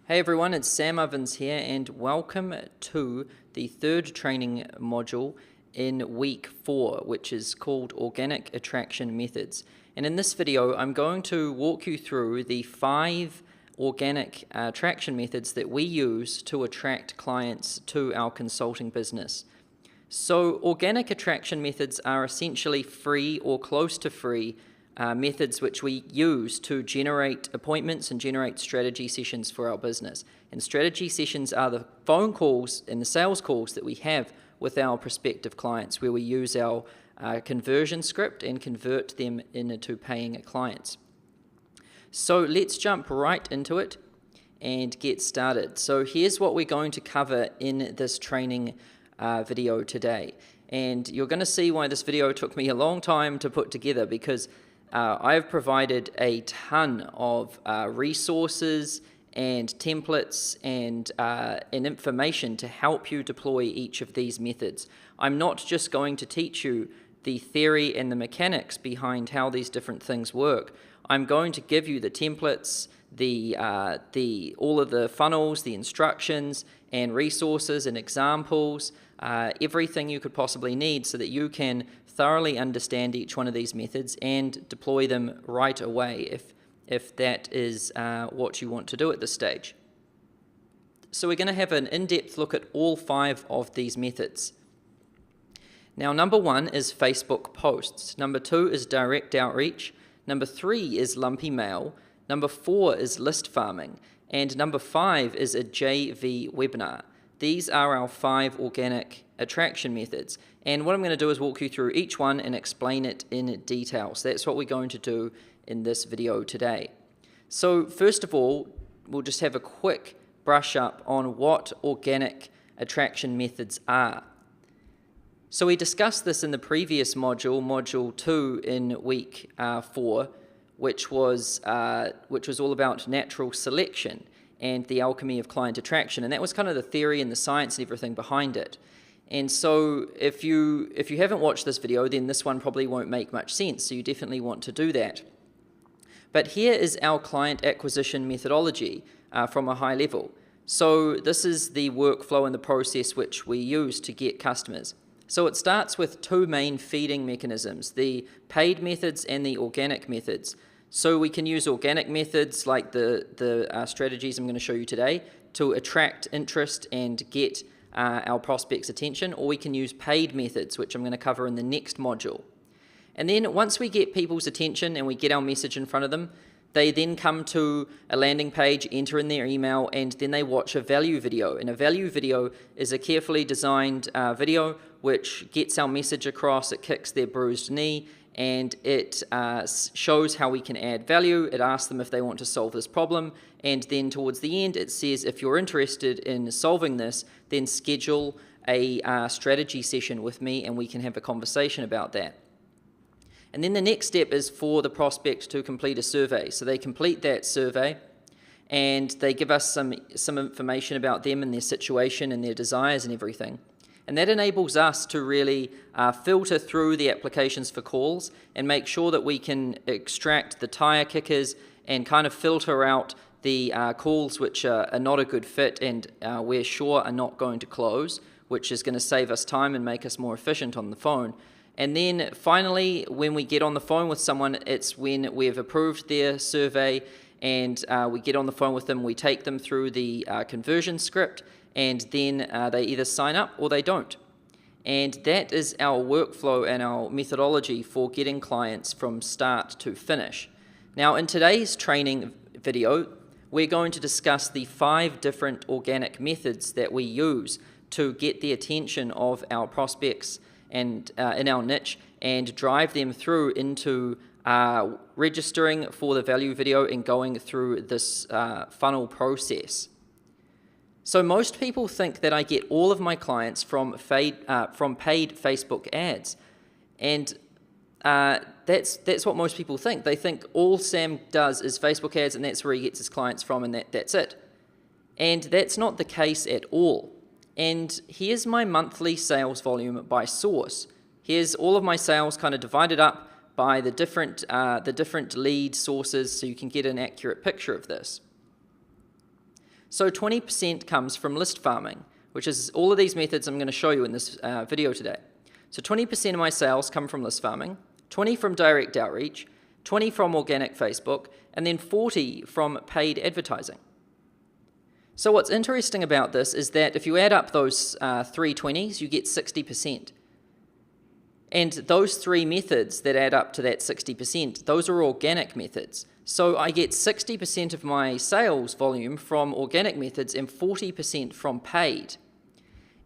Hey everyone, it's Sam Ovens here, and welcome to the third training module in week 4, which is called Organic Attraction Methods. And in this video, I'm going to walk you through the 5 organic attraction methods that we use to attract clients to our consulting business. So organic attraction methods are essentially free or close to free methods which we use to generate appointments and generate strategy sessions for our business. And strategy sessions are the phone calls and the sales calls that we have with our prospective clients, where we use our conversion script and convert them into paying clients. So let's jump right into it and get started. So here's what we're going to cover in this training video today. And you're going to see why this video took me a long time to put together, because I have provided a ton of resources and templates and information to help you deploy each of these methods. I'm not just going to teach you the theory and the mechanics behind how these different things work. I'm going to give you the templates, all of the funnels, the instructions and resources and examples, everything you could possibly need so that you can thoroughly understand each one of these methods and deploy them right away if that is what you want to do at this stage. So we're going to have an in-depth look at all 5 of these methods. Now, number 1 is Facebook posts. Number 2 is direct outreach. Number 3 is lumpy mail. Number 4 is list farming. And number 5 is a JV webinar. These are our 5 organic attraction methods. And what I'm going to do is walk you through each one and explain it in detail. So that's what we're going to do in this video today. So first of all, we'll just have a quick brush up on what organic attraction methods are. So we discussed this in the previous module, module 2 in week 4, which was all about natural selection and the alchemy of client attraction. And that was kind of the theory and the science and everything behind it. And so if you haven't watched this video, then this one probably won't make much sense, so you definitely want to do that. But here is our client acquisition methodology from a high level. So this is the workflow and the process which we use to get customers. So it starts with 2 main feeding mechanisms, the paid methods and the organic methods. So we can use organic methods like the strategies I'm going to show you today to attract interest and get our prospects' attention, or we can use paid methods, which I'm going to cover in the next module. And then once we get people's attention and we get our message in front of them, they then come to a landing page, enter in their email, and then they watch a value video. And a value video is a carefully designed video which gets our message across, it kicks their bruised knee, and it shows how we can add value. It asks them if they want to solve this problem, and then towards the end it says if you're interested in solving this, then schedule a strategy session with me and we can have a conversation about that. And then the next step is for the prospect to complete a survey. So they complete that survey and they give us some information about them and their situation and their desires and everything. And that enables us to really filter through the applications for calls and make sure that we can extract the tire kickers and kind of filter out the calls which are not a good fit and we're sure are not going to close, which is going to save us time and make us more efficient on the phone. And then finally, when we get on the phone with someone, it's when we've approved their survey and we get on the phone with them, we take them through the conversion script, and then they either sign up or they don't. And that is our workflow and our methodology for getting clients from start to finish. Now, in today's training video, we're going to discuss the 5 different organic methods that we use to get the attention of our prospects and in our niche and drive them through into registering for the value video and going through this funnel process. So most people think that I get all of my clients from paid Facebook ads, and that's what most people think. They think all Sam does is Facebook ads and that's where he gets his clients from and that's it. And that's not the case at all. And here's my monthly sales volume by source. Here's all of my sales kind of divided up by the different lead sources so you can get an accurate picture of this. So 20% comes from list farming, which is all of these methods I'm going to show you in this video today. So 20% of my sales come from list farming, 20 from direct outreach, 20 from organic Facebook, and then 40 from paid advertising. So what's interesting about this is that if you add up those 3 20s, you get 60%. And those 3 methods that add up to that 60%, those are organic methods. So I get 60% of my sales volume from organic methods and 40% from paid.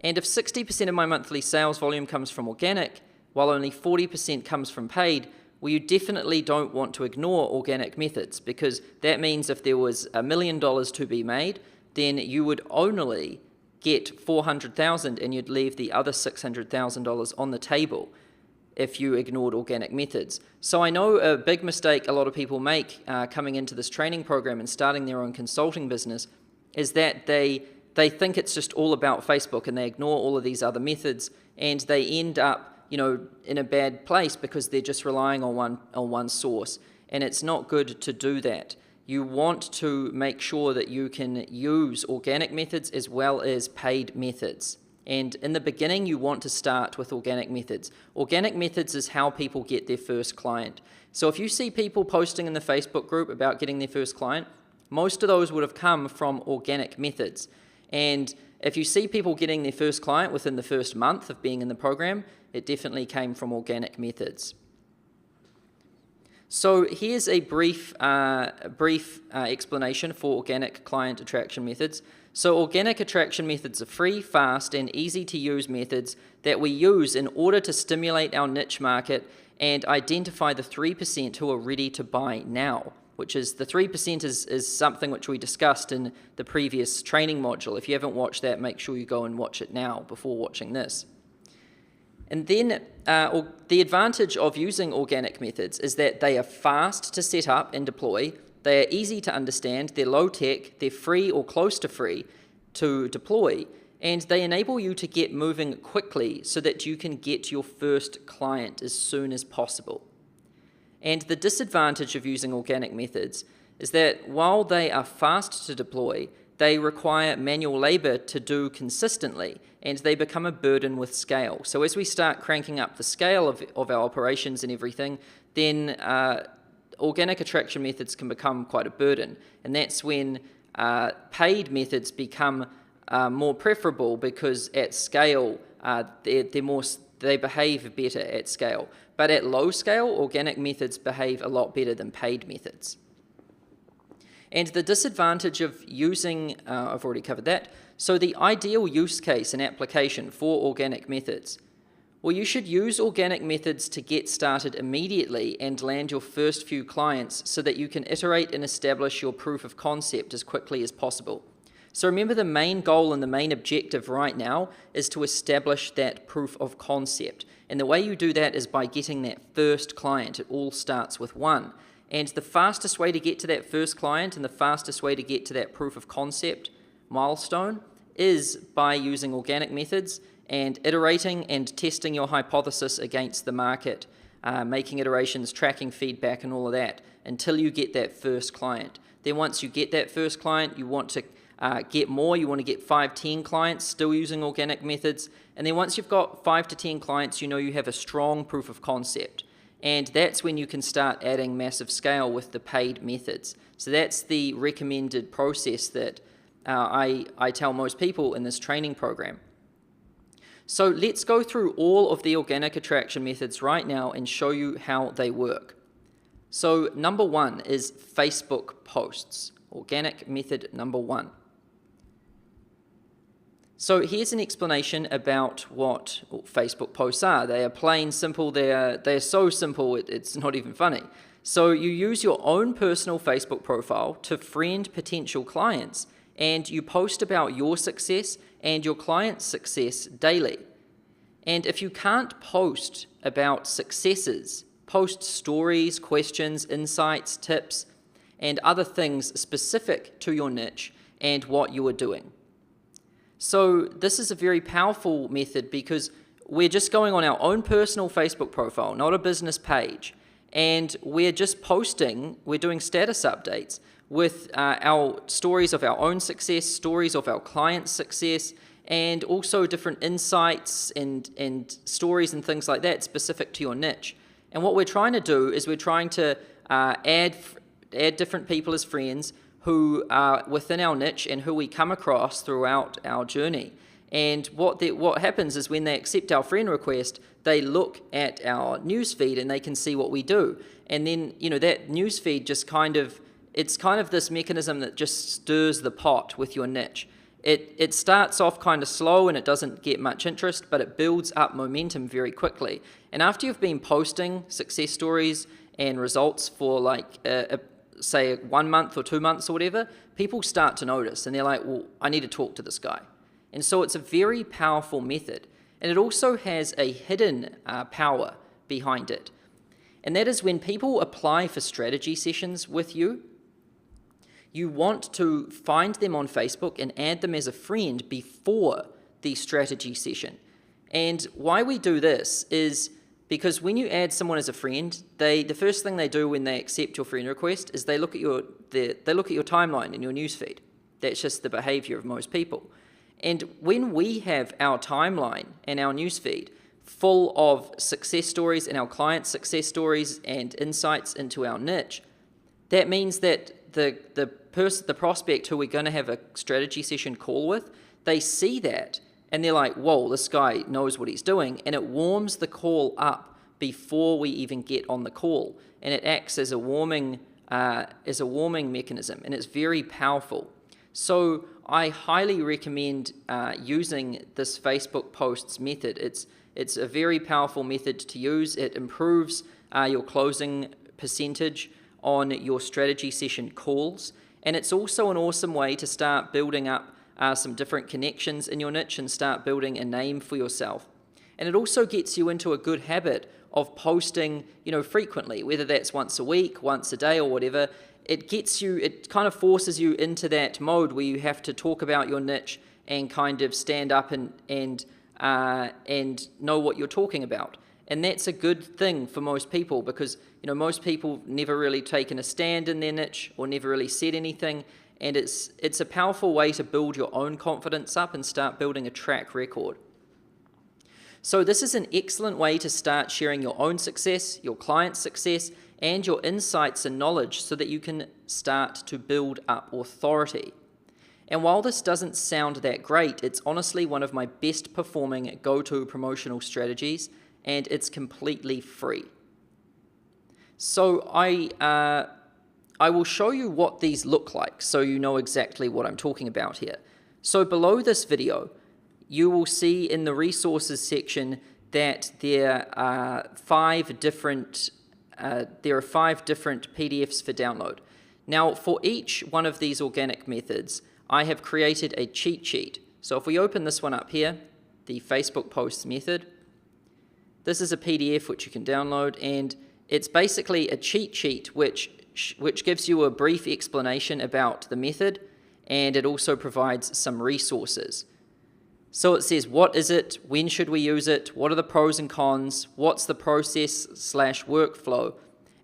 And if 60% of my monthly sales volume comes from organic, while only 40% comes from paid, well, you definitely don't want to ignore organic methods, because that means if there was $1 million to be made, then you would only get $400,000 and you'd leave the other $600,000 on the table if you ignored organic methods. So I know a big mistake a lot of people make coming into this training program and starting their own consulting business is that they think it's just all about Facebook and they ignore all of these other methods, and they end up, in a bad place because they're just relying on one source. And it's not good to do that. You want to make sure that you can use organic methods as well as paid methods. And in the beginning, you want to start with organic methods. Organic methods is how people get their first client. So if you see people posting in the Facebook group about getting their first client, most of those would have come from organic methods. And if you see people getting their first client within the first month of being in the program, it definitely came from organic methods. So here's a brief explanation for organic client attraction methods. So organic attraction methods are free, fast, and easy to use methods that we use in order to stimulate our niche market and identify the 3% who are ready to buy now, which is the 3% is something which we discussed in the previous training module. If you haven't watched that, make sure you go and watch it now before watching this. And then the advantage of using organic methods is that they are fast to set up and deploy, they are easy to understand, they're low tech, they're free or close to free to deploy, and they enable you to get moving quickly so that you can get your first client as soon as possible. And the disadvantage of using organic methods is that while they are fast to deploy, they require manual labor to do consistently, and they become a burden with scale. So as we start cranking up the scale of our operations and everything, then organic attraction methods can become quite a burden. And that's when paid methods become more preferable, because at scale, they behave better at scale. But at low scale, organic methods behave a lot better than paid methods. And the disadvantage of using, I've already covered that, so the ideal use case and application for organic methods. Well, you should use organic methods to get started immediately and land your first few clients so that you can iterate and establish your proof of concept as quickly as possible. So remember, the main goal and the main objective right now is to establish that proof of concept. And the way you do that is by getting that first client. It all starts with one. And the fastest way to get to that first client and the fastest way to get to that proof of concept milestone is by using organic methods and iterating and testing your hypothesis against the market, making iterations, tracking feedback and all of that until you get that first client. Then once you get that first client, you want to get more. You want to get 5, 10 clients still using organic methods. And then once you've got 5 to 10 clients, you know you have a strong proof of concept. And that's when you can start adding massive scale with the paid methods. So that's the recommended process that I tell most people in this training program. So let's go through all of the organic attraction methods right now and show you how they work. So number 1 is Facebook posts. Organic method number 1. So here's an explanation about what Facebook posts are. They are plain simple. They're so simple it's not even funny. So you use your own personal Facebook profile to friend potential clients, and you post about your success and your client's success daily. And if you can't post about successes, post stories, questions, insights, tips, and other things specific to your niche and what you are doing. So this is a very powerful method because we're just going on our own personal Facebook profile, not a business page. And we're just posting, we're doing status updates with our stories of our own success, stories of our clients' success, and also different insights and stories and things like that specific to your niche. And what we're trying to do is we're trying to add different people as friends who are within our niche and who we come across throughout our journey. And what happens is when they accept our friend request, they look at our newsfeed and they can see what we do. And then, that newsfeed just it's kind of this mechanism that just stirs the pot with your niche. It starts off kind of slow and it doesn't get much interest, but it builds up momentum very quickly. And after you've been posting success stories and results for say 1 month or 2 months or whatever, people start to notice and they're like, well, I need to talk to this guy. And so it's a very powerful method. And it also has a hidden power behind it. And that is when people apply for strategy sessions with you, you want to find them on Facebook and add them as a friend before the strategy session. And why we do this is because when you add someone as a friend, the first thing they do when they accept your friend request is they look at your timeline in your newsfeed. That's just the behavior of most people. And when we have our timeline and our newsfeed full of success stories and our clients' success stories and insights into our niche, that means that the prospect who we're going to have a strategy session call with, they see that and they're like, whoa, this guy knows what he's doing, and it warms the call up before we even get on the call, and it acts as a warming mechanism, and it's very powerful. So I highly recommend using this Facebook posts method. It's a very powerful method to use. It improves your closing percentage on your strategy session calls, and it's also an awesome way to start building up some different connections in your niche and start building a name for yourself. And it also gets you into a good habit of posting, frequently, whether that's once a week, once a day, or whatever. It kind of forces you into that mode where you have to talk about your niche and kind of stand up and know what you're talking about. And that's a good thing for most people because, most people never really taken a stand in their niche or never really said anything. And it's a powerful way to build your own confidence up and start building a track record. So this is an excellent way to start sharing your own success, your client's success, and your insights and knowledge so that you can start to build up authority. And while this doesn't sound that great, it's honestly one of my best performing go-to promotional strategies, and it's completely free. So I will show you what these look like so you know exactly what I'm talking about here. So below this video, you will see in the resources section that there are 5 different PDFs for download. Now, for each one of these organic methods, I have created a cheat sheet. So if we open this one up here, the Facebook posts method, this is a PDF which you can download, and it's basically a cheat sheet which gives you a brief explanation about the method, and it also provides some resources. So it says, what is it? When should we use it? What are the pros and cons? What's the process/workflow?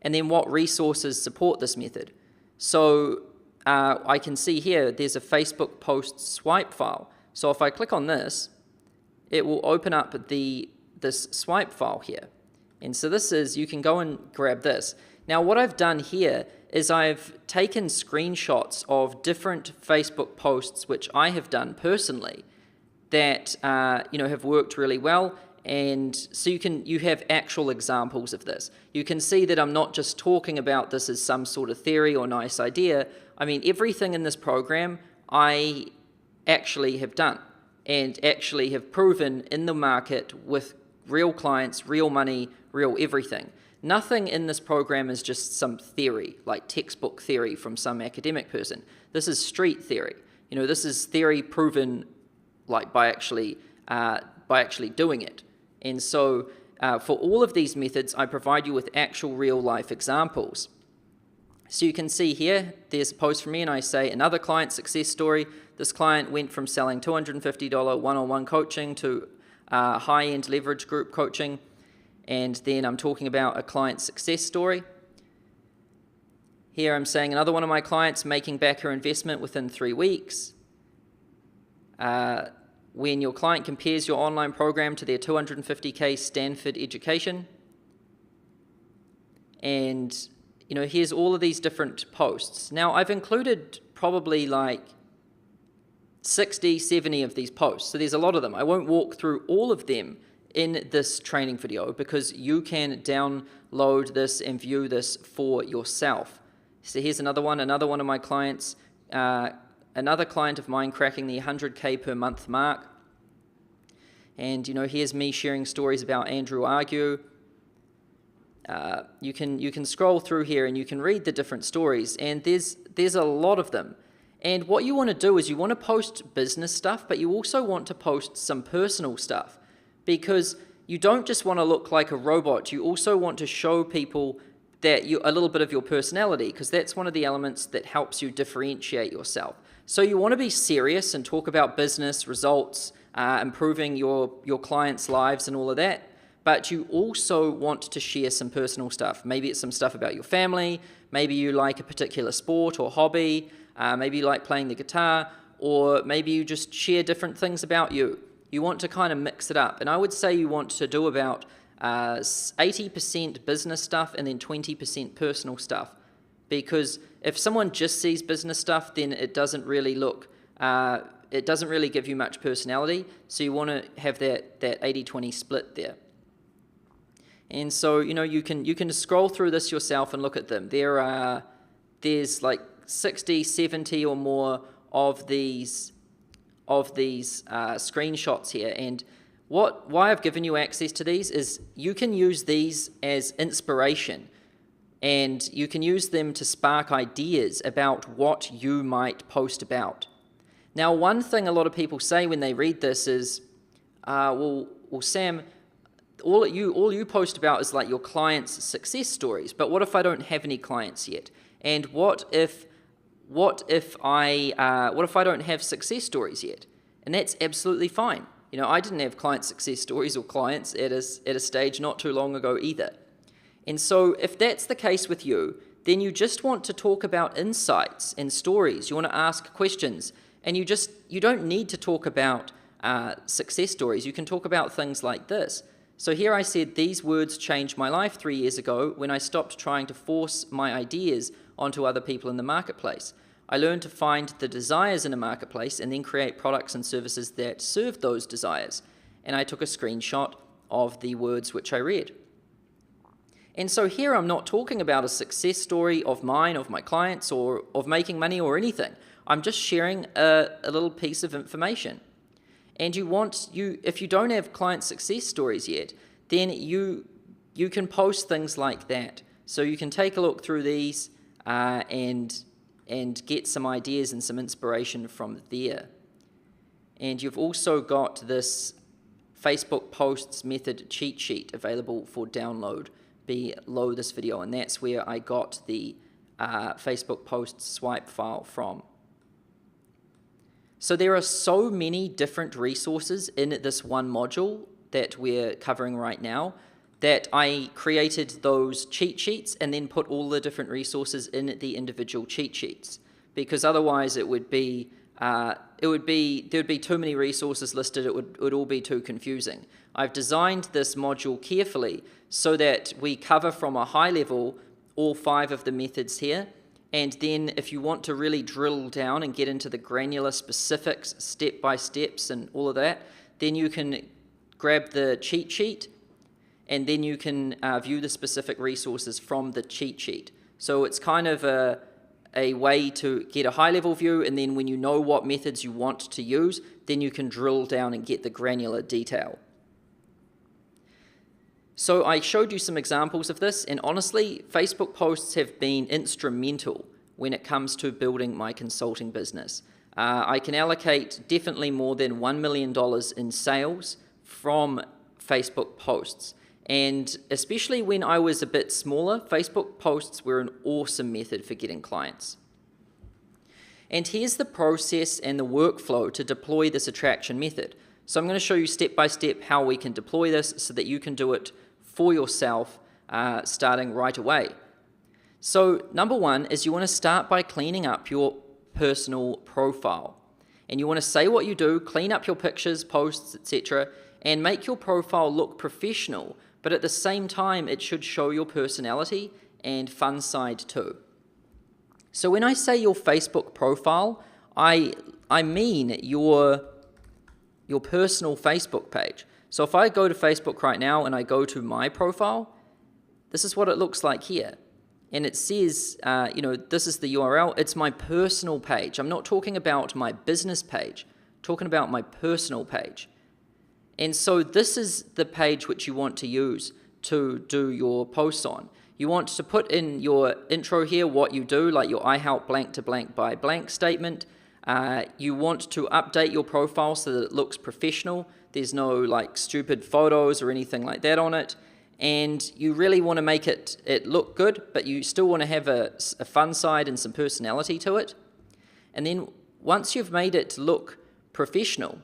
And then what resources support this method? So I can see here, there's a Facebook post swipe file. So if I click on this, it will open up this swipe file here. And so you can go and grab this. Now what I've done here is I've taken screenshots of different Facebook posts which I have done personally that have worked really well, and so you have actual examples of this. You can see that I'm not just talking about this as some sort of theory or nice idea. I mean, everything in this program I actually have done and actually have proven in the market with real clients, real money, real everything. Nothing in this program is just some theory, like textbook theory from some academic person. This is street theory. This is theory proven by actually doing it. And so for all of these methods, I provide you with actual real life examples. So you can see here, there's a post from me and I say, another client success story. This client went from selling $250 one-on-one coaching to high-end leverage group coaching. and then I'm talking about a client success story. Here I'm saying another one of my clients making back her investment within 3 weeks. When your client compares your online program to their $250K Stanford education. And, here's all of these different posts. Now, I've included probably like 60, 70 of these posts. So there's a lot of them. I won't walk through all of them in this training video because you can download this and view this for yourself. So here's another one of my clients, another client of mine cracking the 100K per month mark. And, here's me sharing stories about Andrew Argue. You can scroll through here and you can read the different stories, and there's a lot of them. And what you want to do is you want to post business stuff, but you also want to post some personal stuff, because you don't just want to look like a robot. You also want to show people that a little bit of your personality, because that's one of the elements that helps you differentiate yourself. So you want to be serious and talk about business results, improving your clients' lives and all of that. But you also want to share some personal stuff. Maybe it's some stuff about your family. Maybe you like a particular sport or hobby. Maybe you like playing the guitar, or maybe you just share different things about you. You want to kind of mix it up. And I would say you want to do about 80% business stuff and then 20% personal stuff. Because if someone just sees business stuff, then it doesn't really it doesn't really give you much personality. So you want to have that 80-20 split there. And so, you can scroll through this yourself and look at them. There's like 60, 70 or more of these screenshots here. And why I've given you access to these is you can use these as inspiration, and you can use them to spark ideas about what you might post about. Now, one thing a lot of people say when they read this is, well, Sam, all you post about is like your clients' success stories. But what if I don't have any clients yet? And what if I don't have success stories yet? And that's absolutely fine. I didn't have client success stories or clients at a stage not too long ago either. And so if that's the case with you, then you just want to talk about insights and stories. You want to ask questions, and you don't need to talk about success stories. You can talk about things like this. So here I said, these words changed my life 3 years ago when I stopped trying to force my ideas onto other people in the marketplace. I learned to find the desires in a marketplace and then create products and services that serve those desires. And I took a screenshot of the words which I read. And so here I'm not talking about a success story of mine, of my clients, or of making money or anything. I'm just sharing a little piece of information. And if you don't have client success stories yet, then you can post things like that. So you can take a look through these and get some ideas and some inspiration from there. And you've also got this Facebook posts method cheat sheet available for download below this video, and that's where I got the Facebook posts swipe file from. So there are so many different resources in this one module that we're covering right now that I created those cheat sheets and then put all the different resources in the individual cheat sheets, because otherwise there'd be too many resources listed. It would all be too confusing. I've designed this module carefully so that we cover from a high level all 5 of the methods here. And then if you want to really drill down and get into the granular specifics, step-by-steps and all of that, then you can grab the cheat sheet, and then you can view the specific resources from the cheat sheet. So it's kind of a way to get a high-level view, and then when you know what methods you want to use, then you can drill down and get the granular detail. So I showed you some examples of this, and honestly, Facebook posts have been instrumental when it comes to building my consulting business. I can allocate definitely more than $1 million in sales from Facebook posts. And especially when I was a bit smaller, Facebook posts were an awesome method for getting clients. And here's the process and the workflow to deploy this attraction method. So I'm going to show you step by step how we can deploy this so that you can do it for yourself starting right away. So number one is you want to start by cleaning up your personal profile. And you want to say what you do, clean up your pictures, posts, etc., and make your profile look professional, but at the same time it should show your personality and fun side too. So when I say your Facebook profile, I mean your personal Facebook page. So if I go to Facebook right now and I go to my profile, this is what it looks like here. And it says, this is the URL. It's my personal page. I'm not talking about my business page. I'm talking about my personal page. And so this is the page which you want to use to do your posts on. You want to put in your intro here, what you do, like your I help blank to blank by blank statement. You want to update your profile so that it looks professional. There's no like stupid photos or anything like that on it. And you really want to make it look good, but you still want to have a fun side and some personality to it. And then once you've made it look professional,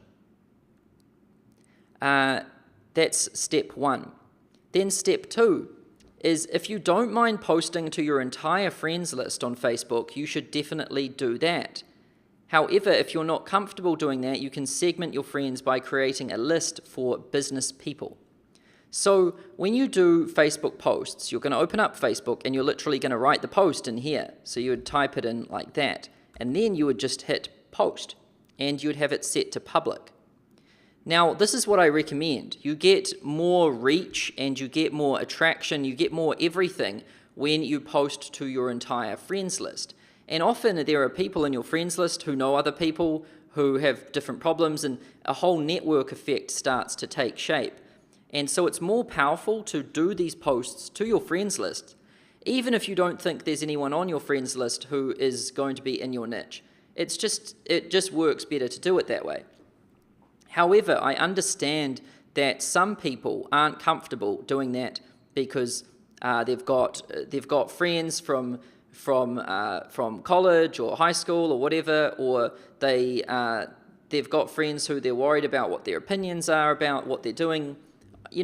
that's step one. Then step two is if you don't mind posting to your entire friends list on Facebook, you should definitely do that. However, if you're not comfortable doing that, you can segment your friends by creating a list for business people. So when you do Facebook posts, you're going to open up Facebook and you're literally going to write the post in here. So you would type it in like that, and then you would just hit post and you'd have it set to public. Now, this is what I recommend. You get more reach and you get more attraction, you get more everything when you post to your entire friends list. And often there are people in your friends list who know other people who have different problems, and a whole network effect starts to take shape. And so it's more powerful to do these posts to your friends list, even if you don't think there's anyone on your friends list who is going to be in your niche. It just works better to do it that way. However, I understand that some people aren't comfortable doing that because they've got friends from college or high school or whatever, or they've got friends who they're worried about what their opinions are about what they're doing.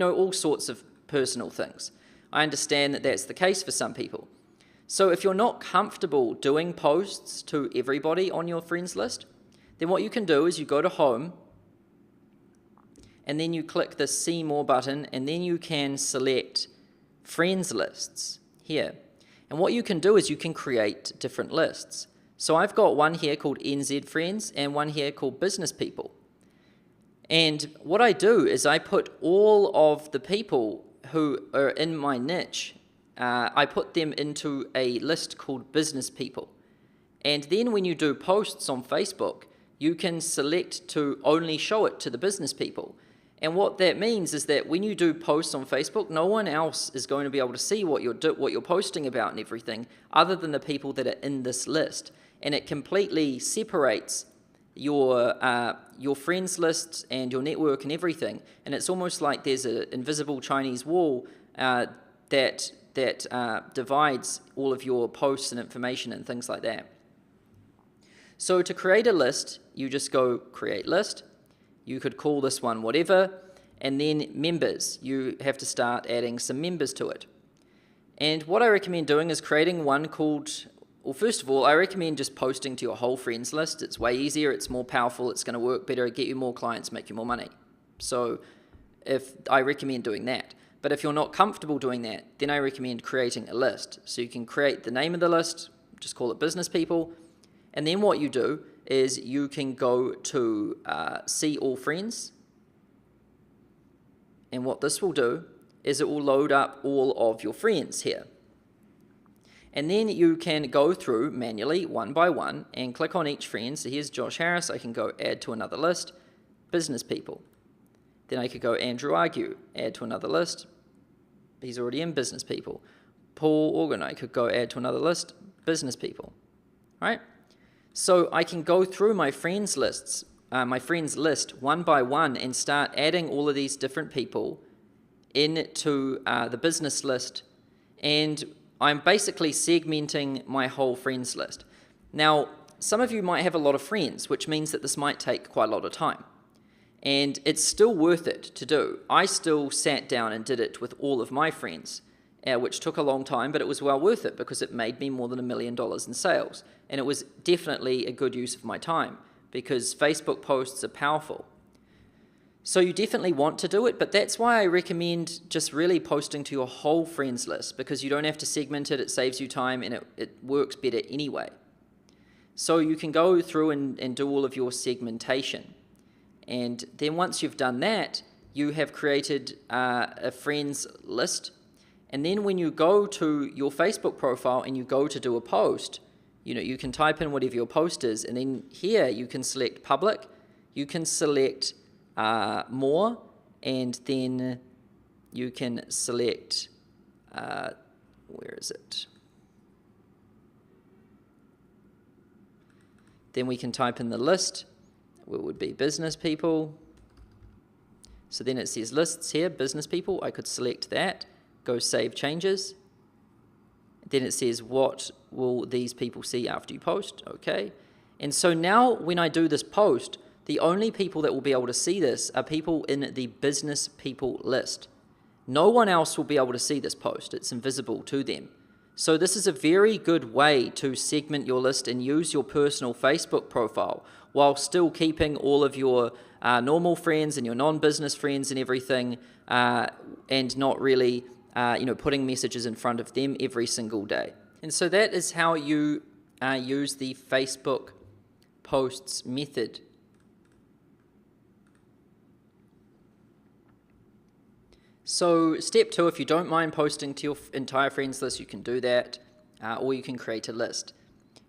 All sorts of personal things. I understand that that's the case for some people. So if you're not comfortable doing posts to everybody on your friends list, then what you can do is you go to Home, and then you click the See More button, and then you can select Friends Lists here. And what you can do is you can create different lists. So I've got one here called NZ Friends and one here called Business People. And what I do is I put all of the people who are in my niche, I put them into a list called Business People. And then when you do posts on Facebook, you can select to only show it to the business people. And what that means is that when you do posts on Facebook, no one else is going to be able to see what you're posting about and everything other than the people that are in this list. And it completely separates your friends lists and your network and everything, and it's almost like there's an invisible Chinese wall that divides all of your posts and information and things like that. So to create a list, you just go create list. You could call this one whatever, and then members. You have to start adding some members to it. And what I recommend doing is creating one called, well, first of all, I recommend just posting to your whole friends list. It's way easier, it's more powerful, it's going to work better, get you more clients, make you more money. So I recommend doing that. But if you're not comfortable doing that, then I recommend creating a list. So you can create the name of the list, just call it Business People, and then what you do is you can go to See All Friends, and what this will do is it will load up all of your friends here. And then you can go through manually, one by one, and click on each friend. So here's Josh Harris. I can go add to another list, Business People. Then I could go Andrew Argue, add to another list. He's already in Business People. Paul Organ, I could go add to another list, Business People. All right? So I can go through my friends lists, my friends list one by one and start adding all of these different people into the business list, and I'm basically segmenting my whole friends list. Now, some of you might have a lot of friends, which means that this might take quite a lot of time. And it's still worth it to do. I still sat down and did it with all of my friends, which took a long time, but it was well worth it because it made me more than $1 million in sales. And it was definitely a good use of my time because Facebook posts are powerful. So you definitely want to do it, but that's why I recommend just really posting to your whole friends list because you don't have to segment it, it saves you time, and it works better anyway. So you can go through and do all of your segmentation. And then once you've done that, you have created a friends list. And then when you go to your Facebook profile and you go to do a post, you can type in whatever your post is, and then here you can select public, you can select more, and then you can select, where is it? Then we can type in the list, it would be business people. So then it says lists here, business people. I could select that, go save changes. Then it says what will these people see after you post, okay. And so now when I do this post, the only people that will be able to see this are people in the business people list. No one else will be able to see this post, it's invisible to them. So this is a very good way to segment your list and use your personal Facebook profile while still keeping all of your normal friends and your non-business friends and everything, and not really putting messages in front of them every single day. And so that is how you use the Facebook posts method. So step 2, if you don't mind posting to your entire friends list, you can do that, or you can create a list.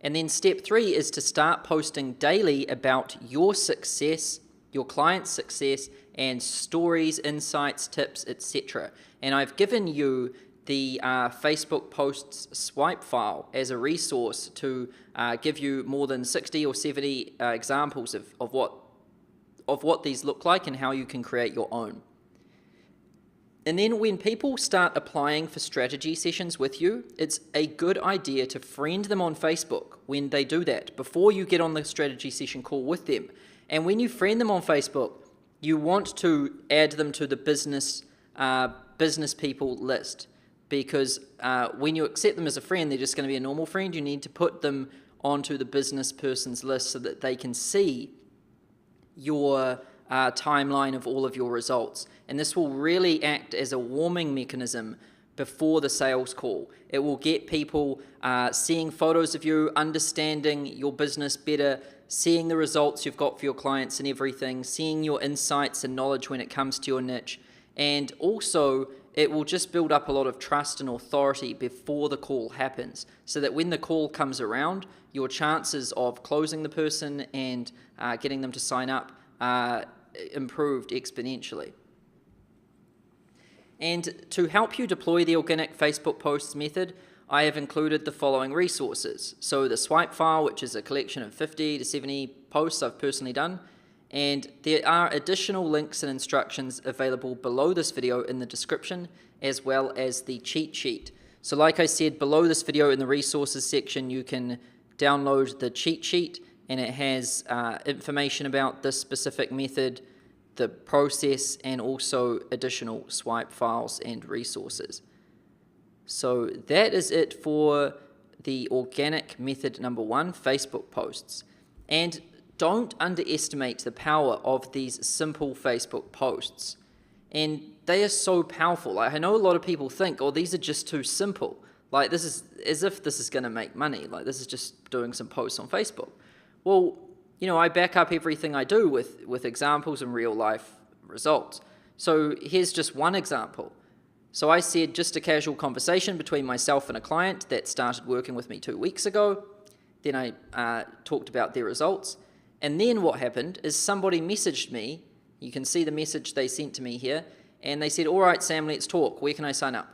And then step 3 is to start posting daily about your success, your client's success, and stories, insights, tips, etc. And I've given you the Facebook posts swipe file as a resource to give you more than 60 or 70 examples of what these look like and how you can create your own. And then when people start applying for strategy sessions with you, it's a good idea to friend them on Facebook when they do that, before you get on the strategy session call with them. And when you friend them on Facebook, you want to add them to the business people list, because when you accept them as a friend, they're just going to be a normal friend. You need to put them onto the business person's list so that they can see your timeline of all of your results. And this will really act as a warming mechanism before the sales call. It will get people seeing photos of you, understanding your business better, seeing the results you've got for your clients and everything, seeing your insights and knowledge when it comes to your niche. And also, it will just build up a lot of trust and authority before the call happens, so that when the call comes around, your chances of closing the person and getting them to sign up improved exponentially. And to help you deploy the organic Facebook posts method, I have included the following resources. So the swipe file, which is a collection of 50 to 70 posts I've personally done, and there are additional links and instructions available below this video in the description, as well as the cheat sheet. So like I said, below this video in the resources section, you can download the cheat sheet, and it has information about this specific method, the process, and also additional swipe files and resources. So that is it for the organic method number 1, Facebook posts. And don't underestimate the power of these simple Facebook posts. And they are so powerful. Like, I know a lot of people think, oh, these are just too simple. Like, this is as if this is going to make money. Like, this is just doing some posts on Facebook. Well, I back up everything I do with examples and real life results. So here's just one example. So I said just a casual conversation between myself and a client that started working with me 2 weeks ago. Then I talked about their results. And then what happened is somebody messaged me. You can see the message they sent to me here. And they said, all right, Sam, let's talk. Where can I sign up?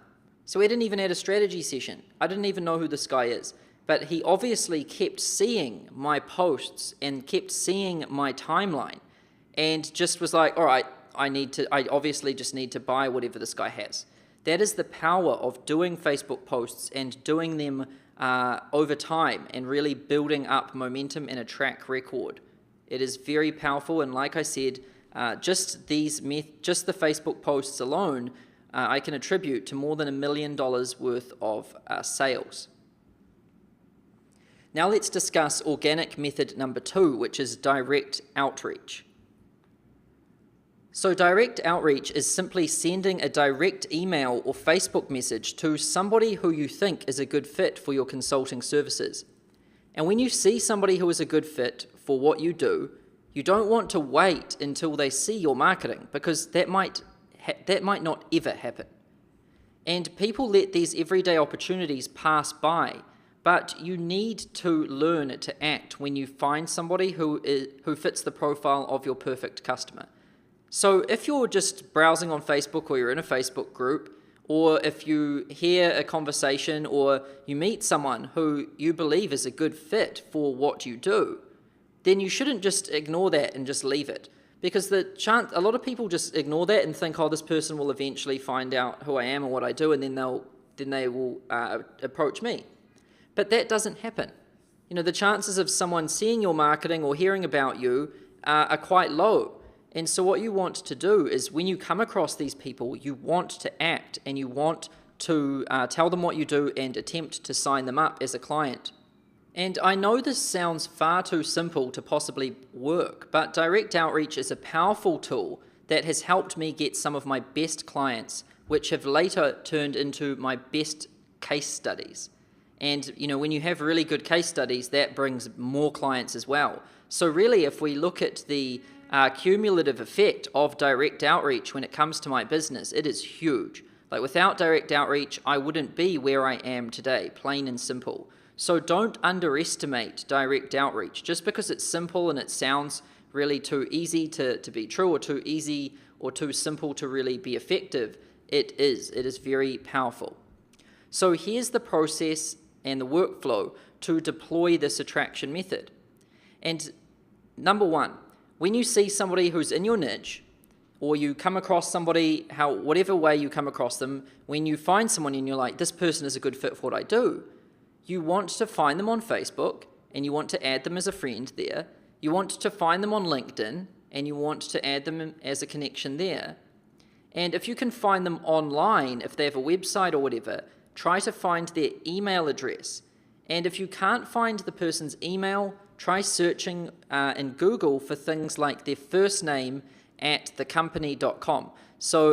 So we didn't even have a strategy session. I didn't even know who this guy is. But he obviously kept seeing my posts and kept seeing my timeline and just was like, all right, I obviously just need to buy whatever this guy has. That is the power of doing Facebook posts and doing them over time and really building up momentum and a track record. It is very powerful, and like I said, Just the Facebook posts alone, I can attribute to more than $1 million worth of sales. Now let's discuss organic method number 2, which is direct outreach. So direct outreach is simply sending a direct email or Facebook message to somebody who you think is a good fit for your consulting services. And when you see somebody who is a good fit for what you do, you don't want to wait until they see your marketing, because that might not ever happen. And people let these everyday opportunities pass by, but you need to learn to act when you find somebody who fits the profile of your perfect customer. So if you're just browsing on Facebook, or you're in a Facebook group, or if you hear a conversation or you meet someone who you believe is a good fit for what you do, then you shouldn't just ignore that and just leave it. Because a lot of people just ignore that and think, oh, this person will eventually find out who I am and what I do, and then they will approach me. But that doesn't happen. The chances of someone seeing your marketing or hearing about you are quite low. And so what you want to do is, when you come across these people, you want to act, and you want to tell them what you do and attempt to sign them up as a client. And I know this sounds far too simple to possibly work, but direct outreach is a powerful tool that has helped me get some of my best clients, which have later turned into my best case studies. And when you have really good case studies, that brings more clients as well. So really, if we look at the cumulative effect of direct outreach when it comes to my business, it is huge. Like, without direct outreach, I wouldn't be where I am today, plain and simple. So don't underestimate direct outreach. Just because it's simple and it sounds really too easy to be true, or too easy or too simple to really be effective, it is. It is very powerful. So here's the process and the workflow to deploy this attraction method. And number 1, when you see somebody who's in your niche, or you come across somebody, whatever way you come across them, when you find someone and you're like, this person is a good fit for what I do, you want to find them on Facebook, and you want to add them as a friend there. You want to find them on LinkedIn, and you want to add them as a connection there. And if you can find them online, if they have a website or whatever, try to find their email address. And if you can't find the person's email, try searching in Google for things like their first name at thecompany.com. So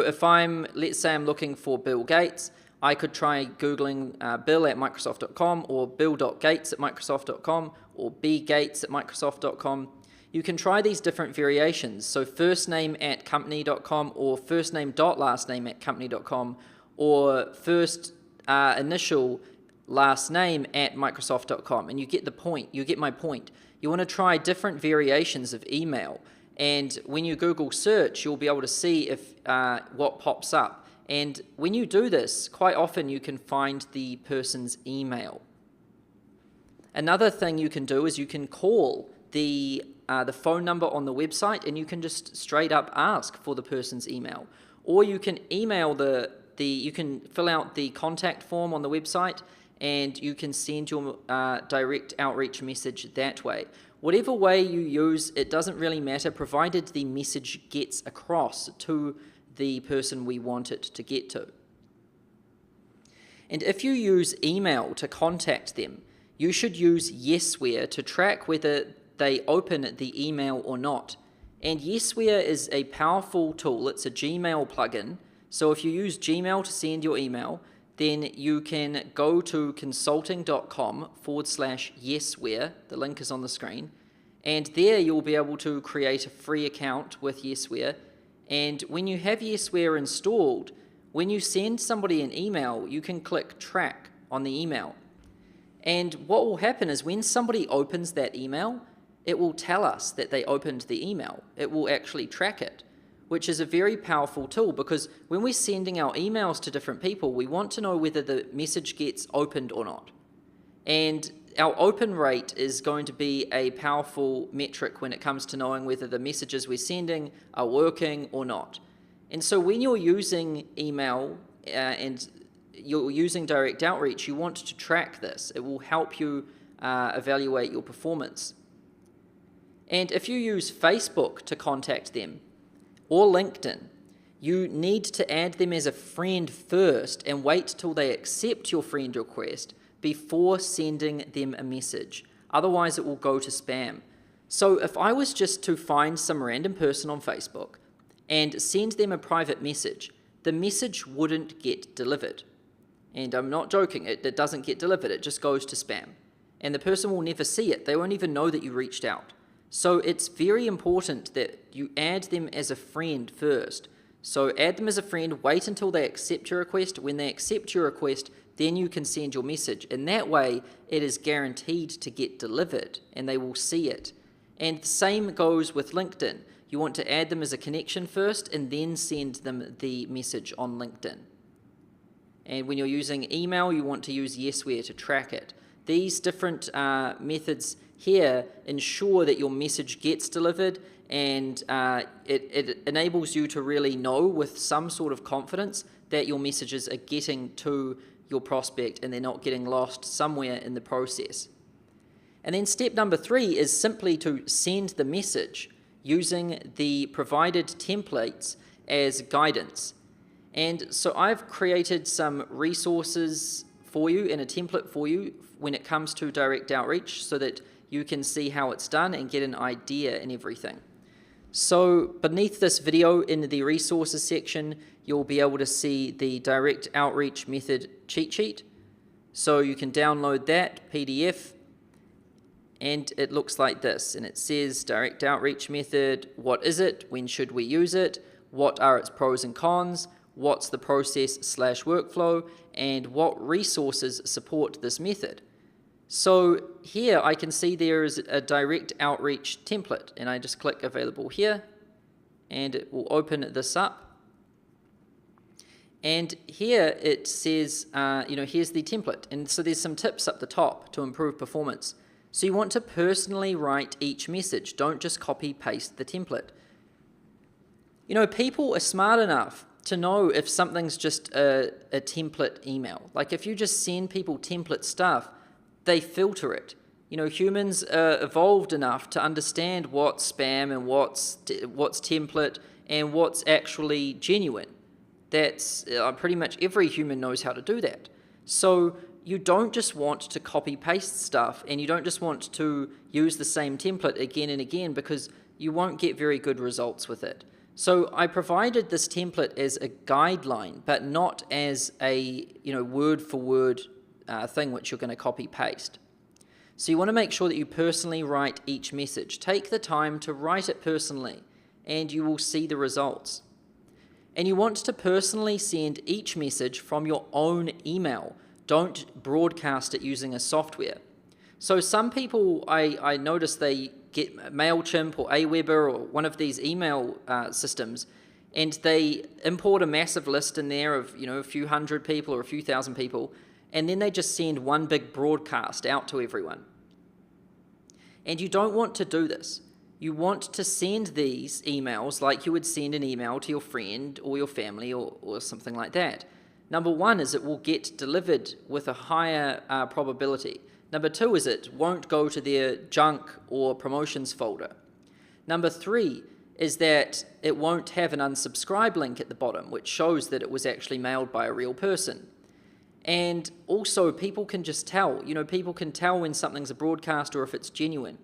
let's say I'm looking for Bill Gates, I could try Googling Bill at Microsoft.com, or Bill.Gates at Microsoft.com, or bgates at Microsoft.com. You can try these different variations. So first name at company.com, or first name dot last name at company.com, or first initial last name at Microsoft.com. And you get the point. You get my point. You want to try different variations of email. And when you Google search, you'll be able to see if what pops up. And when you do this, quite often you can find the person's email. Another thing you can do is you can call the phone number on the website, and you can just straight up ask for the person's email. Or you can email you can fill out the contact form on the website, and you can send your direct outreach message that way. Whatever way you use, it doesn't really matter, provided the message gets across to the person we want it to get to. And if you use email to contact them, you should use Yesware to track whether they open the email or not. And Yesware is a powerful tool. It's a Gmail plugin. So if you use Gmail to send your email, then you can go to consulting.com/Yesware. The link is on the screen. And there you'll be able to create a free account with Yesware. And when you have Yesware installed, when you send somebody an email, you can click track on the email. And what will happen is, when somebody opens that email, it will tell us that they opened the email. It will actually track it, which is a very powerful tool, because when we're sending our emails to different people, we want to know whether the message gets opened or not. And our open rate is going to be a powerful metric when it comes to knowing whether the messages we're sending are working or not. And so when you're using email and you're using direct outreach, you want to track this. It will help you evaluate your performance. And if you use Facebook to contact them, or LinkedIn, you need to add them as a friend first and wait till they accept your friend request before sending them a message. Otherwise, it will go to spam. So if I was just to find some random person on Facebook and send them a private message, the message wouldn't get delivered. And I'm not joking, it doesn't get delivered, it just goes to spam. And the person will never see it, they won't even know that you reached out. So it's very important that you add them as a friend first. So add them as a friend, wait until they accept your request. When they accept your request, then you can send your message. And that way, it is guaranteed to get delivered, and they will see it. And the same goes with LinkedIn. You want to add them as a connection first, and then send them the message on LinkedIn. And when you're using email, you want to use Yesware to track it. These different methods here ensure that your message gets delivered, and it enables you to really know with some sort of confidence that your messages are getting to your prospect and they're not getting lost somewhere in the process. And then step number 3 is simply to send the message using the provided templates as guidance. And so I've created some resources for you and a template for you when it comes to direct outreach so that you can see how it's done and get an idea and everything. So beneath this video in the resources section, you'll be able to see the direct outreach method cheat sheet. So you can download that PDF, and it looks like this. And it says direct outreach method, what is it, when should we use it, what are its pros and cons, what's the process/workflow, and what resources support this method. So here I can see there is a direct outreach template, and I just click available here, and it will open this up. And here it says, here's the template. And so there's some tips up the top to improve performance. So you want to personally write each message. Don't just copy paste the template. People are smart enough to know if something's just a template email. Like if you just send people template stuff, they filter it. Humans are evolved enough to understand what's spam and what's template and what's actually genuine. That's pretty much every human knows how to do that. So you don't just want to copy paste stuff, and you don't just want to use the same template again and again, because you won't get very good results with it. So I provided this template as a guideline, but not as a word for word thing which you're going to copy paste. So you want to make sure that you personally write each message. Take the time to write it personally, and you will see the results. And you want to personally send each message from your own email. Don't broadcast it using a software. So some people, I notice they get MailChimp or Aweber or one of these email systems, and they import a massive list in there of a few hundred people or a few thousand people, and then they just send one big broadcast out to everyone. And you don't want to do this. You want to send these emails like you would send an email to your friend or your family or something like that. Number 1 is it will get delivered with a higher probability. Number 2 is it won't go to their junk or promotions folder. Number 3 is that it won't have an unsubscribe link at the bottom, which shows that it was actually mailed by a real person. And also, people can just tell. People can tell when something's a broadcast or if it's genuine.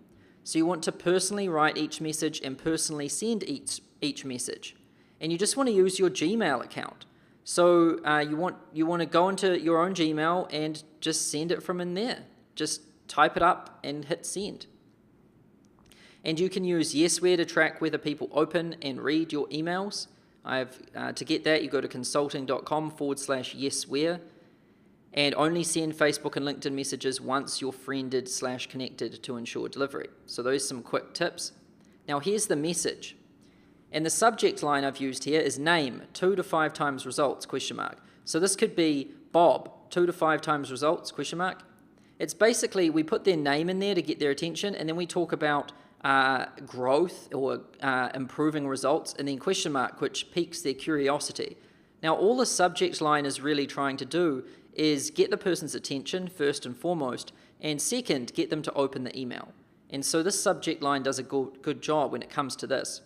So you want to personally write each message and personally send each message. And you just want to use your Gmail account. So you want to go into your own Gmail and just send it from in there. Just type it up and hit send. And you can use Yesware to track whether people open and read your emails. To get that, you go to consulting.com/Yesware. And only send Facebook and LinkedIn messages once you're friended/connected to ensure delivery. So those are some quick tips. Now here's the message. And the subject line I've used here is name, 2 to 5 times results, ? So this could be Bob, 2 to 5 times results, ? It's basically, we put their name in there to get their attention, and then we talk about growth or improving results, and then ? Which piques their curiosity. Now all the subject line is really trying to do is get the person's attention first and foremost, and second, get them to open the email. And so this subject line does a good job when it comes to this.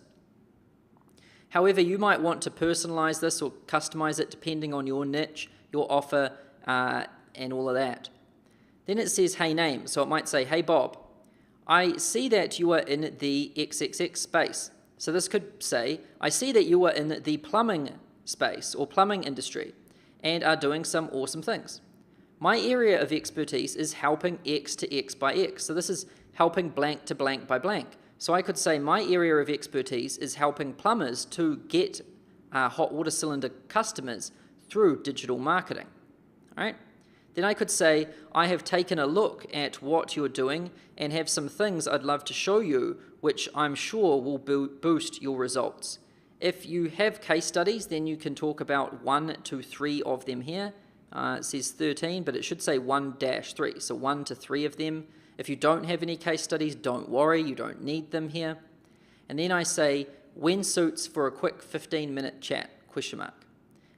However, you might want to personalize this or customize it depending on your niche, your offer, and all of that. Then it says, hey name. So it might say, hey Bob, I see that you are in the XXX space. So this could say, I see that you are in the plumbing space or plumbing industry and are doing some awesome things. My area of expertise is helping X to X by X. So this is helping blank to blank by blank. So I could say my area of expertise is helping plumbers to get hot water cylinder customers through digital marketing. All right? Then I could say I have taken a look at what you're doing and have some things I'd love to show you which I'm sure will boost your results. If you have case studies, then you can talk about 1 to 3 of them here. It says 13, but it should say 1-3, so 1 to 3 of them. If you don't have any case studies, don't worry, you don't need them here. And then I say, when suits for a quick 15-minute chat, ?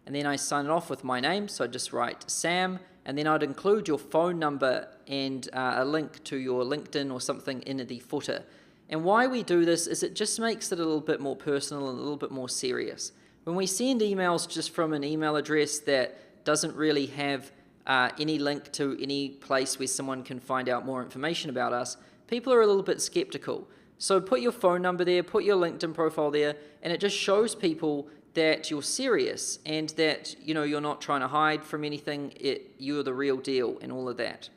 And then I sign it off with my name, so I just write Sam, and then I'd include your phone number and a link to your LinkedIn or something in the footer. And why we do this is it just makes it a little bit more personal and a little bit more serious. When we send emails just from an email address that doesn't really have any link to any place where someone can find out more information about us, people are a little bit skeptical. So put your phone number there, put your LinkedIn profile there, and it just shows people that you're serious and that you're not trying to hide from anything. You're the real deal and all of that.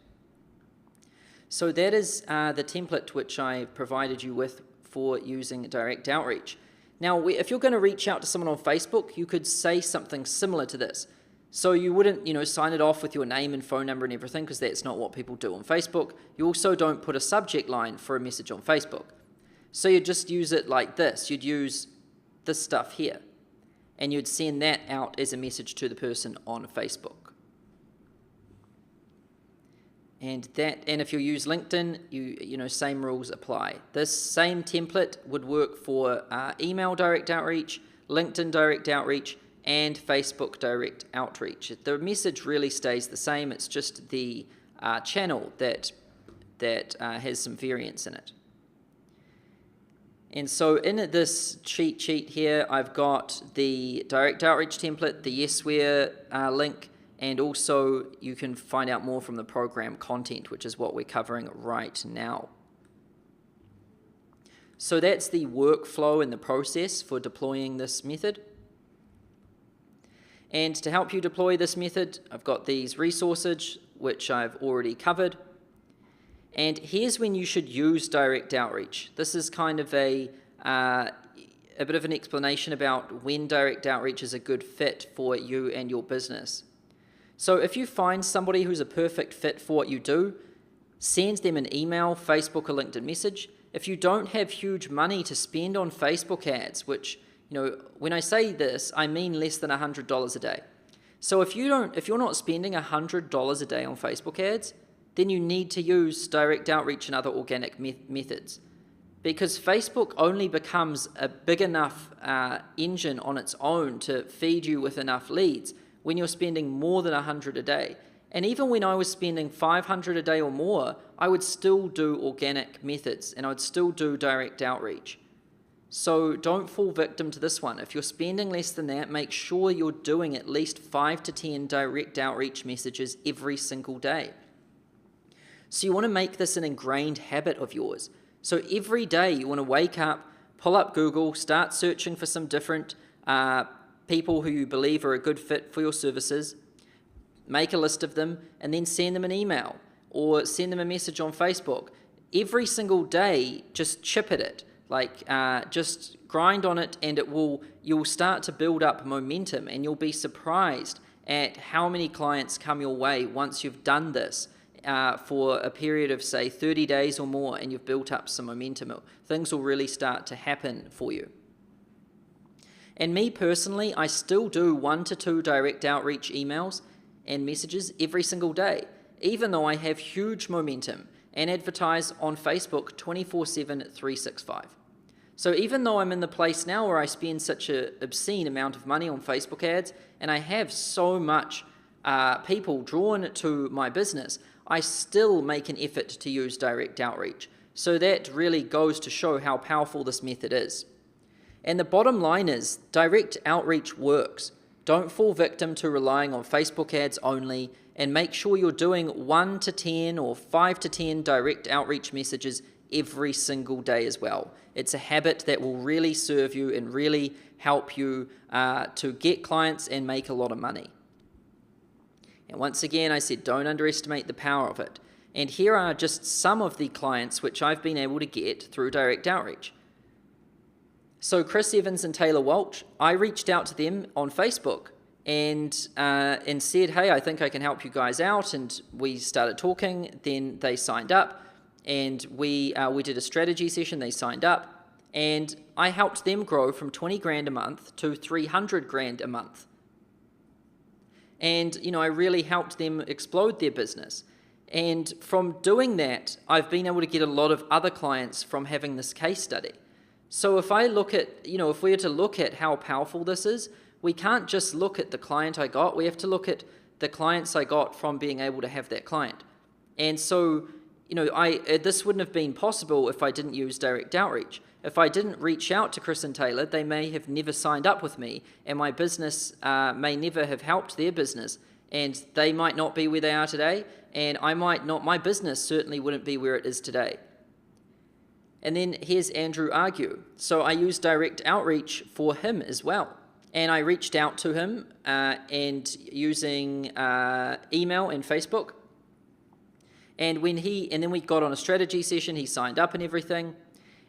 So that is the template which I provided you with for using direct outreach. Now, if you're going to reach out to someone on Facebook, you could say something similar to this. So you wouldn't, sign it off with your name and phone number and everything, because that's not what people do on Facebook. You also don't put a subject line for a message on Facebook. So you'd just use it like this. You'd use this stuff here, and you'd send that out as a message to the person on Facebook. And if you use LinkedIn, same rules apply. This same template would work for email direct outreach, LinkedIn direct outreach, and Facebook direct outreach. The message really stays the same. It's just the channel that has some variance in it. And so in this cheat sheet here, I've got the direct outreach template, the Yesware link, and also you can find out more from the program content, which is what we're covering right now. So that's the workflow and the process for deploying this method. And to help you deploy this method, I've got these resources, which I've already covered. And here's when you should use direct outreach. This is kind of a bit of an explanation about when direct outreach is a good fit for you and your business. So if you find somebody who's a perfect fit for what you do, send them an email, Facebook, or LinkedIn message. If you don't have huge money to spend on Facebook ads, which, when I say this, I mean less than $100 a day. So if you're not spending $100 a day on Facebook ads, then you need to use direct outreach and other organic methods. Because Facebook only becomes a big enough engine on its own to feed you with enough leads when you're spending more than $100 a day. And even when I was spending $500 a day or more, I would still do organic methods and I would still do direct outreach. So don't fall victim to this one. If you're spending less than that, make sure you're doing at least 5 to 10 direct outreach messages every single day. So you want to make this an ingrained habit of yours. So every day you want to wake up, pull up Google, start searching for some different people who you believe are a good fit for your services, make a list of them, and then send them an email or send them a message on Facebook. Every single day, just chip at it. Just grind on it, and you'll start to build up momentum, and you'll be surprised at how many clients come your way once you've done this for a period of, say, 30 days or more, and you've built up some momentum. Things will really start to happen for you. And me personally, I still do 1 to 2 direct outreach emails and messages every single day, even though I have huge momentum and advertise on Facebook 24/7, 365. So even though I'm in the place now where I spend such an obscene amount of money on Facebook ads, and I have so much people drawn to my business, I still make an effort to use direct outreach. So that really goes to show how powerful this method is. And the bottom line is direct outreach works. Don't fall victim to relying on Facebook ads only, and make sure you're doing 1 to 10 or 5 to 10 direct outreach messages every single day as well. It's a habit that will really serve you and really help you to get clients and make a lot of money. And once again, I said don't underestimate the power of it. And here are just some of the clients which I've been able to get through direct outreach. So Chris Evans and Taylor Walsh, I reached out to them on Facebook and said, hey, I think I can help you guys out. And we started talking. Then they signed up, and we did a strategy session. They signed up, and I helped them grow from 20 grand a month to 300 grand a month. And, I really helped them explode their business. And from doing that, I've been able to get a lot of other clients from having this case study. So if I look at, if we were to look at how powerful this is, we can't just look at the client I got. We have to look at the clients I got from being able to have that client. And so, this wouldn't have been possible if I didn't use direct outreach. If I didn't reach out to Chris and Taylor, they may have never signed up with me, and my business may never have helped their business, and they might not be where they are today, and my business certainly wouldn't be where it is today. And then here's Andrew Argue. So I used direct outreach for him as well. And I reached out to him and using email and Facebook. And then we got on a strategy session, he signed up and everything.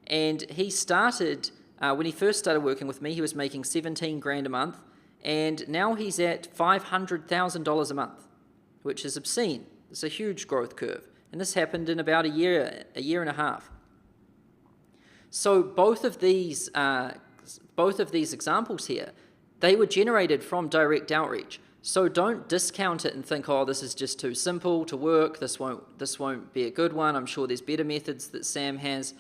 And he started, when he first started working with me, he was making 17 grand a month. And now he's at $500,000 a month, which is obscene. It's a huge growth curve. And this happened in about a year and a half. So both of these examples here, they were generated from direct outreach. So don't discount it and think, oh, this is just too simple to work. This won't be a good one. I'm sure there's better methods that Sam has.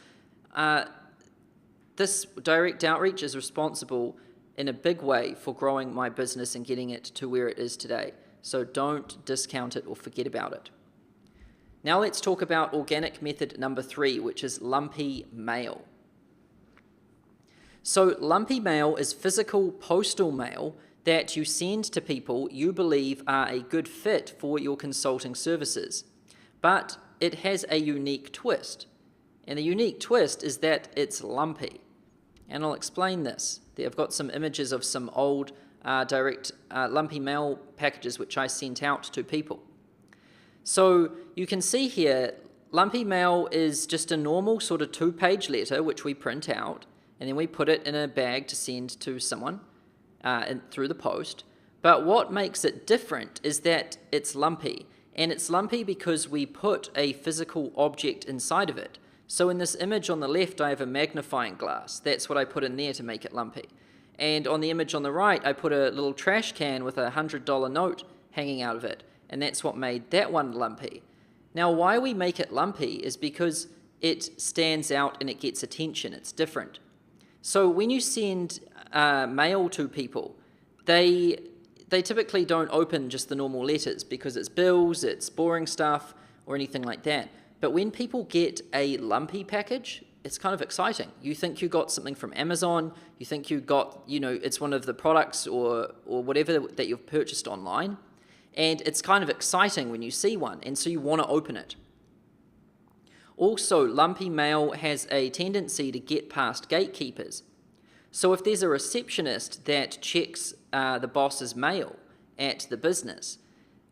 This direct outreach is responsible in a big way for growing my business and getting it to where it is today. So don't discount it or forget about it. Now let's talk about organic method number 3, which is lumpy mail. So lumpy mail is physical postal mail that you send to people you believe are a good fit for your consulting services. But it has a unique twist. And the unique twist is that it's lumpy. And I'll explain this. I've got some images of some old direct lumpy mail packages which I sent out to people. So you can see here, lumpy mail is just a normal sort of 2-page letter which we print out, and then we put it in a bag to send to someone through the post. But what makes it different is that it's lumpy. And it's lumpy because we put a physical object inside of it. So in this image on the left, I have a magnifying glass. That's what I put in there to make it lumpy. And on the image on the right, I put a little trash can with a $100 note hanging out of it. And that's what made that one lumpy. Now, why we make it lumpy is because it stands out and it gets attention. It's different. So when you send mail to people, they typically don't open just the normal letters because it's bills, it's boring stuff, or anything like that. But when people get a lumpy package, it's kind of exciting. You think you got something from Amazon, you think you got, it's one of the products or whatever that you've purchased online, and it's kind of exciting when you see one, and so you want to open it. Also, lumpy mail has a tendency to get past gatekeepers. So if there's a receptionist that checks the boss's mail at the business,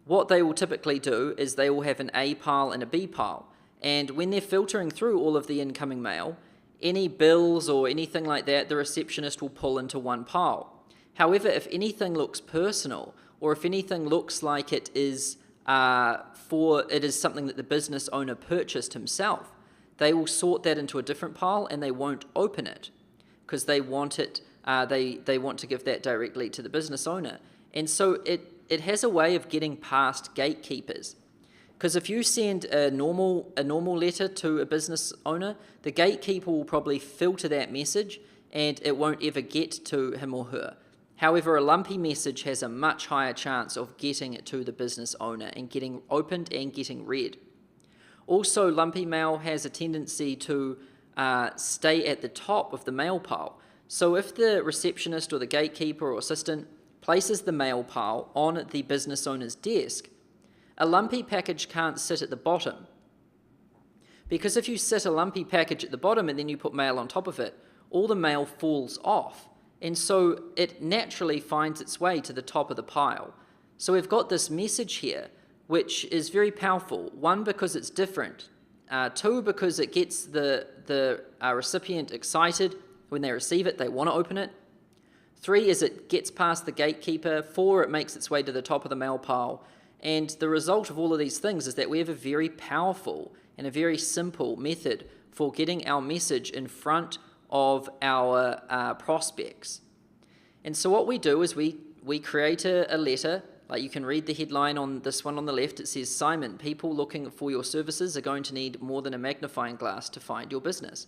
what they will typically do is they will have an A pile and a B pile. And when they're filtering through all of the incoming mail, any bills or anything like that, the receptionist will pull into one pile. However, if anything looks personal, or if anything looks like it is something that the business owner purchased himself, they will sort that into a different pile and they won't open it because they want it. They want to give that directly to the business owner, and so it has a way of getting past gatekeepers. Because if you send a normal letter to a business owner, the gatekeeper will probably filter that message and it won't ever get to him or her. However, a lumpy message has a much higher chance of getting it to the business owner and getting opened and getting read. Also, lumpy mail has a tendency to stay at the top of the mail pile. So if the receptionist or the gatekeeper or assistant places the mail pile on the business owner's desk, a lumpy package can't sit at the bottom. Because if you sit a lumpy package at the bottom and then you put mail on top of it, all the mail falls off. And so it naturally finds its way to the top of the pile. So we've got this message here, which is very powerful. One, because it's different. Two, because it gets the recipient excited. When they receive it, they want to open it. Three is it gets past the gatekeeper. Four, it makes its way to the top of the mail pile. And the result of all of these things is that we have a very powerful and a very simple method for getting our message in front of our prospects. And so what we do is we create a letter. Like you can read the headline on this one on the left. It says, Simon, people looking for your services are going to need more than a magnifying glass to find your business.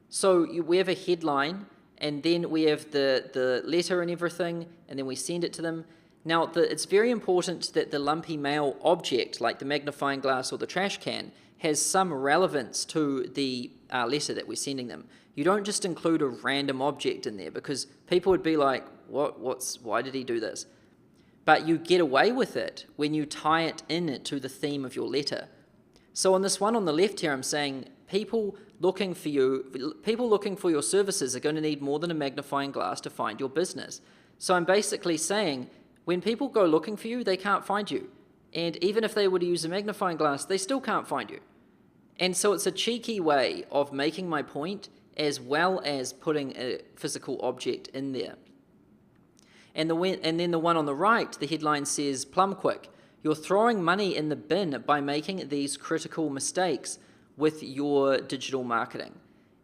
So we have a headline, and then we have the letter and everything, and then we send it to them. Now, it's very important that the lumpy mail object, like the magnifying glass or the trash can, has some relevance to the letter that we're sending them. You don't just include a random object in there, because people would be like, why did he do this? But you get away with it when you tie it in to the theme of your letter. So on this one on the left here, I'm saying people looking for your services are going to need more than a magnifying glass to find your business. So I'm basically saying when people go looking for you, they can't find you. And even if they were to use a magnifying glass, they still can't find you. And so it's a cheeky way of making my point as well as putting a physical object in there. And then the one on the right, the headline says, Plumquick, you're throwing money in the bin by making these critical mistakes with your digital marketing.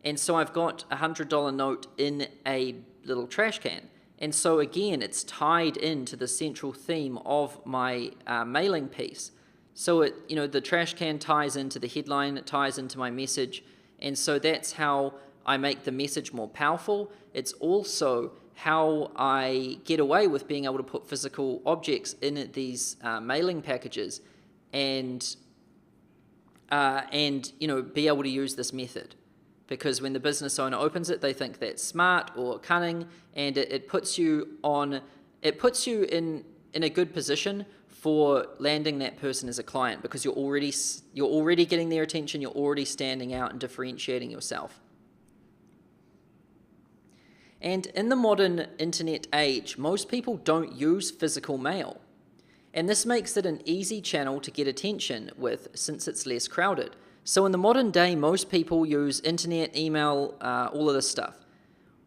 And so I've got a $100 note in a little trash can. And so again, it's tied into the central theme of my mailing piece. So the trash can ties into the headline, it ties into my message. And so that's how I make the message more powerful. It's also how I get away with being able to put physical objects in these mailing packages and be able to use this method. Because when the business owner opens it, they think that's smart or cunning, and it puts you in a good position for landing that person as a client, because you're already getting their attention, you're already standing out and differentiating yourself. And in the modern internet age, most people don't use physical mail. And this makes it an easy channel to get attention with, since it's less crowded. So in the modern day, most people use internet, email, all of this stuff.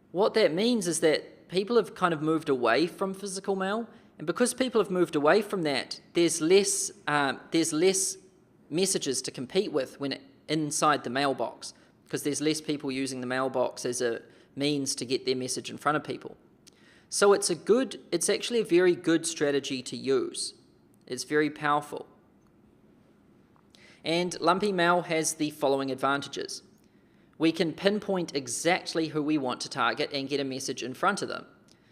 What that means is that people have kind of moved away from physical mail. And because people have moved away from that, there's less messages to compete with inside the mailbox, because there's less people using the mailbox as a means to get their message in front of people. So it's actually a very good strategy to use. It's very powerful. And lumpy mail has the following advantages. We can pinpoint exactly who we want to target and get a message in front of them.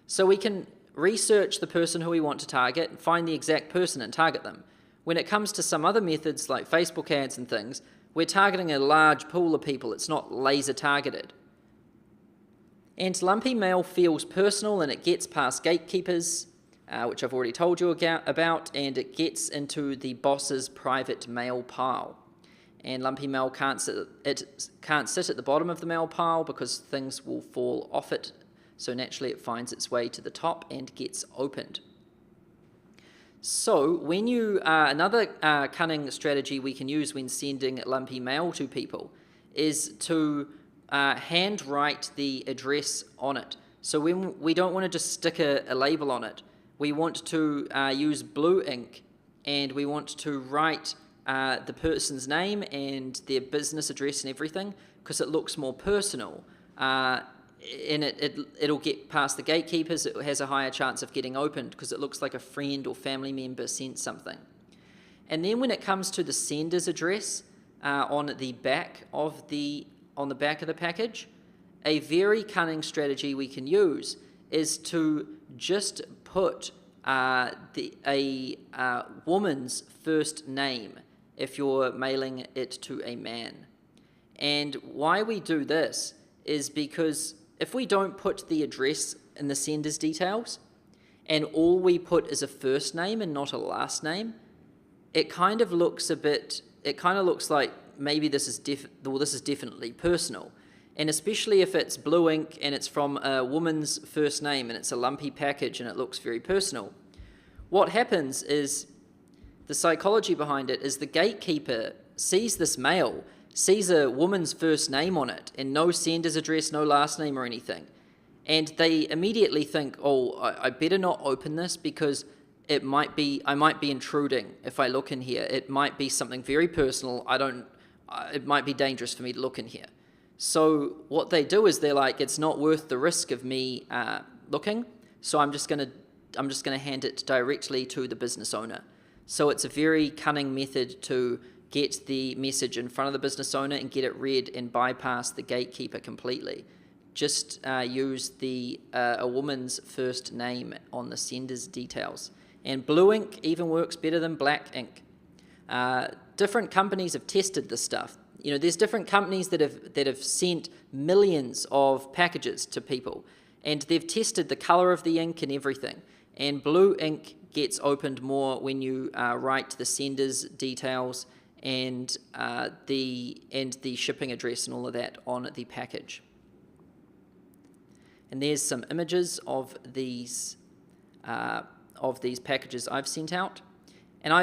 So we can research the person who we want to target and find the exact person and target them. When it comes to some other methods like Facebook ads and things, we're targeting a large pool of people. It's not laser targeted. And lumpy mail feels personal, and it gets past gatekeepers, which I've already told you about, and it gets into the boss's private mail pile. And lumpy mail can't sit at the bottom of the mail pile because things will fall off it. So naturally it finds its way to the top and gets opened. So when another cunning strategy we can use when sending lumpy mail to people is to handwrite the address on it. So when we don't want to just stick a label on it, we want to use blue ink, and we want to write the person's name and their business address and everything, because it looks more personal. And it'll get past the gatekeepers. It has a higher chance of getting opened because it looks like a friend or family member sent something. And then when it comes to the sender's address on the back of the package, a very cunning strategy we can use is to just put a woman's first name if you're mailing it to a man. And why we do this is because if we don't put the address in the sender's details, and all we put is a first name and not a last name, it kind of looks like maybe this is definitely personal. And especially if it's blue ink and it's from a woman's first name and it's a lumpy package and it looks very personal. What happens is, the psychology behind it is the gatekeeper sees this mail, sees a woman's first name on it and no sender's address, no last name or anything. And they immediately think, oh, I better not open this because I might be intruding if I look in here. It might be something very personal. It might be dangerous for me to look in here. So what they do is they're like, it's not worth the risk of me looking, so I'm just gonna hand it directly to the business owner. So it's a very cunning method to get the message in front of the business owner and get it read and bypass the gatekeeper completely. Just use a woman's first name on the sender's details. And blue ink even works better than black ink. Different companies have tested this stuff. There's different companies that have sent millions of packages to people, and they've tested the color of the ink and everything. And blue ink gets opened more when you write the sender's details and the shipping address and all of that on the package. And there's some images of these packages I've sent out. And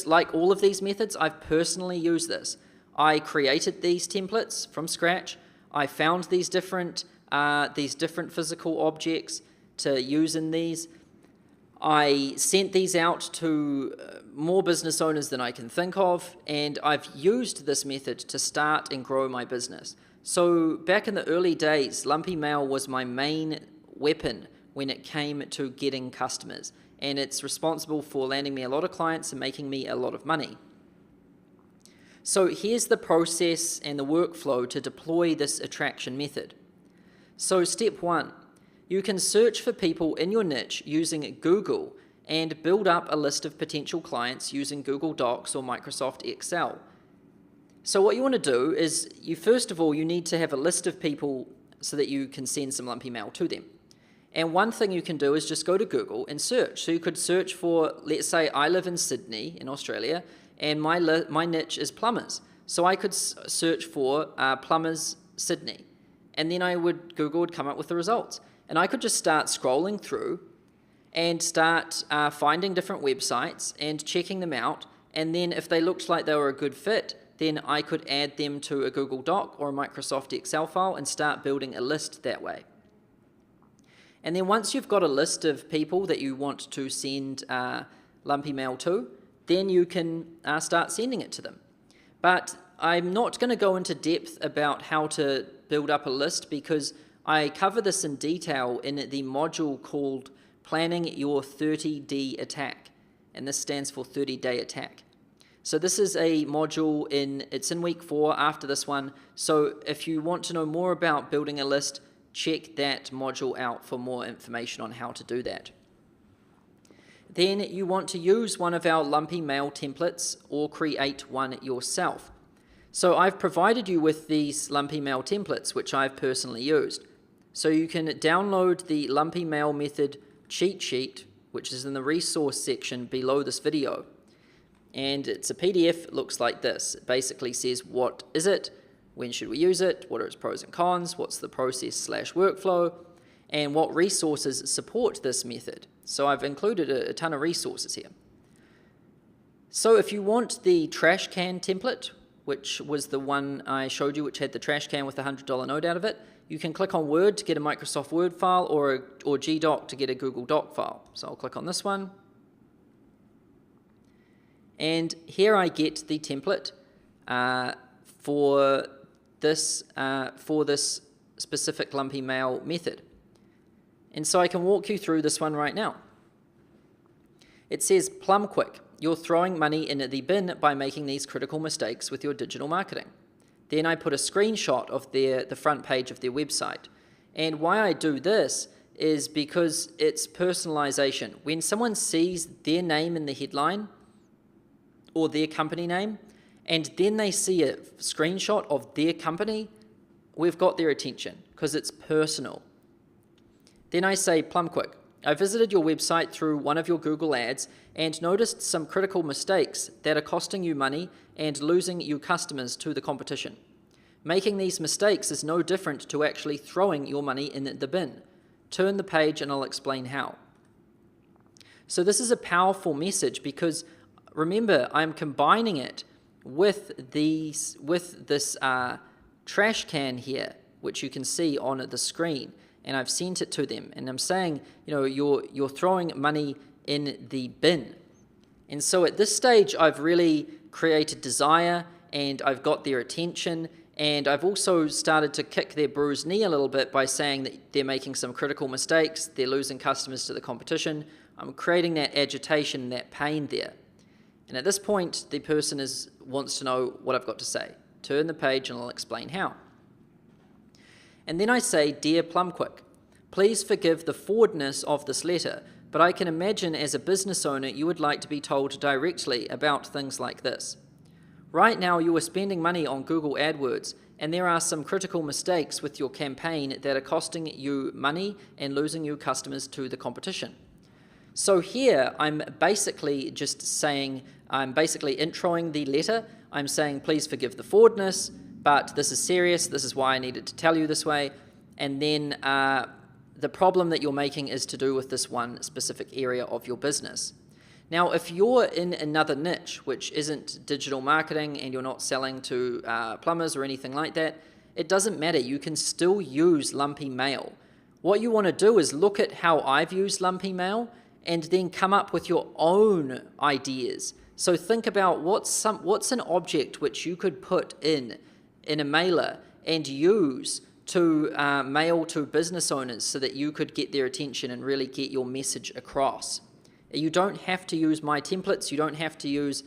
like all of these methods, I've personally used this. I created these templates from scratch. I found these different physical objects to use in these. I sent these out to more business owners than I can think of, and I've used this method to start and grow my business. So back in the early days, lumpy mail was my main weapon when it came to getting customers, and it's responsible for landing me a lot of clients and making me a lot of money. So here's the process and the workflow to deploy this attraction method. So step 1, you can search for people in your niche using Google and build up a list of potential clients using Google Docs or Microsoft Excel. So what you want to do is, first of all, you need to have a list of people so that you can send some lumpy mail to them. And one thing you can do is just go to Google and search. So you could search for, let's say I live in Sydney in Australia, and my niche is plumbers. So I could search for plumbers Sydney, and then Google would come up with the results. And I could just start scrolling through and start finding different websites and checking them out. And then if they looked like they were a good fit, then I could add them to a Google Doc or a Microsoft Excel file and start building a list that way. And then once you've got a list of people that you want to send lumpy mail to, then you can start sending it to them. But I'm not going to go into depth about how to build up a list because I cover this in detail in the module called Planning Your 30D Attack, and this stands for 30-day attack. So this is a module it's in week 4 after this one. So if you want to know more about building a list, check that module out for more information on how to do that. Then you want to use one of our lumpy mail templates or create one yourself. So I've provided you with these lumpy mail templates, which I've personally used. So you can download the lumpy mail method cheat sheet, which is in the resource section below this video. And it's a PDF, it looks like this. It basically says what is it, when should we use it, what are its pros and cons, what's the process/workflow, and what resources support this method. So I've included a ton of resources here. So if you want the trash can template, which was the one I showed you, which had the trash can with the $100 note out of it, you can click on Word to get a Microsoft Word file or GDoc to get a Google Doc file. So I'll click on this one. And here I get the template for this specific lumpy mail method. And so I can walk you through this one right now. It says, Plum Quick, you're throwing money in the bin by making these critical mistakes with your digital marketing. Then I put a screenshot of the front page of their website. And why I do this is because it's personalization. When someone sees their name in the headline or their company name, and then they see a screenshot of their company, we've got their attention because it's personal. Then I say PlumQuick. I visited your website through one of your Google ads and noticed some critical mistakes that are costing you money and losing you customers to the competition. Making these mistakes is no different to actually throwing your money in the bin. Turn the page and I'll explain how. So this is a powerful message because remember, I'm combining it with this trash can here, which you can see on the screen. And I've sent it to them, and I'm saying, you're throwing money in the bin. And so at this stage, I've really created desire, and I've got their attention, and I've also started to kick their bruised knee a little bit by saying that they're making some critical mistakes, they're losing customers to the competition. I'm creating that agitation, that pain there. And at this point, the person wants to know what I've got to say. Turn the page, and I'll explain how. And then I say, Dear PlumQuick, please forgive the forwardness of this letter, but I can imagine as a business owner you would like to be told directly about things like this. Right now you are spending money on Google AdWords, and there are some critical mistakes with your campaign that are costing you money and losing you customers to the competition. So here I'm basically introing the letter. I'm saying, please forgive the forwardness, but this is serious, this is why I needed to tell you this way, and then the problem that you're making is to do with this one specific area of your business. Now, if you're in another niche, which isn't digital marketing and you're not selling to plumbers or anything like that, it doesn't matter, you can still use Lumpy Mail. What you want to do is look at how I've used Lumpy Mail and then come up with your own ideas. So think about what's an object which you could put in a mailer and use to mail to business owners so that you could get their attention and really get your message across. You don't have to use my templates, you don't have to use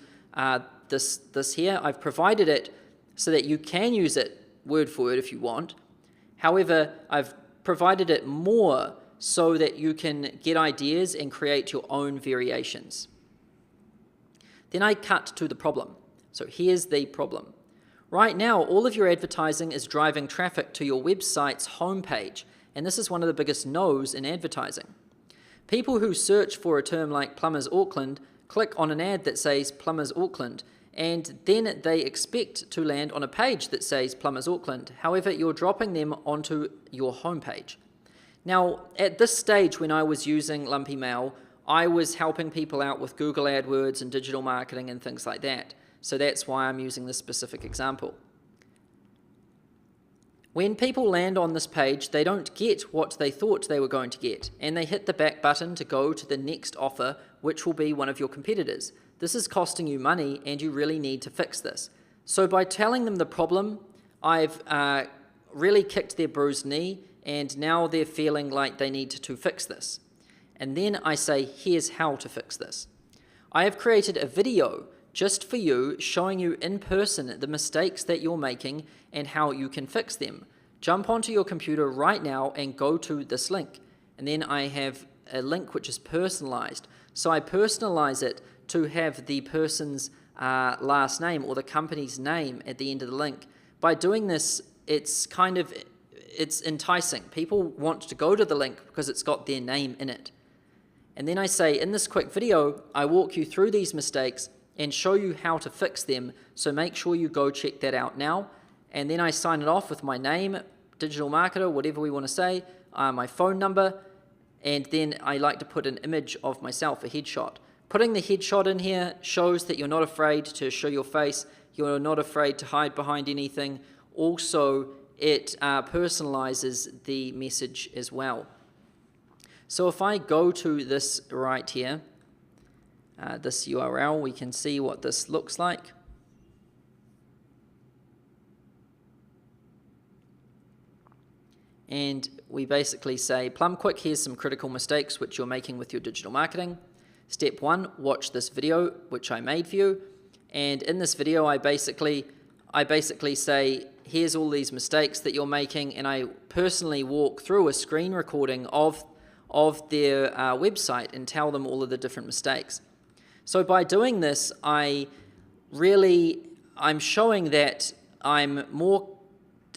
this here. I've provided it so that you can use it word for word if you want. However, I've provided it more so that you can get ideas and create your own variations. Then I cut to the problem. So here's the problem. Right now, all of your advertising is driving traffic to your website's homepage, and this is one of the biggest no's in advertising. People who search for a term like Plumbers Auckland click on an ad that says Plumbers Auckland, and then they expect to land on a page that says Plumbers Auckland. However, you're dropping them onto your homepage. Now, at this stage when I was using Lumpy Mail, I was helping people out with Google AdWords and digital marketing and things like that. So that's why I'm using this specific example. When people land on this page, they don't get what they thought they were going to get, and they hit the back button to go to the next offer, which will be one of your competitors. This is costing you money, and you really need to fix this. So by telling them the problem, I've really kicked their bruised knee, and now they're feeling like they need to fix this. And then I say, here's how to fix this. I have created a video just for you, showing you in person the mistakes that you're making and how you can fix them. Jump onto your computer right now and go to this link. And then I have a link which is personalized. So I personalize it to have the person's last name or the company's name at the end of the link. By doing this, it's enticing. People want to go to the link because it's got their name in it. And then I say, in this quick video, I walk you through these mistakes and show you how to fix them, so make sure you go check that out now. And then I sign it off with my name, digital marketer, whatever we want to say, my phone number, and then I like to put an image of myself, a headshot. Putting the headshot in here shows that you're not afraid to show your face, you're not afraid to hide behind anything. Also, it personalizes the message as well. So if I go to this right here, this URL, we can see what this looks like. And we basically say, PlumQuick, here's some critical mistakes which you're making with your digital marketing. Step 1, watch this video which I made for you. And in this video, I basically say, here's all these mistakes that you're making, and I personally walk through a screen recording of their website and tell them all of the different mistakes. So by doing this, I'm showing that I'm more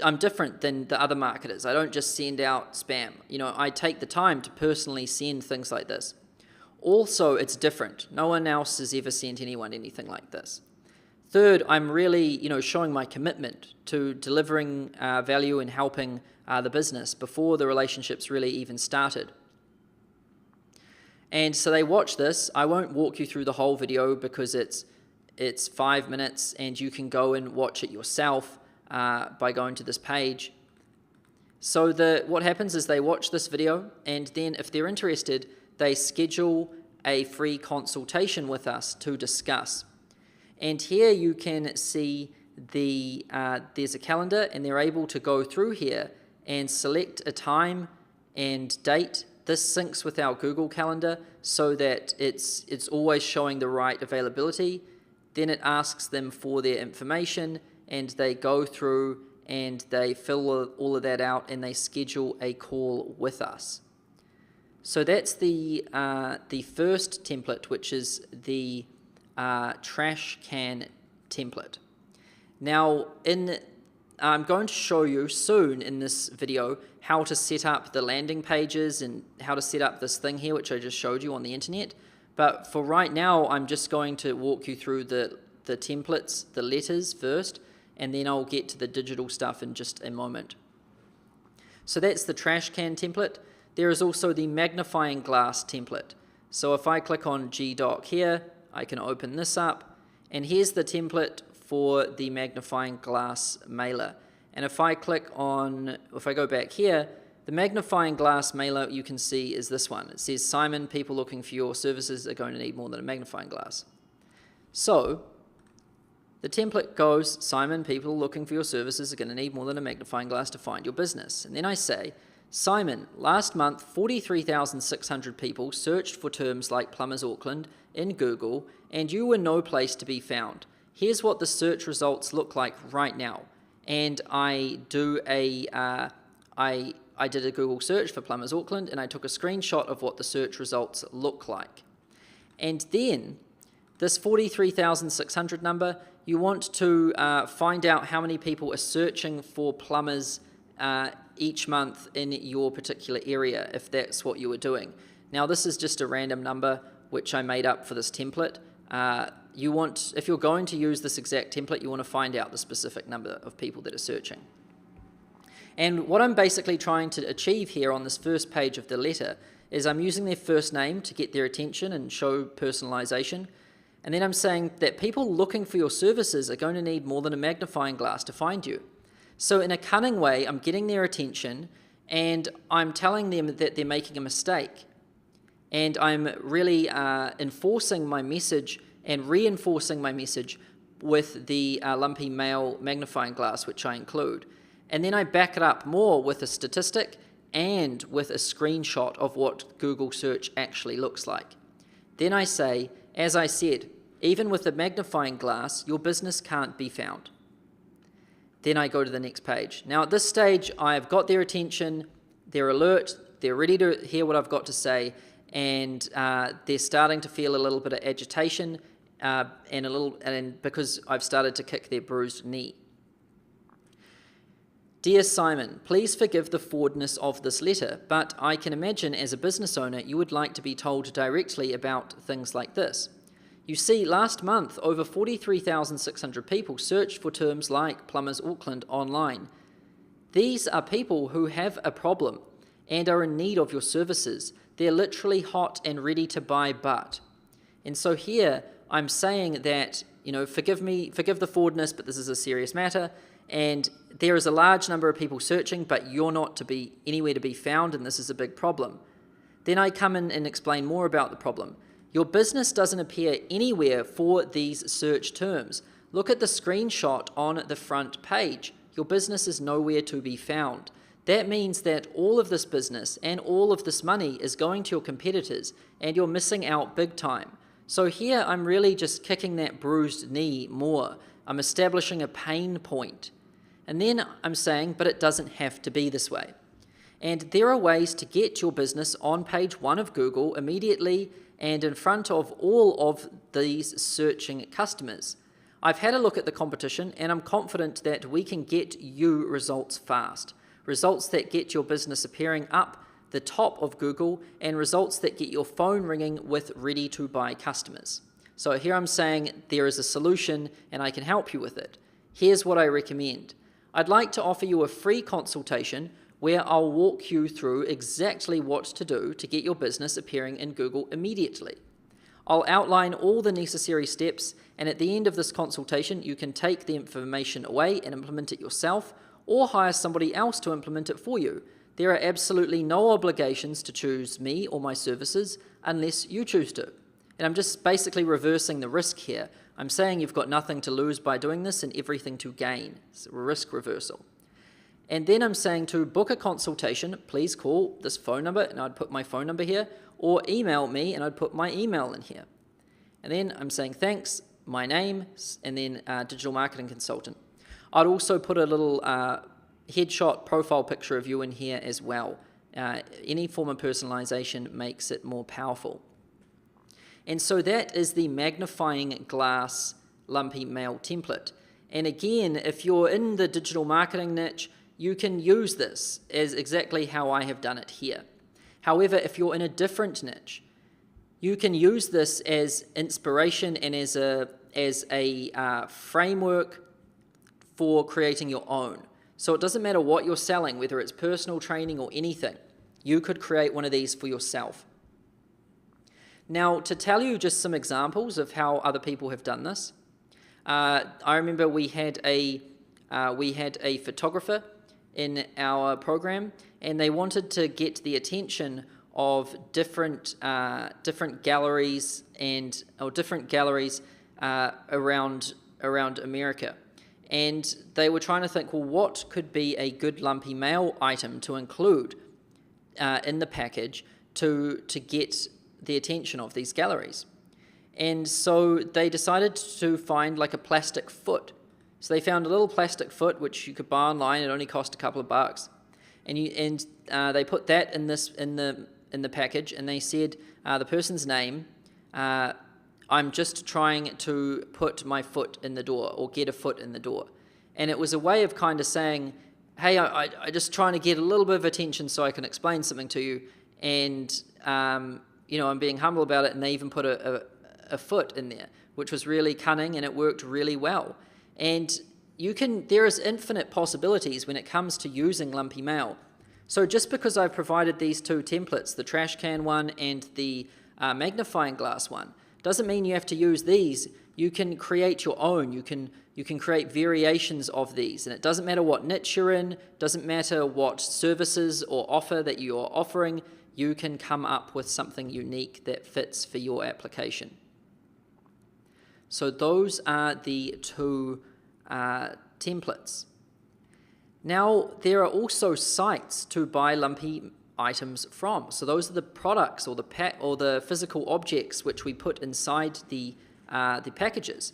I'm different than the other marketers. I don't just send out spam. I take the time to personally send things like this. Also, it's different. No one else has ever sent anyone anything like this. Third, I'm really, showing my commitment to delivering value and helping the business before the relationship's really even started. And so they watch this. I won't walk you through the whole video because it's 5 minutes, and you can go and watch it yourself by going to this page. So what happens is they watch this video, and then if they're interested, they schedule a free consultation with us to discuss. And here you can see there's a calendar, and they're able to go through here and select a time and date. This syncs with our Google Calendar so that it's always showing the right availability. Then it asks them for their information, and they go through and they fill all of that out, and they schedule a call with us. So that's the first template, which is the trash can template. Now, I'm going to show you soon in this video how to set up the landing pages and how to set up this thing here, which I just showed you on the internet. But for right now, I'm just going to walk you through the templates, the letters first, and then I'll get to the digital stuff in just a moment. So that's the trash can template. There is also the magnifying glass template. So if I click on GDoc here, I can open this up, and here's the template for the magnifying glass mailer. And if I go back here, the magnifying glass mailer you can see is this one. It says, Simon, people looking for your services are going to need more than a magnifying glass. So the template goes, Simon, people looking for your services are going to need more than a magnifying glass to find your business. And then I say, Simon, last month 43,600 people searched for terms like Plumbers Auckland in Google, and you were no place to be found. Here's what the search results look like right now. And I did a Google search for Plumbers Auckland, and I took a screenshot of what the search results look like. And then this 43,600 number, you want to find out how many people are searching for plumbers each month in your particular area, if that's what you were doing. Now, this is just a random number which I made up for this template. If you're going to use this exact template, you want to find out the specific number of people that are searching. And what I'm basically trying to achieve here on this first page of the letter is I'm using their first name to get their attention and show personalization. And then I'm saying that people looking for your services are going to need more than a magnifying glass to find you. So in a cunning way, I'm getting their attention, and I'm telling them that they're making a mistake. And I'm really enforcing my message and reinforcing my message with the lumpy male magnifying glass, which I include. And then I back it up more with a statistic and with a screenshot of what Google search actually looks like. Then I say, as I said, even with the magnifying glass, your business can't be found. Then I go to the next page. Now at this stage, I've got their attention, they're alert, they're ready to hear what I've got to say, and they're starting to feel a little bit of agitation and because I've started to kick their bruised knee. Dear Simon, please forgive the forwardness of this letter, but I can imagine as a business owner you would like to be told directly about things like this. You see, last month over 43,600 people searched for terms like Plumbers Auckland online. These are people who have a problem and are in need of your services. They're literally hot and ready to buy but. And so here I'm saying that, forgive the forwardness, but this is a serious matter, and there is a large number of people searching, but you're not to be anywhere to be found, and this is a big problem. Then I come in and explain more about the problem. Your business doesn't appear anywhere for these search terms. Look at the screenshot on the front page. Your business is nowhere to be found. That means that all of this business and all of this money is going to your competitors, and you're missing out big time. So here I'm really just kicking that bruised knee more. I'm establishing a pain point. And then I'm saying, but it doesn't have to be this way. And there are ways to get your business on page 1 of Google immediately and in front of all of these searching customers. I've had a look at the competition and I'm confident that we can get you results fast. Results that get your business appearing up the top of Google and results that get your phone ringing with ready-to-buy customers. So here I'm saying there is a solution and I can help you with it. Here's what I recommend. I'd like to offer you a free consultation where I'll walk you through exactly what to do to get your business appearing in Google immediately. I'll outline all the necessary steps, and at the end of this consultation, you can take the information away and implement it yourself, or hire somebody else to implement it for you. There are absolutely no obligations to choose me or my services unless you choose to. And I'm just basically reversing the risk here. I'm saying you've got nothing to lose by doing this and everything to gain. It's a risk reversal. And then I'm saying to book a consultation, please call this phone number, and I'd put my phone number here, or email me, and I'd put my email in here. And then I'm saying thanks, my name, and then digital marketing consultant. I'd also put a little headshot profile picture of you in here as well. Any form of personalization makes it more powerful. And so that is the magnifying glass lumpy mail template. And again, if you're in the digital marketing niche, you can use this as exactly how I have done it here. However, if you're in a different niche, you can use this as inspiration and as a framework for creating your own. So it doesn't matter what you're selling, whether it's personal training or anything, you could create one of these for yourself. Now, to tell you just some examples of how other people have done this, I remember we had a photographer in our program, and they wanted to get the attention of different galleries around America, and they were trying to think, well, what could be a good lumpy mail item to include in the package to get the attention of these galleries. And so they decided to find like a plastic foot. So they found a little plastic foot which you could buy online. It only cost a couple of bucks, and they put that in the package, and they said the person's name. I'm just trying to put my foot in the door, or get a foot in the door. And it was a way of kind of saying, hey, I just trying to get a little bit of attention so I can explain something to you, and I'm being humble about it. And they even put a foot in there, which was really cunning, and it worked really well. And there is infinite possibilities when it comes to using lumpy mail. So just because I've provided these two templates, the trash can one and the magnifying glass one, doesn't mean you have to use these. You can create your own. You can create variations of these, and it doesn't matter what niche you're in, doesn't matter what services or offer that you're offering, you can come up with something unique that fits for your application. So those are the two templates. Now, there are also sites to buy lumpy items from. So those are the products or the physical objects which we put inside the packages.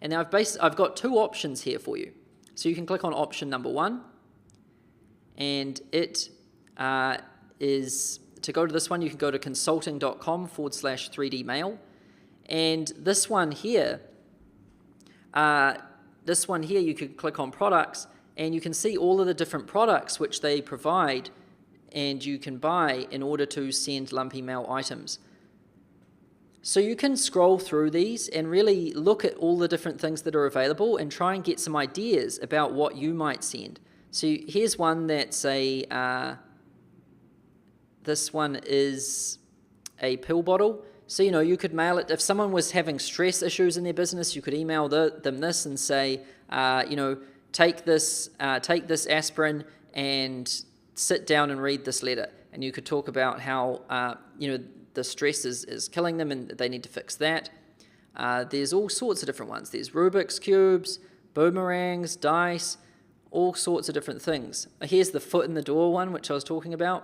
And now I've got two options here for you. So you can click on option number 1, and it is, to go to this one, you can go to consulting.com/3D mail. And this one here, you can click on products, and you can see all of the different products which they provide and you can buy in order to send lumpy mail items. So you can scroll through these and really look at all the different things that are available and try and get some ideas about what you might send. So here's one that's this one is a pill bottle. So, you could mail it. If someone was having stress issues in their business, you could email them this and say, take this aspirin and sit down and read this letter. And you could talk about how, the stress is killing them and they need to fix that. There's all sorts of different ones. There's Rubik's Cubes, boomerangs, dice, all sorts of different things. Here's the foot in the door one, which I was talking about.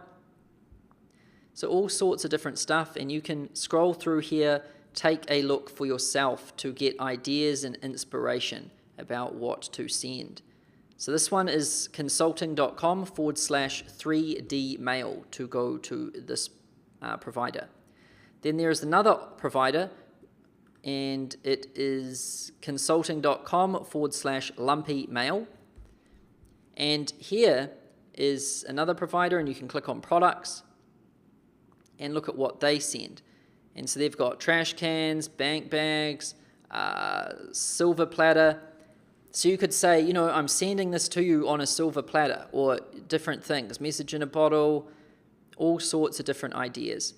So all sorts of different stuff, and you can scroll through here, take a look for yourself to get ideas and inspiration about what to send. So this one is consulting.com/3D mail to go to this provider. Then there is another provider and it is consulting.com/lumpymail. And here is another provider, and you can click on products and look at what they send. And so they've got trash cans, bank bags, silver platter. So you could say, you know, I'm sending this to you on a silver platter, or different things, message in a bottle, all sorts of different ideas.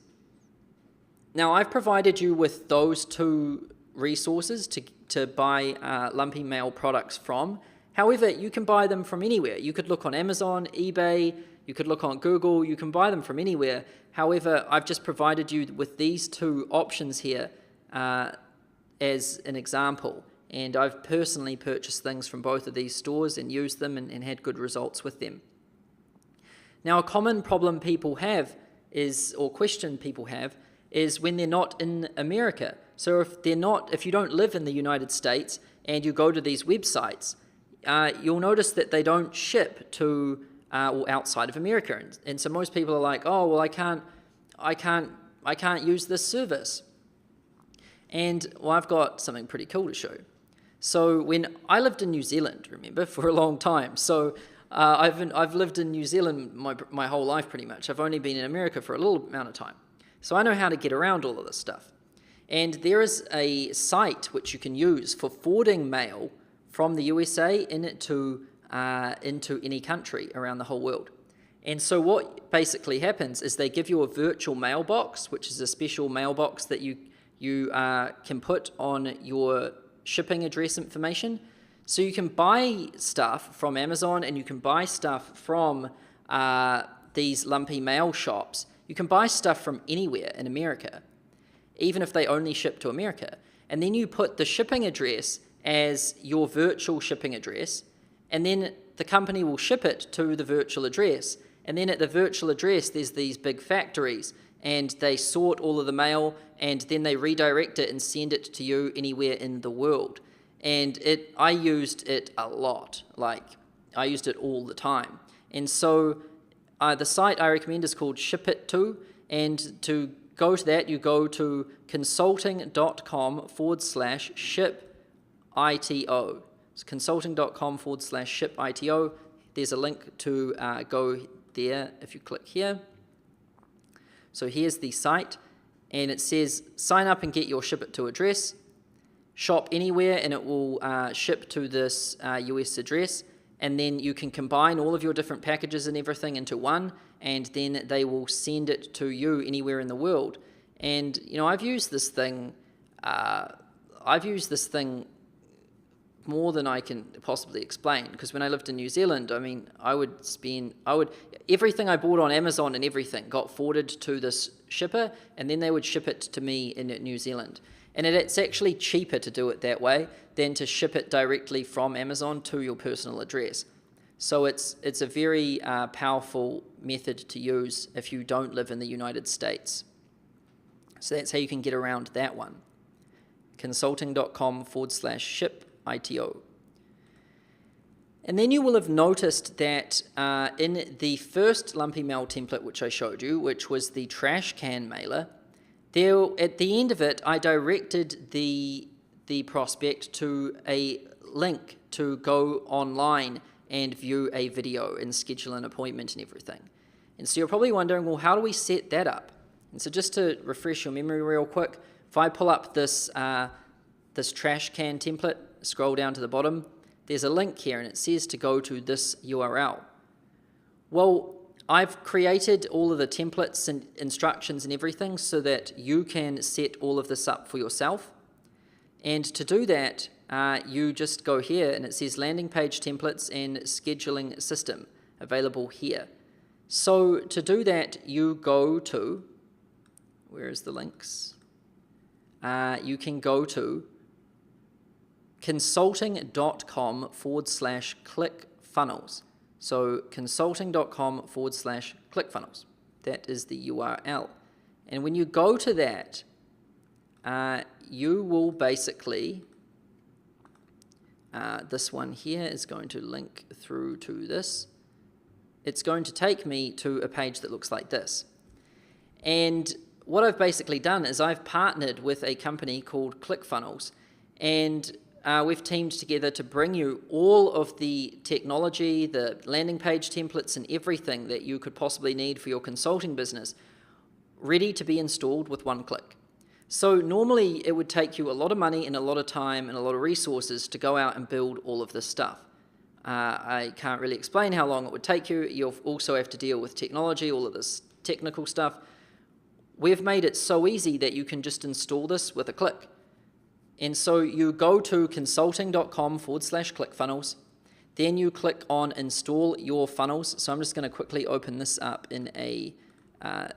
Now, I've provided you with those two resources to buy Lumpy Mail products from. However, you can buy them from anywhere. You could look on Amazon, eBay, you could look on Google, you can buy them from anywhere. However, I've just provided you with these two options here as an example. And I've personally purchased things from both of these stores and used them and had good results with them. Now, a common problem people have is, or question people have, is when they're not in America. So if you don't live in the United States and you go to these websites, you'll notice that they don't ship to or outside of America. And so most people are like, oh, well, I can't use this service. And well, I've got something pretty cool to show. So when I lived in New Zealand, remember, for a long time. So I've lived in New Zealand my whole life pretty much. I've only been in America for a little amount of time. So I know how to get around all of this stuff. And there is a site which you can use for forwarding mail from the USA into any country around the whole world. And so what basically happens is they give you a virtual mailbox, which is a special mailbox that you can put on your shipping address information. So you can buy stuff from Amazon, and you can buy stuff from these Lumpy Mail shops. You can buy stuff from anywhere in America, even if they only ship to America. And then you put the shipping address as your virtual shipping address, and then the company will ship it to the virtual address. And then at the virtual address, there's these big factories, and they sort all of the mail, and then they redirect it and send it to you anywhere in the world. And I used it a lot. Like, I used it all the time. And so the site I recommend is called ShipIt2, and to go to that, you go to consulting.com/shipito. It's consulting.com/shipito. There's a link to go there if you click here. So here's the site, and it says sign up and get your ShipIt2 address. Shop anywhere, and it will ship to this US address. And then you can combine all of your different packages and everything into one, and then they will send it to you anywhere in the world. And you know, I've used this thing more than I can possibly explain, because when I lived in New Zealand, I mean, everything I bought on Amazon and everything got forwarded to this shipper, and then they would ship it to me in New Zealand. And it's actually cheaper to do it that way than to ship it directly from Amazon to your personal address. So it's a very powerful method to use if you don't live in the United States. So that's how you can get around that one. Consulting.com/shipito. And then you will have noticed that in the first Lumpy Mail template which I showed you, which was the trash can mailer, there, at the end of it, I directed the prospect to a link to go online and view a video and schedule an appointment and everything. And so you're probably wondering, well, how do we set that up? And so just to refresh your memory real quick, if I pull up this trash can template, scroll down to the bottom, there's a link here, and it says to go to this URL. Well, I've created all of the templates and instructions and everything so that you can set all of this up for yourself. And to do that, you just go here, and it says landing page templates and scheduling system available here. So to do that, you go to, where is the links? You can go to consulting.com/ClickFunnels. So consulting.com/ClickFunnels. That is the URL. And when you go to that, you will basically, this one here is going to link through to this. It's going to take me to a page that looks like this. And what I've basically done is I've partnered with a company called ClickFunnels, and we've teamed together to bring you all of the technology, the landing page templates, and everything that you could possibly need for your consulting business, ready to be installed with one click. So normally it would take you a lot of money and a lot of time and a lot of resources to go out and build all of this stuff. I can't really explain how long it would take you. You'll also have to deal with technology, all of this technical stuff. We've made it so easy that you can just install this with a click. And so you go to consulting.com/ClickFunnels. Then you click on Install Your Funnels. So I'm just going to quickly open this up in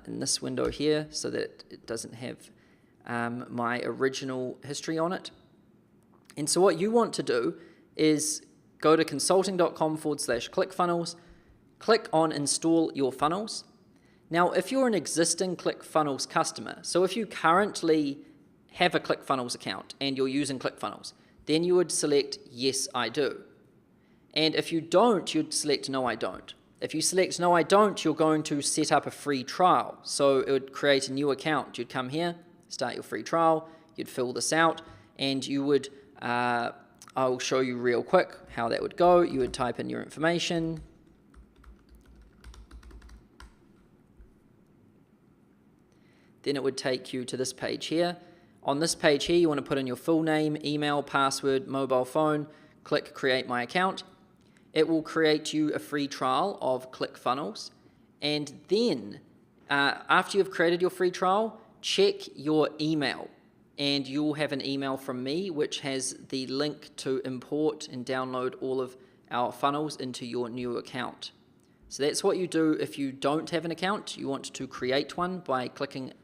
this window here so that it doesn't have my original history on it. And so what you want to do is go to consulting.com/ClickFunnels, click on Install Your Funnels. Now, if you're an existing ClickFunnels customer, so if you currently have a ClickFunnels account and you're using ClickFunnels, then you would select Yes, I do. And if you don't, you'd select No, I don't. If you select No, I don't, you're going to set up a free trial. So it would create a new account. You'd come here, start your free trial, you'd fill this out, and you would, I'll show you real quick how that would go. You would type in your information. Then it would take you to this page here. On this page here, you want to put in your full name, email, password, mobile phone, click Create My Account. It will create you a free trial of ClickFunnels. And then, after you've created your free trial, check your email. And you'll have an email from me, which has the link to import and download all of our funnels into your new account. So that's what you do if you don't have an account. You want to create one by clicking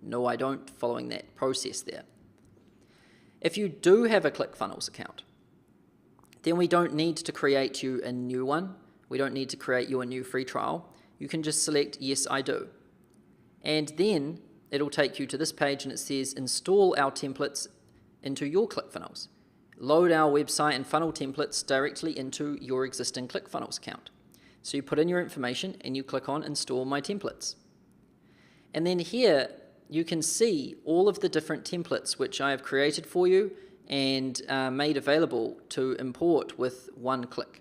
No, I don't, following that process there. If you do have a ClickFunnels account, then we don't need to create you a new one. We don't need to create you a new free trial. You can just select Yes, I do. And then it'll take you to this page and it says install our templates into your ClickFunnels. Load our website and funnel templates directly into your existing ClickFunnels account. So you put in your information and you click on Install My Templates. And then here you can see all of the different templates which I have created for you and made available to import with one click.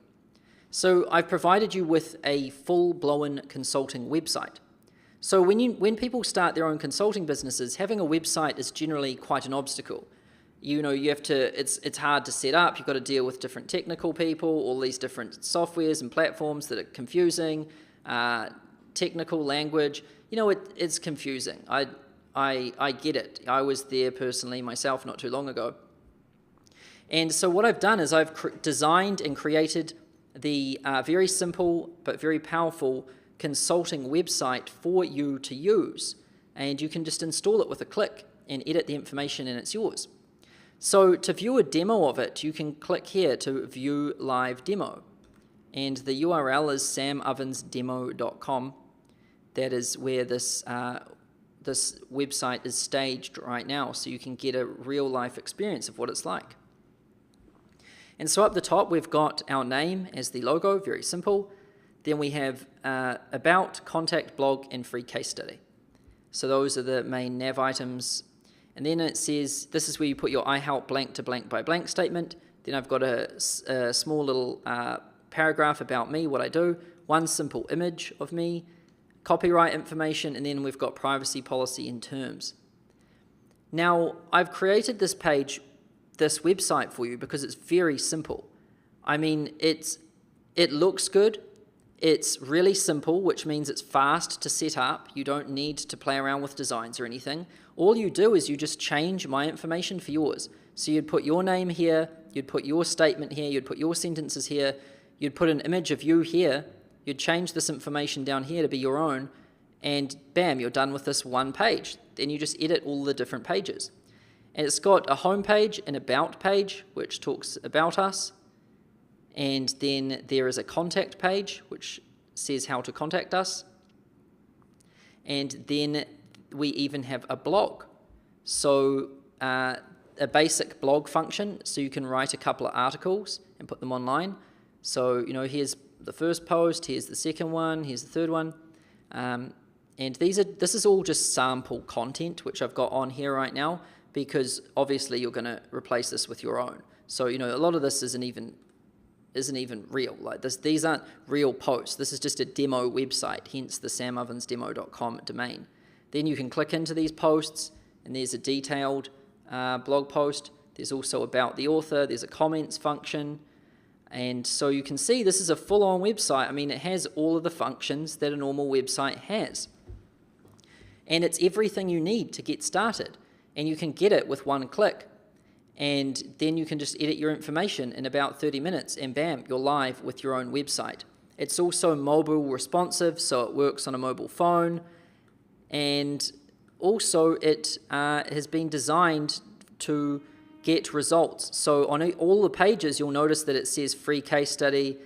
So I've provided you with a full-blown consulting website. So when people start their own consulting businesses, having a website is generally quite an obstacle. You know, you have to, it's hard to set up, you've got to deal with different technical people, all these different softwares and platforms that are confusing, technical language, you know, it's confusing. I get it. I was there personally myself not too long ago. And so what I've done is I've designed and created the very simple but very powerful consulting website for you to use. And you can just install it with a click and edit the information and it's yours. So to view a demo of it, you can click here to view live demo. And the URL is samovensdemo.com. That is where this website is staged right now, so you can get a real-life experience of what it's like. And so up the top, we've got our name as the logo, very simple. Then we have about, contact, blog, and free case study. So those are the main nav items. And then it says, this is where you put your I help blank to blank by blank statement. Then I've got a small little paragraph about me, what I do, one simple image of me, copyright information, and then we've got privacy policy and terms. Now, I've created this page, this website for you because it's very simple. I mean, it looks good. It's really simple, which means it's fast to set up. You don't need to play around with designs or anything. All you do is you just change my information for yours. So you'd put your name here, you'd put your statement here, you'd put your sentences here, you'd put an image of you here, you'd change this information down here to be your own, and bam, you're done with this one page. Then you just edit all the different pages. And it's got a home page, an about page, which talks about us, and then there is a contact page, which says how to contact us, and then we even have a blog. So a basic blog function, so you can write a couple of articles and put them online. So, you know, here's the first post, here's the second one, here's the third one. And this is all just sample content, which I've got on here right now, because obviously you're going to replace this with your own. So, a lot of this isn't even real. Like these aren't real posts. This is just a demo website, hence the samovansdemo.com domain. Then you can click into these posts, and there's a detailed blog post. There's also about the author. There's a comments function. And so you can see this is a full-on website. I mean, it has all of the functions that a normal website has. And it's everything you need to get started. And you can get it with one click. And then you can just edit your information in about 30 minutes, and bam, you're live with your own website. It's also mobile responsive, so it works on a mobile phone. And also it has been designed to get results. So on all the pages, you'll notice that it says free case study,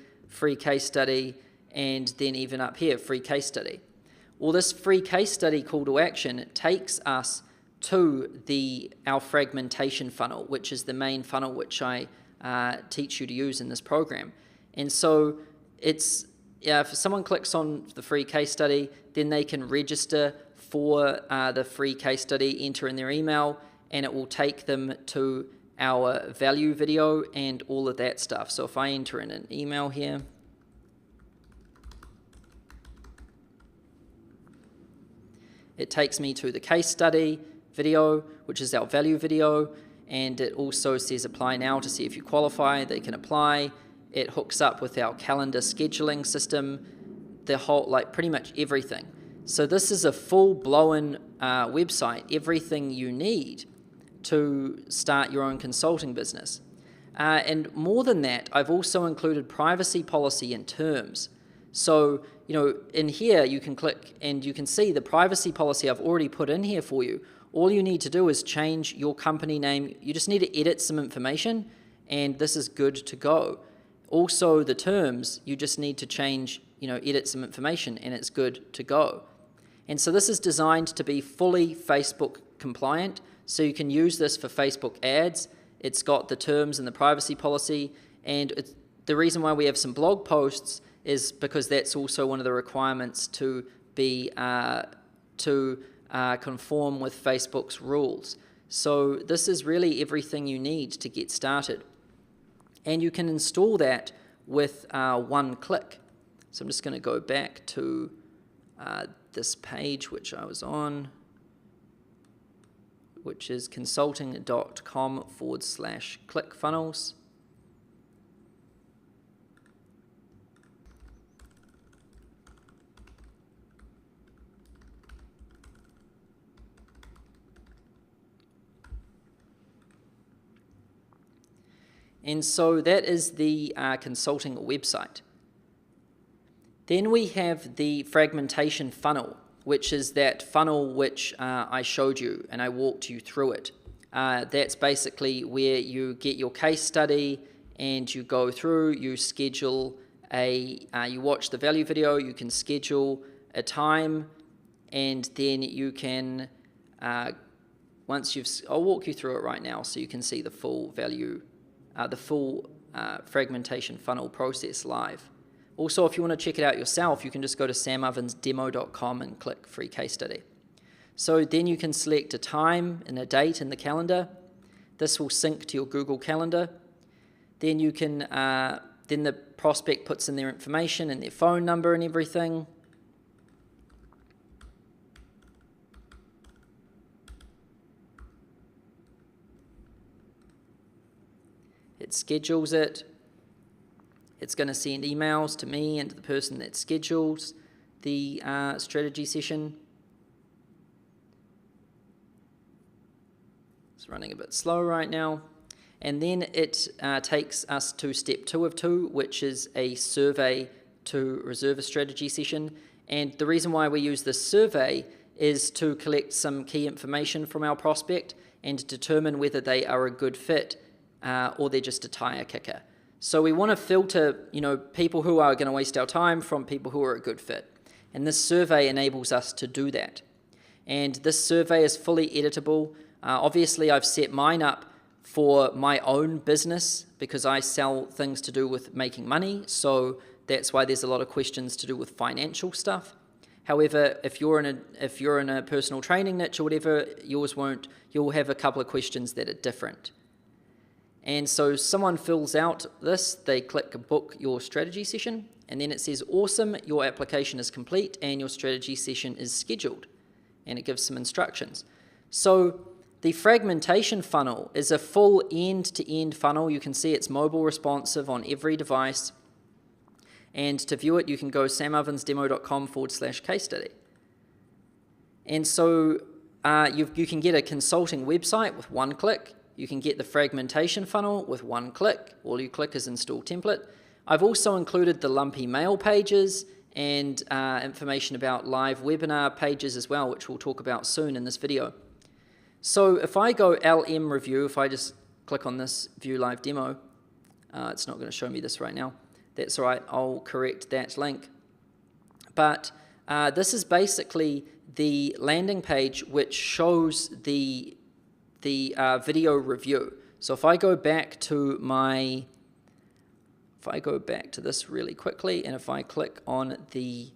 and then even up here, free case study. Well, this free case study call to action takes us to our fragmentation funnel, which is the main funnel which I teach you to use in this program. And so if someone clicks on the free case study, then they can register for the free case study, enter in their email, and it will take them to our value video and all of that stuff. So if I enter in an email here, it takes me to the case study video, which is our value video, and it also says apply now to see if you qualify. They can apply. It hooks up with our calendar scheduling system, the whole, pretty much everything. So this is a full-blown website, everything you need to start your own consulting business. And more than that, I've also included privacy policy and terms. So, in here you can click and you can see the privacy policy I've already put in here for you. All you need to do is change your company name. You just need to edit some information, and this is good to go. Also, the terms, you just need to change, edit some information, and it's good to go. And so this is designed to be fully Facebook compliant, so you can use this for Facebook ads. It's got the terms and the privacy policy, and the reason why we have some blog posts is because that's also one of the requirements to be conform with Facebook's rules. So this is really everything you need to get started. And you can install that with one click. So I'm just going to go back to this page which I was on, which is consulting.com/ClickFunnels. And so that is the consulting website. Then we have the fragmentation funnel, which is that funnel which I showed you and I walked you through it. That's basically where you get your case study and you go through, you schedule you watch the value video, you can schedule a time, and then you can, I'll walk you through it right now so you can see the full fragmentation funnel process live. Also, if you want to check it out yourself, you can just go to samovansdemo.com and click free case study. So then you can select a time and a date in the calendar. This will sync to your Google Calendar. Then you can, then the prospect puts in their information and their phone number and everything. It schedules it. It's going to send emails to me and to the person that schedules the strategy session. It's running a bit slow right now. And then it takes us to step 2 of 2, which is a survey to reserve a strategy session. And the reason why we use this survey is to collect some key information from our prospect and determine whether they are a good fit or they're just a tire kicker. So we want to filter, people who are going to waste our time from people who are a good fit. And this survey enables us to do that. And this survey is fully editable. Obviously, I've set mine up for my own business because I sell things to do with making money. So that's why there's a lot of questions to do with financial stuff. However, if you're in a personal training niche or whatever, yours won't. You'll have a couple of questions that are different. And so someone fills out this, they click book your strategy session, and then it says, awesome, your application is complete and your strategy session is scheduled. And it gives some instructions. So the fragmentation funnel is a full end-to-end funnel. You can see it's mobile responsive on every device. And to view it, you can go samovansdemo.com/case study. And so you can get a consulting website with one click. You can get the fragmentation funnel with one click. All you click is install template. I've also included the lumpy mail pages and information about live webinar pages as well, which we'll talk about soon in this video. So if I go LM review, if I just click on this view live demo, it's not going to show me this right now. That's all right, I'll correct that link. But this is basically the landing page which shows the video review. So if I go back to this really quickly, and if I click on the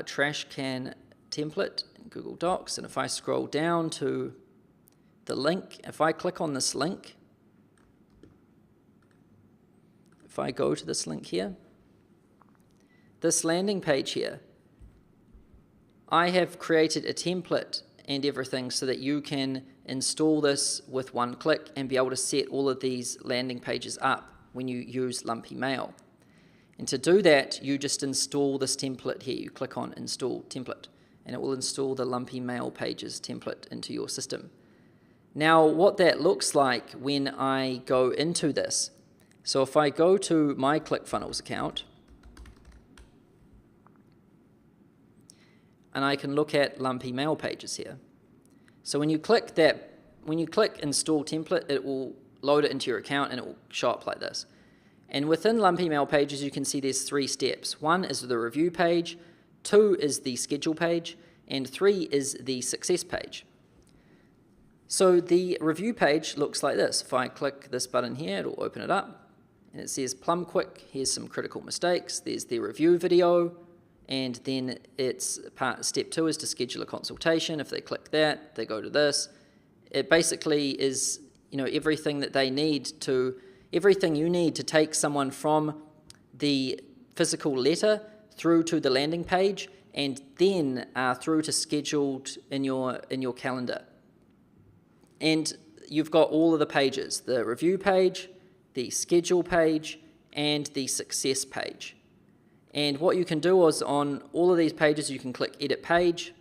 trash can template in Google Docs, and if I scroll down to the link, if I click on this link, if I go to this link here, this landing page here, I have created a template and everything so that you can install this with one click and be able to set all of these landing pages up when you use Lumpy Mail. And to do that, you just install this template here. You click on Install Template, and it will install the Lumpy Mail Pages template into your system. Now, what that looks like when I go into this, so if I go to my ClickFunnels account, and I can look at Lumpy Mail Pages here. So when you click Install Template, it will load it into your account and it will show up like this. And within Lumpy Mail Pages, you can see there's 3 steps. 1 is the review page, 2 is the schedule page, and 3 is the success page. So the review page looks like this. If I click this button here, it'll open it up, and it says Plum Quick, here's some critical mistakes, there's the review video, and then step 2 is to schedule a consultation. If they click that, they go to this. It basically is, everything that they need everything you need to take someone from the physical letter through to the landing page, and then through to scheduled in your calendar. And you've got all of the pages: the review page, the schedule page, and the success page. And what you can do is on all of these pages, you can click Edit Page,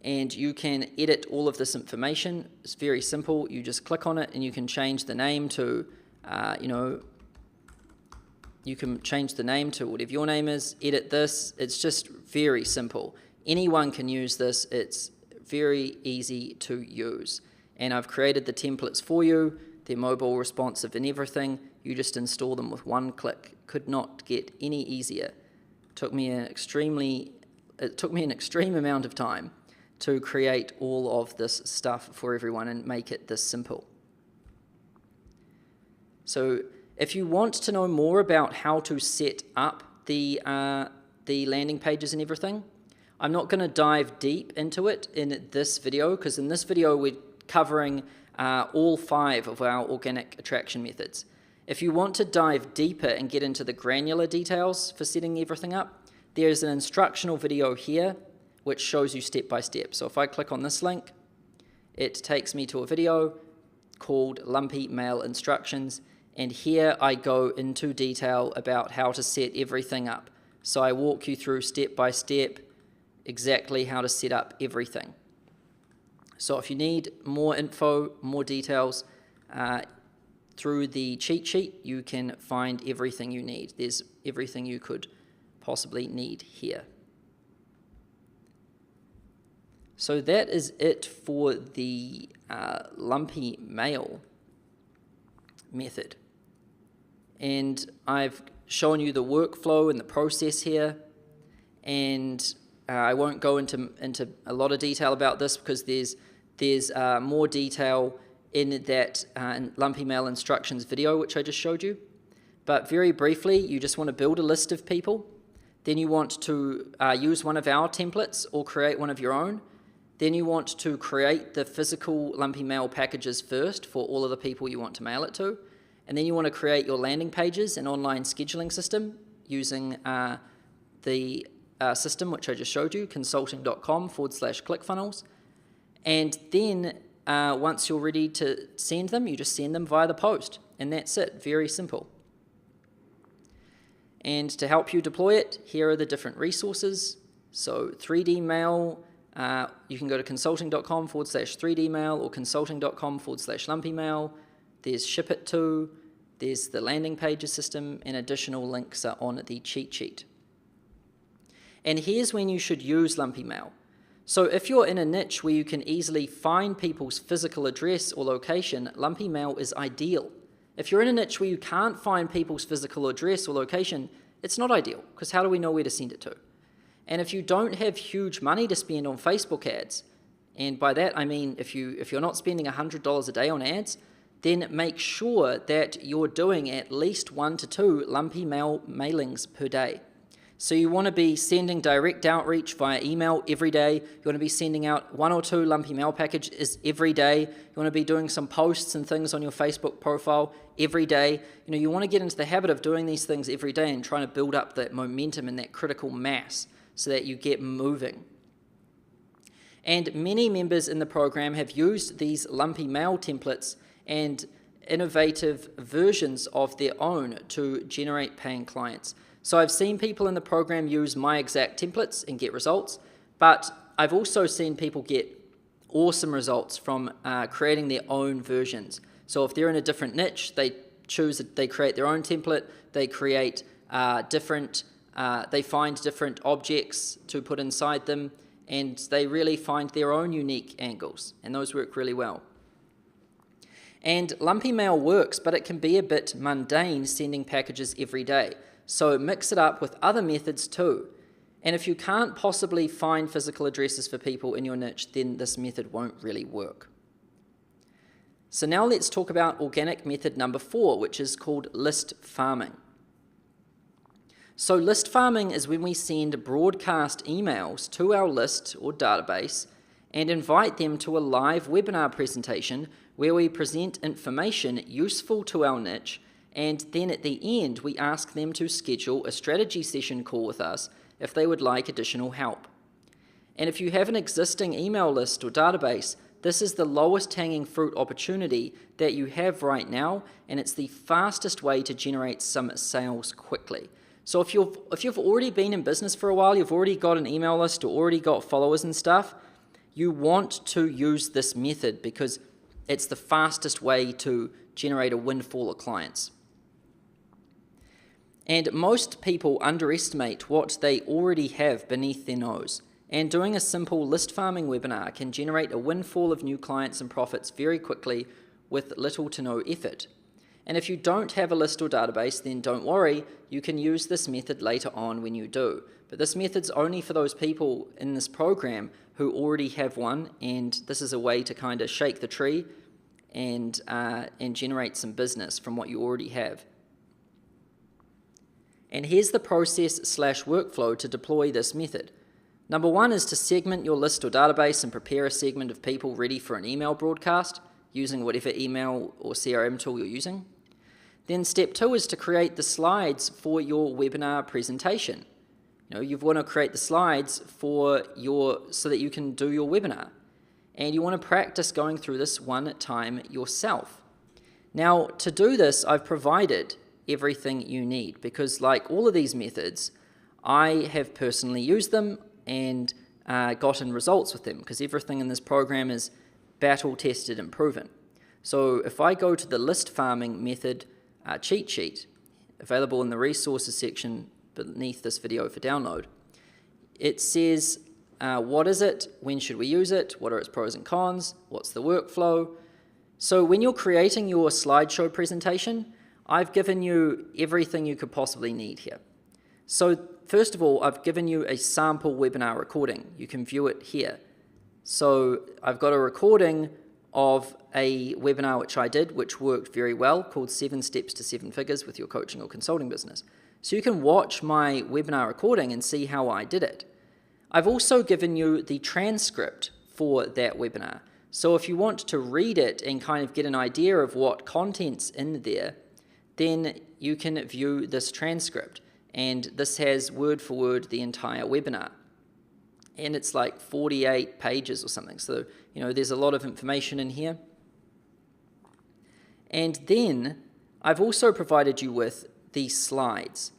and you can edit all of this information. It's very simple. You just click on it and you can change the name to, you can change the name to whatever your name is, edit this. It's just very simple. Anyone can use this. It's very easy to use. And I've created the templates for you. They're mobile, responsive, and everything. You just install them with one click. Could not get any easier. It took me an extreme amount of time to create all of this stuff for everyone and make it this simple. So if you want to know more about how to set up the landing pages and everything, I'm not going to dive deep into it in this video, because in this video we're covering all 5 of our organic attraction methods. If you want to dive deeper and get into the granular details for setting everything up, there's an instructional video here which shows you step by step. So if I click on this link, it takes me to a video called Lumpy Mail Instructions, and here I go into detail about how to set everything up. So I walk you through step by step exactly how to set up everything. So if you need more info, more details, through the cheat sheet, you can find everything you need. There's everything you could possibly need here. So that is it for the Lumpy Mail method. And I've shown you the workflow and the process here, and I won't go into a lot of detail about this because there's more detail in that Lumpy Mail Instructions video which I just showed you. But very briefly, you just want to build a list of people. Then you want to use one of our templates or create one of your own. Then you want to create the physical Lumpy Mail packages first for all of the people you want to mail it to. And then you want to create your landing pages and online scheduling system using the system which I just showed you, consulting.com/ClickFunnels. And then once you're ready to send them, you just send them via the post. And that's it, very simple. And to help you deploy it, here are the different resources. So 3D Mail, you can go to consulting.com/3D Mail or consulting.com/Lumpy Mail. There's Ship It To, there's the landing pages system, and additional links are on the cheat sheet. And here's when you should use Lumpy Mail. So if you're in a niche where you can easily find people's physical address or location, Lumpy Mail is ideal. If you're in a niche where you can't find people's physical address or location, it's not ideal, because how do we know where to send it to? And if you don't have huge money to spend on Facebook ads, and by that I mean if you're not spending $100 a day on ads, then make sure that you're doing at least 1 to 2 Lumpy Mail mailings per day. So you want to be sending direct outreach via email every day. You want to be sending out 1 or 2 Lumpy Mail packages every day. You want to be doing some posts and things on your Facebook profile every day. You want to get into the habit of doing these things every day and trying to build up that momentum and that critical mass so that you get moving. And many members in the program have used these Lumpy Mail templates and innovative versions of their own to generate paying clients. So I've seen people in the program use my exact templates and get results, but I've also seen people get awesome results from creating their own versions. So if they're in a different niche, they create their own template, they create they find different objects to put inside them, and they really find their own unique angles, and those work really well. And Lumpy Mail works, but it can be a bit mundane sending packages every day. So mix it up with other methods too. And if you can't possibly find physical addresses for people in your niche, then this method won't really work. So now let's talk about organic method number 4, which is called list farming. So list farming is when we send broadcast emails to our list or database and invite them to a live webinar presentation where we present information useful to our niche, and then at the end we ask them to schedule a strategy session call with us if they would like additional help. And if you have an existing email list or database, this is the lowest hanging fruit opportunity that you have right now, and it's the fastest way to generate some sales quickly. So if you've already been in business for a while, you've already got an email list or already got followers and stuff, you want to use this method because it's the fastest way to generate a windfall of clients. And most people underestimate what they already have beneath their nose. And doing a simple list farming webinar can generate a windfall of new clients and profits very quickly with little to no effort. And if you don't have a list or database, then don't worry, you can use this method later on when you do. But this method's only for those people in this program who already have one, and this is a way to kind of shake the tree and generate some business from what you already have. And here's the process/workflow to deploy this method. Number 1 is to segment your list or database and prepare a segment of people ready for an email broadcast using whatever email or CRM tool you're using. Then step 2 is to create the slides for your webinar presentation. You want to create the slides so that you can do your webinar. And you want to practice going through this one time yourself. Now, to do this, I've provided everything you need because, like all of these methods, I have personally used them and gotten results with them because everything in this program is battle tested and proven. So if I go to the list farming method cheat sheet available in the resources section beneath this video for download, it says what is it, when should we use it, what are its pros and cons, what's the workflow. So when you're creating your slideshow presentation, I've given you everything you could possibly need here. So first of all, I've given you a sample webinar recording. You can view it here. So I've got a recording of a webinar which I did, which worked very well, called 7 Steps to 7 Figures with Your Coaching or Consulting Business. So you can watch my webinar recording and see how I did it. I've also given you the transcript for that webinar. So if you want to read it and kind of get an idea of what content's in there, then you can view this transcript. And this has word for word the entire webinar. And it's like 48 pages or something. So, there's a lot of information in here. And then I've also provided you with the slides.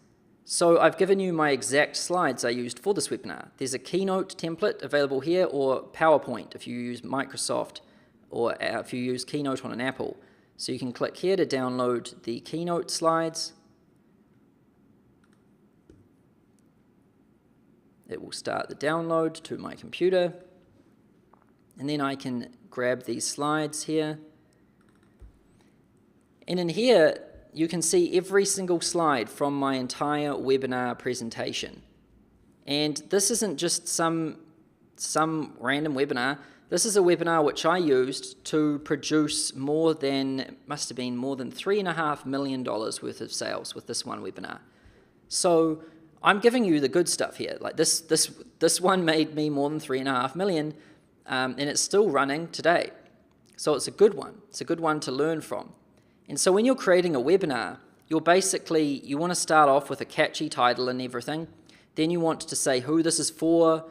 So I've given you my exact slides I used for this webinar. There's a Keynote template available here, or PowerPoint if you use Microsoft, or if you use Keynote on an Apple. So you can click here to download the Keynote slides. It will start the download to my computer. And then I can grab these slides here. And in here, you can see every single slide from my entire webinar presentation. And this isn't just some random webinar. This is a webinar which I used to produce must have been more than $3.5 million worth of sales with this one webinar. So I'm giving you the good stuff here. Like this one made me more than $3.5 million, and it's still running today. So it's a good one. It's a good one to learn from. And so when you're creating a webinar, you want to start off with a catchy title and everything. Then you want to say who this is for,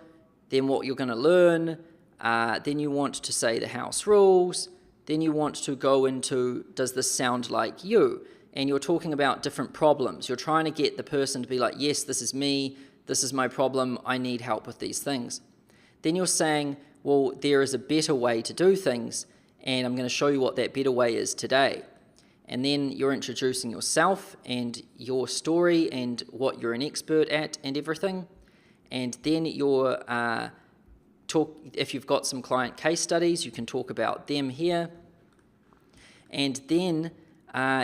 then what you're going to learn, then you want to say the house rules, then you want to go into, does this sound like you? And you're talking about different problems. You're trying to get the person to be like, yes, this is me, this is my problem, I need help with these things. Then you're saying, well, there is a better way to do things, and I'm going to show you what that better way is today. And then you're introducing yourself and your story and what you're an expert at and everything. And then you're if you've got some client case studies, you can talk about them here. And then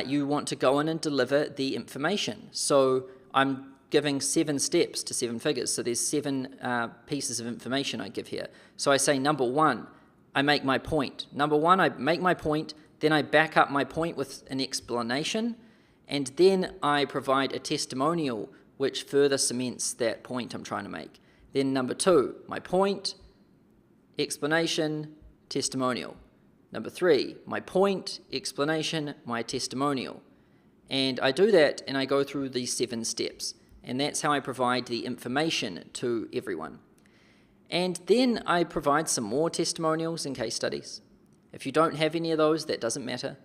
you want to go in and deliver the information. So I'm giving 7 steps to 7 figures. So there's 7 pieces of information I give here. So I say, number 1, I make my point. Number 1, I make my point. Then I back up my point with an explanation, and then I provide a testimonial which further cements that point I'm trying to make. Then number 2, my point, explanation, testimonial. Number 3, my point, explanation, my testimonial. And I do that, and I go through these 7 steps, and that's how I provide the information to everyone. And then I provide some more testimonials and case studies. If you don't have any of those, that doesn't matter.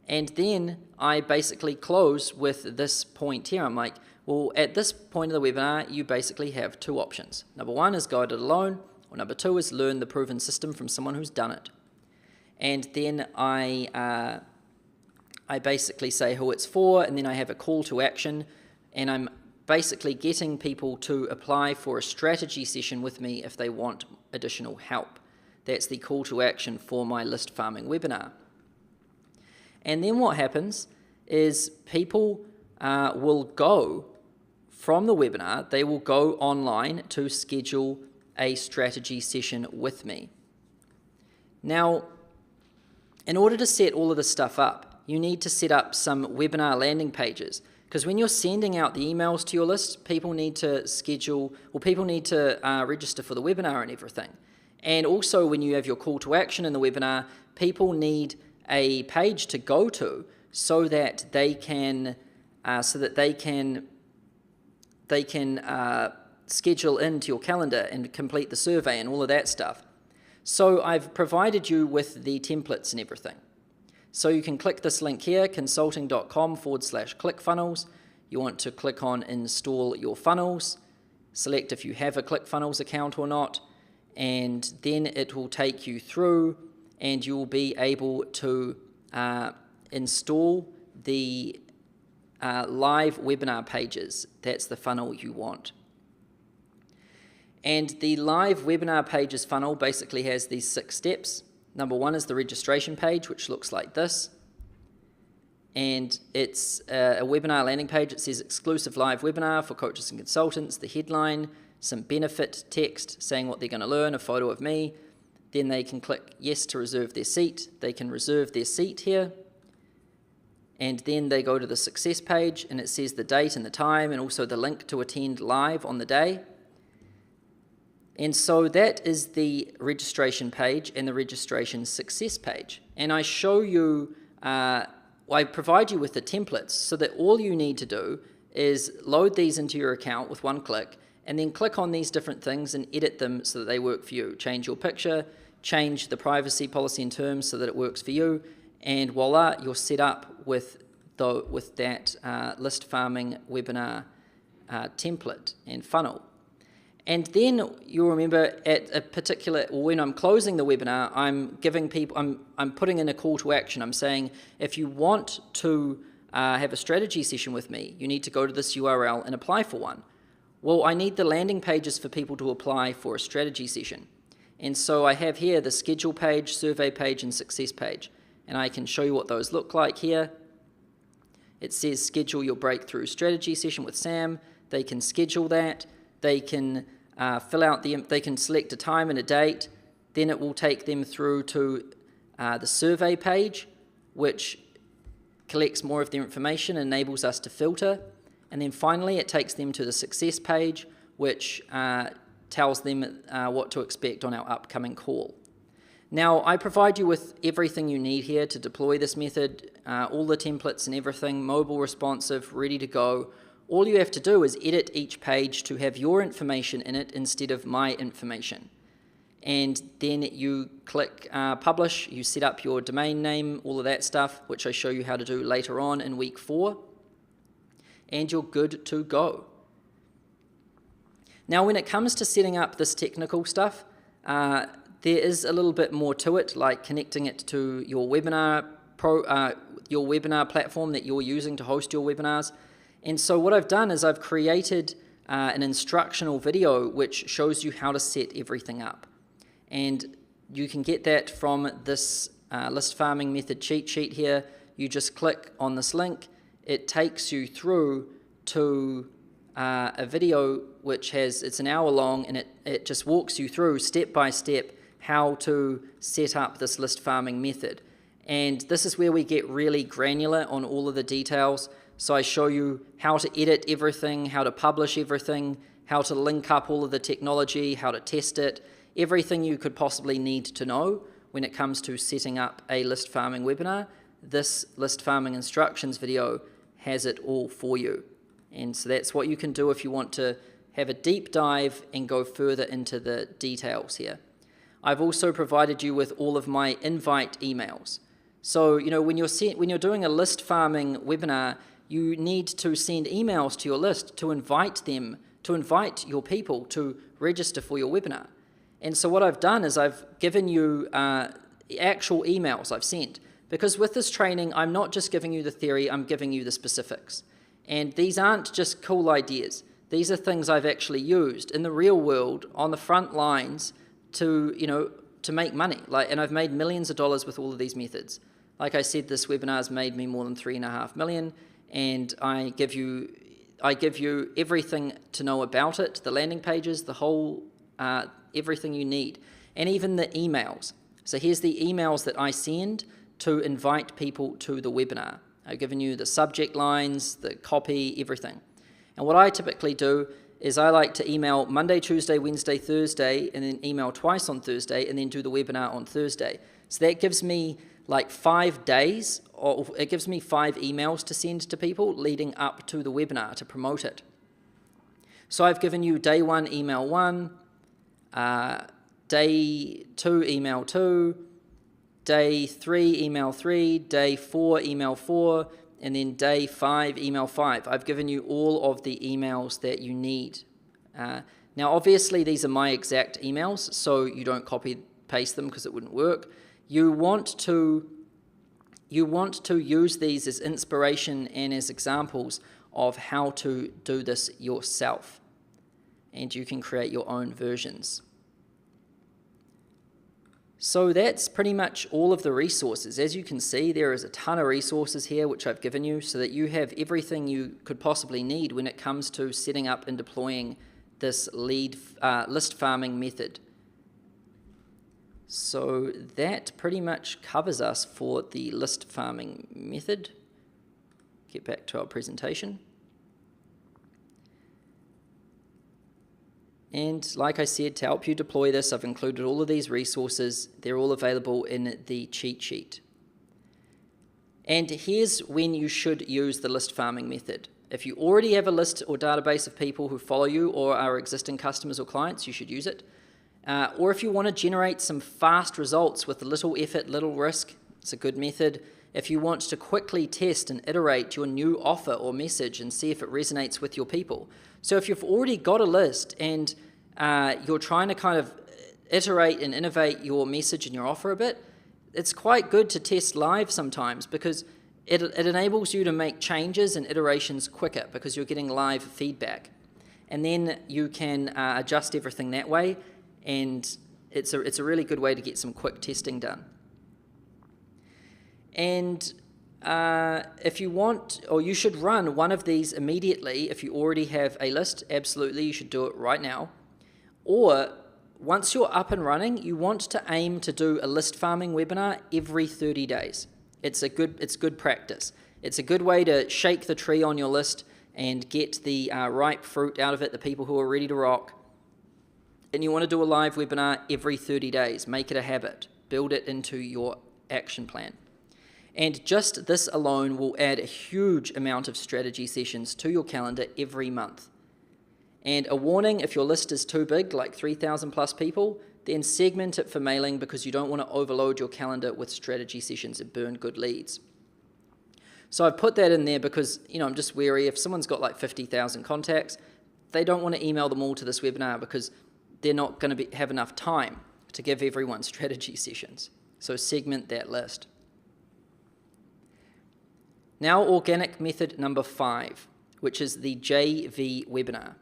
And then I basically close with this point here. I'm like, well, at this point of the webinar, you basically have 2 options. Number 1 is go it alone, or number 2 is learn the proven system from someone who's done it. And then I basically say who it's for, and then I have a call to action, and I'm basically getting people to apply for a strategy session with me if they want additional help. That's the call to action for my list farming webinar. And then what happens is people will go from the webinar, they will go online to schedule a strategy session with me. Now, in order to set all of this stuff up, you need to set up some webinar landing pages, because when you're sending out the emails to your list, people need to register for the webinar and everything. And also when you have your call to action in the webinar, people need a page to go to so that they can schedule into your calendar and complete the survey and all of that stuff. So I've provided you with the templates and everything. So you can click this link here, consulting.com/ClickFunnels. You want to click on install your funnels, select if you have a ClickFunnels account or not, and then it will take you through and you'll be able to install the live webinar pages. That's the funnel you want. And the live webinar pages funnel basically has these 6 steps. Number 1 is the registration page, which looks like this. And it's a webinar landing page. It says exclusive live webinar for coaches and consultants, the headline, some benefit text saying what they're going to learn, a photo of me. Then they can click yes to reserve their seat. They can reserve their seat here. and then they go to the success page, and it says the date and the time, and also the link to attend live on the day. And so that is the registration page and the registration success page. And I show you, I provide you with the templates so that all you need to do is load these into your account with one click, and then click on these different things and edit them so that they work for you. Change your picture, change the privacy policy and terms so that it works for you, and voila, you're set up with that list farming webinar template and funnel. And then you'll remember at a particular, when I'm closing the webinar, I'm giving people, I'm putting in a call to action. I'm saying, if you want to have a strategy session with me, you need to go to this URL and apply for one. Well, I need the landing pages for people to apply for a strategy session. And so I have here the schedule page, survey page, and success page. And I can show you what those look like here. It says schedule your breakthrough strategy session with Sam. They can schedule that. They can they can select a time and a date. Then it will take them through to the survey page, which collects more of their information and enables us to filter. And then finally, it takes them to the success page, which tells them what to expect on our upcoming call. Now, I provide you with everything you need here to deploy this method, all the templates and everything, mobile responsive, ready to go. All you have to do is edit each page to have your information in it instead of my information. And then you click publish, you set up your domain name, all of that stuff, which I show you how to do later on in week 4. And you're good to go. Now, when it comes to setting up this technical stuff, there is a little bit more to it, like connecting it to your webinar platform that you're using to host your webinars. And so what I've done is I've created an instructional video which shows you how to set everything up. And you can get that from this list farming method cheat sheet here. You just click on this link. It takes you through to a video which it's an hour long, and it just walks you through step by step how to set up this list farming method. And this is where we get really granular on all of the details. So I show you how to edit everything, how to publish everything, how to link up all of the technology, how to test it, everything you could possibly need to know when it comes to setting up a list farming webinar. This list farming instructions video has it all for you. And so that's what you can do if you want to have a deep dive and go further into the details here. I've also provided you with all of my invite emails. So, when you're doing a list farming webinar, you need to send emails to your list to invite your people to register for your webinar. And so what I've done is I've given you actual emails I've sent. Because with this training, I'm not just giving you the theory, I'm giving you the specifics. And these aren't just cool ideas. These are things I've actually used in the real world on the front lines to make money. And I've made millions of dollars with all of these methods. Like I said, this webinar has made me more than $3.5 million, and I give you everything to know about it, the landing pages, the whole, everything you need, and even the emails. So here's the emails that I send to invite people to the webinar. I've given you the subject lines, the copy, everything. And what I typically do is I like to email Monday, Tuesday, Wednesday, Thursday, and then email twice on Thursday, and then do the webinar on Thursday. So that gives me like 5 days, or it gives me 5 emails to send to people leading up to the webinar to promote it. So I've given you day 1, email 1, day 2, email 2, day 3, email 3, day 4, email 4, and then day 5, email 5. I've given you all of the emails that you need. Now, obviously, these are my exact emails, so you don't copy-paste them because it wouldn't work. You want to use these as inspiration and as examples of how to do this yourself. And you can create your own versions. So that's pretty much all of the resources. As you can see, there is a ton of resources here which I've given you so that you have everything you could possibly need when it comes to setting up and deploying this list farming method. So that pretty much covers us for the list farming method. get back to our presentation. And like I said, to help you deploy this, I've included all of these resources. They're all available in the cheat sheet. And here's when you should use the list farming method. If you already have a list or database of people who follow you or are existing customers or clients, you should use it. Or if you want to generate some fast results with little effort, little risk, it's a good method. If you want to quickly test and iterate your new offer or message and see if it resonates with your people. So if you've already got a list and you're trying to kind of iterate and innovate your message and your offer a bit, it's quite good to test live sometimes because it enables you to make changes and iterations quicker because you're getting live feedback. And then you can adjust everything that way, and it's a really good way to get some quick testing done. And if you want, or you should run one of these immediately if you already have a list. Absolutely, you should do it right now. Or once you're up and running, you want to aim to do a list farming webinar every 30 days. It's good practice. It's a good way to shake the tree on your list and get the ripe fruit out of it, the people who are ready to rock. And you want to do a live webinar every 30 days. Make it a habit. Build it into your action plan. And just this alone will add a huge amount of strategy sessions to your calendar every month. And a warning, if your list is too big, like 3,000 plus people, then segment it for mailing because you don't want to overload your calendar with strategy sessions and burn good leads. So I've put that in there because, I'm just wary if someone's got like 50,000 contacts, they don't want to email them all to this webinar because they're not going to have enough time to give everyone strategy sessions. So segment that list. Now, organic method number 5, which is the JV webinar.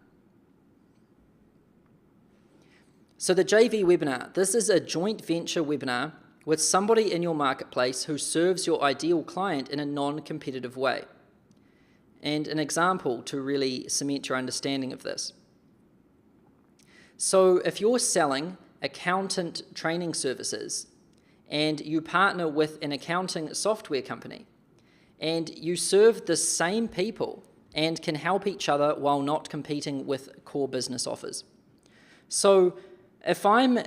So the JV webinar, this is a joint venture webinar with somebody in your marketplace who serves your ideal client in a non-competitive way. And an example to really cement your understanding of this. So if you're selling accountant training services and you partner with an accounting software company, and you serve the same people and can help each other while not competing with core business offers. So if I'm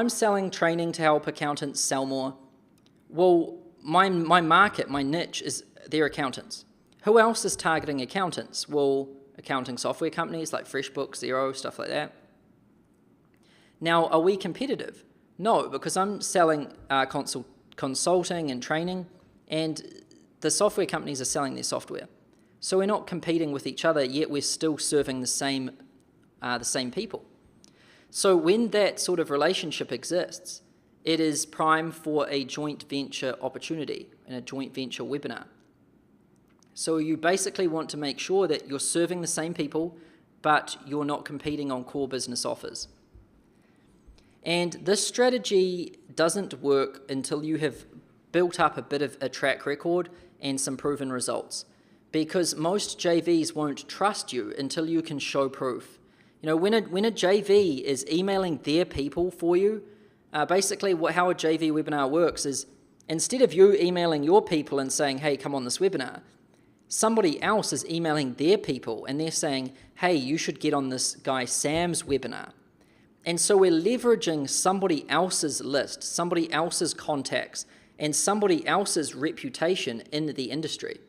selling training to help accountants sell more, well, my market, my niche is their accountants. Who else is targeting accountants? Well, accounting software companies like FreshBooks, Xero, stuff like that. Now, are we competitive? No, because I'm selling consulting and training, and the software companies are selling their software. So we're not competing with each other, yet we're still serving the same people. So when that sort of relationship exists, it is prime for a joint venture opportunity and a joint venture webinar. So you basically want to make sure that you're serving the same people, but you're not competing on core business offers. And this strategy doesn't work until you have built up a bit of a track record and some proven results, because most JVs won't trust you until you can show proof. When a JV is emailing their people for you, basically how a JV webinar works is instead of you emailing your people and saying, hey, come on this webinar, somebody else is emailing their people and they're saying, hey, you should get on this guy Sam's webinar. And so we're leveraging somebody else's list, somebody else's contacts, and somebody else's reputation in the industry.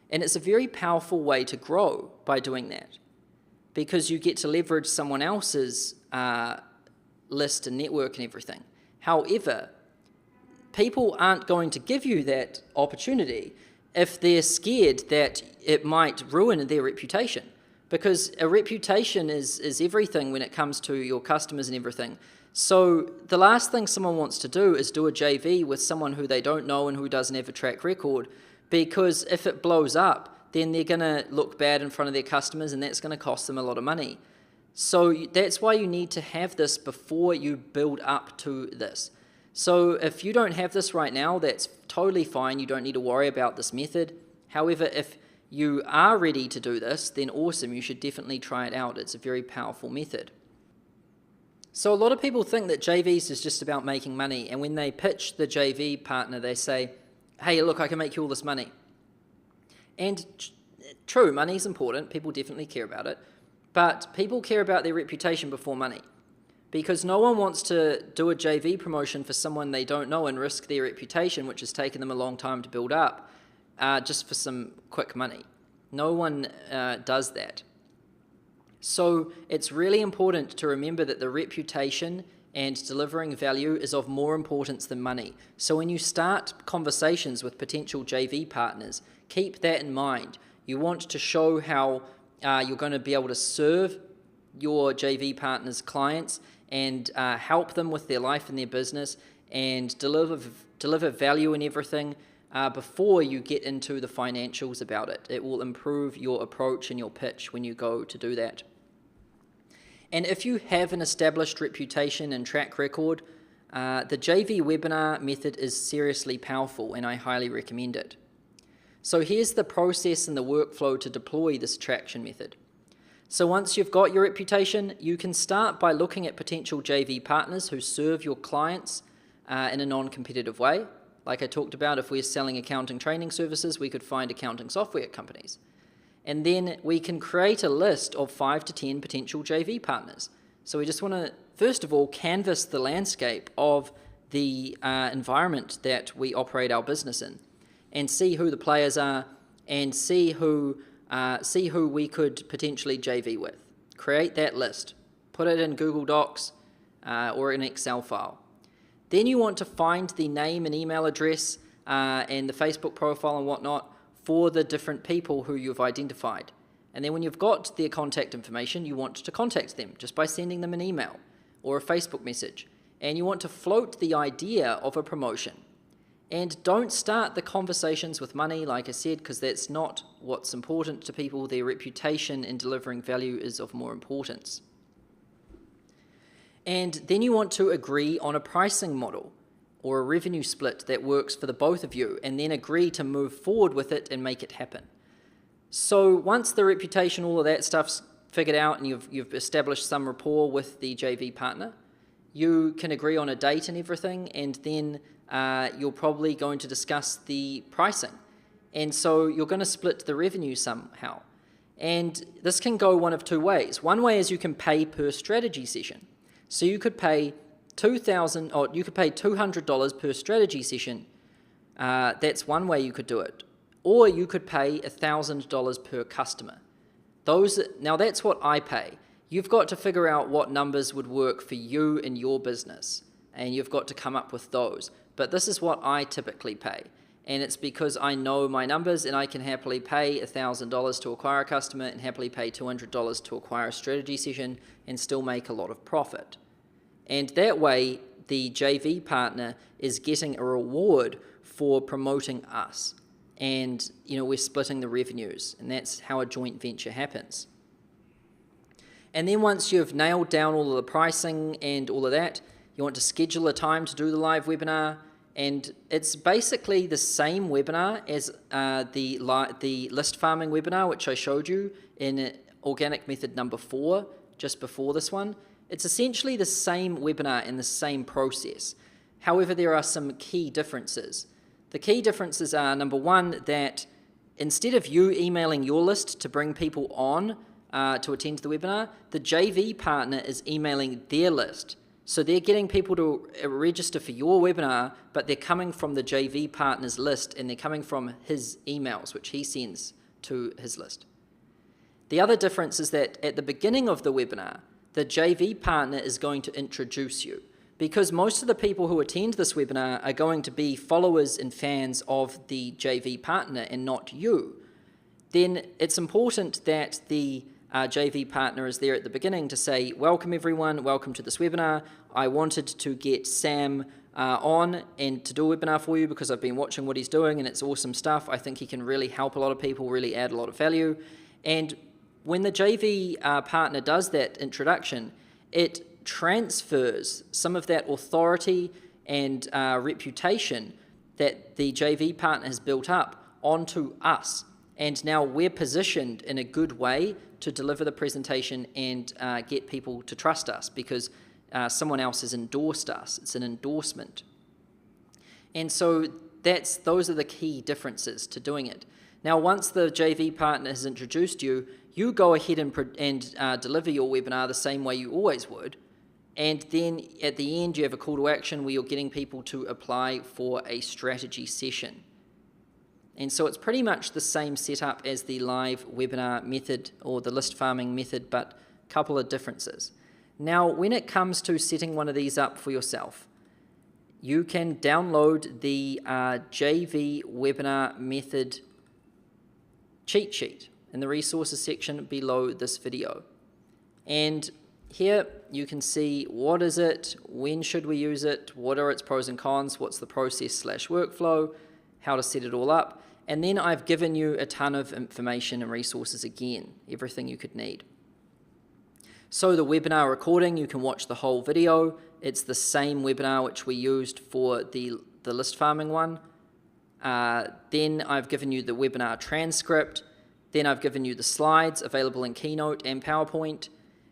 And it's a very powerful way to grow by doing that, because you get to leverage someone else's list and network and everything. However, people aren't going to give you that opportunity if they're scared that it might ruin their reputation, because a reputation is everything when it comes to your customers and everything. So the last thing someone wants to do is do a JV with someone who they don't know and who doesn't have a track record, because if it blows up, then they're going to look bad in front of their customers and that's going to cost them a lot of money. So that's why you need to have this before you build up to this. So if you don't have this right now, that's totally fine. You don't need to worry about this method. However, if you are ready to do this, then awesome. You should definitely try it out. It's a very powerful method. So a lot of people think that JVs is just about making money, and when they pitch the JV partner, they say, hey, look, I can make you all this money. And true, money is important. People definitely care about it. But people care about their reputation before money. Because no one wants to do a JV promotion for someone they don't know and risk their reputation, which has taken them a long time to build up, just for some quick money. No one does that. So it's really important to remember that the reputation and delivering value is of more importance than money. So when you start conversations with potential JV partners, keep that in mind. You want to show how you're going to be able to serve your JV partners' clients and help them with their life and their business and deliver value in everything before you get into the financials about it. It will improve your approach and your pitch when you go to do that. And if you have an established reputation and track record, the JV webinar method is seriously powerful and I highly recommend it. So here's the process and the workflow to deploy this attraction method. So once you've got your reputation, you can start by looking at potential JV partners who serve your clients in a non-competitive way. Like I talked about, if we're selling accounting training services, we could find accounting software companies. And then we can create a list of 5 to 10 potential JV partners. So we just want to, first of all, canvass the landscape of the environment that we operate our business in and see who the players are and see who we could potentially JV with. Create that list. Put it in Google Docs or an Excel file. Then you want to find the name and email address and the Facebook profile and whatnot for the different people who you've identified. And then when you've got their contact information, you want to contact them just by sending them an email or a Facebook message. And you want to float the idea of a promotion. And don't start the conversations with money, like I said, because that's not what's important to people. Their reputation in delivering value is of more importance. And then you want to agree on a pricing model or a revenue split that works for the both of you, and then agree to move forward with it and make it happen. So once the reputation, all of that stuff's figured out and you've established some rapport with the JV partner, you can agree on a date and everything, and then you're probably going to discuss the pricing. And so you're going to split the revenue somehow. And this can go one of two ways. One way is you can pay per strategy session. So you could pay $200 per strategy session. That's one way you could do it. Or you could pay $1,000 per customer. Now that's what I pay. You've got to figure out what numbers would work for you and your business, and you've got to come up with those. But this is what I typically pay, and it's because I know my numbers and I can happily pay $1,000 to acquire a customer and happily pay $200 to acquire a strategy session and still make a lot of profit. And that way, the JV partner is getting a reward for promoting us. And, we're splitting the revenues, and that's how a joint venture happens. And then once you've nailed down all of the pricing and all of that, you want to schedule a time to do the live webinar. And it's basically the same webinar as the list farming webinar, which I showed you in organic method number 4, just before this one. It's essentially the same webinar and the same process. However, there are some key differences. The key differences are, number one, that instead of you emailing your list to bring people on to attend the webinar, the JV partner is emailing their list. So they're getting people to register for your webinar, but they're coming from the JV partner's list and they're coming from his emails, which he sends to his list. The other difference is that at the beginning of the webinar, the JV partner is going to introduce you, because most of the people who attend this webinar are going to be followers and fans of the JV partner and not you. Then it's important that the JV partner is there at the beginning to say, welcome everyone, welcome to this webinar. I wanted to get Sam on and to do a webinar for you because I've been watching what he's doing and it's awesome stuff. I think he can really help a lot of people, really add a lot of value. And when the JV partner does that introduction, it transfers some of that authority and reputation that the JV partner has built up onto us. And now we're positioned in a good way to deliver the presentation and get people to trust us because someone else has endorsed us. It's an endorsement. And so those are the key differences to doing it. Now, once the JV partner has introduced you, you go ahead and deliver your webinar the same way you always would. And then at the end, you have a call to action where you're getting people to apply for a strategy session. And so it's pretty much the same setup as the live webinar method or the list farming method, but a couple of differences. Now, when it comes to setting one of these up for yourself, you can download the JV webinar method cheat sheet in the resources section below this video. And here you can see what is it, when should we use it, what are its pros and cons, what's the process/workflow, how to set it all up. And then I've given you a ton of information and resources again, everything you could need. So the webinar recording, you can watch the whole video. It's the same webinar which we used for the list farming one. Then I've given you the webinar transcript. Then I've given you the slides available in Keynote and PowerPoint.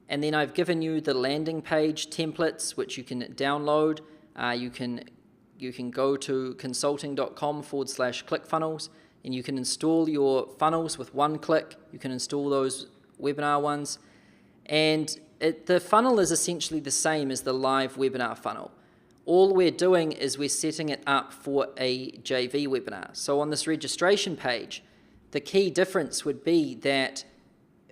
And then I've given you the landing page templates, which you can download. You can go to consulting.com/ClickFunnels, and you can install your funnels with one click. You can install those webinar ones. And the funnel is essentially the same as the live webinar funnel. All we're doing is we're setting it up for a JV webinar. So on this registration page, the key difference would be that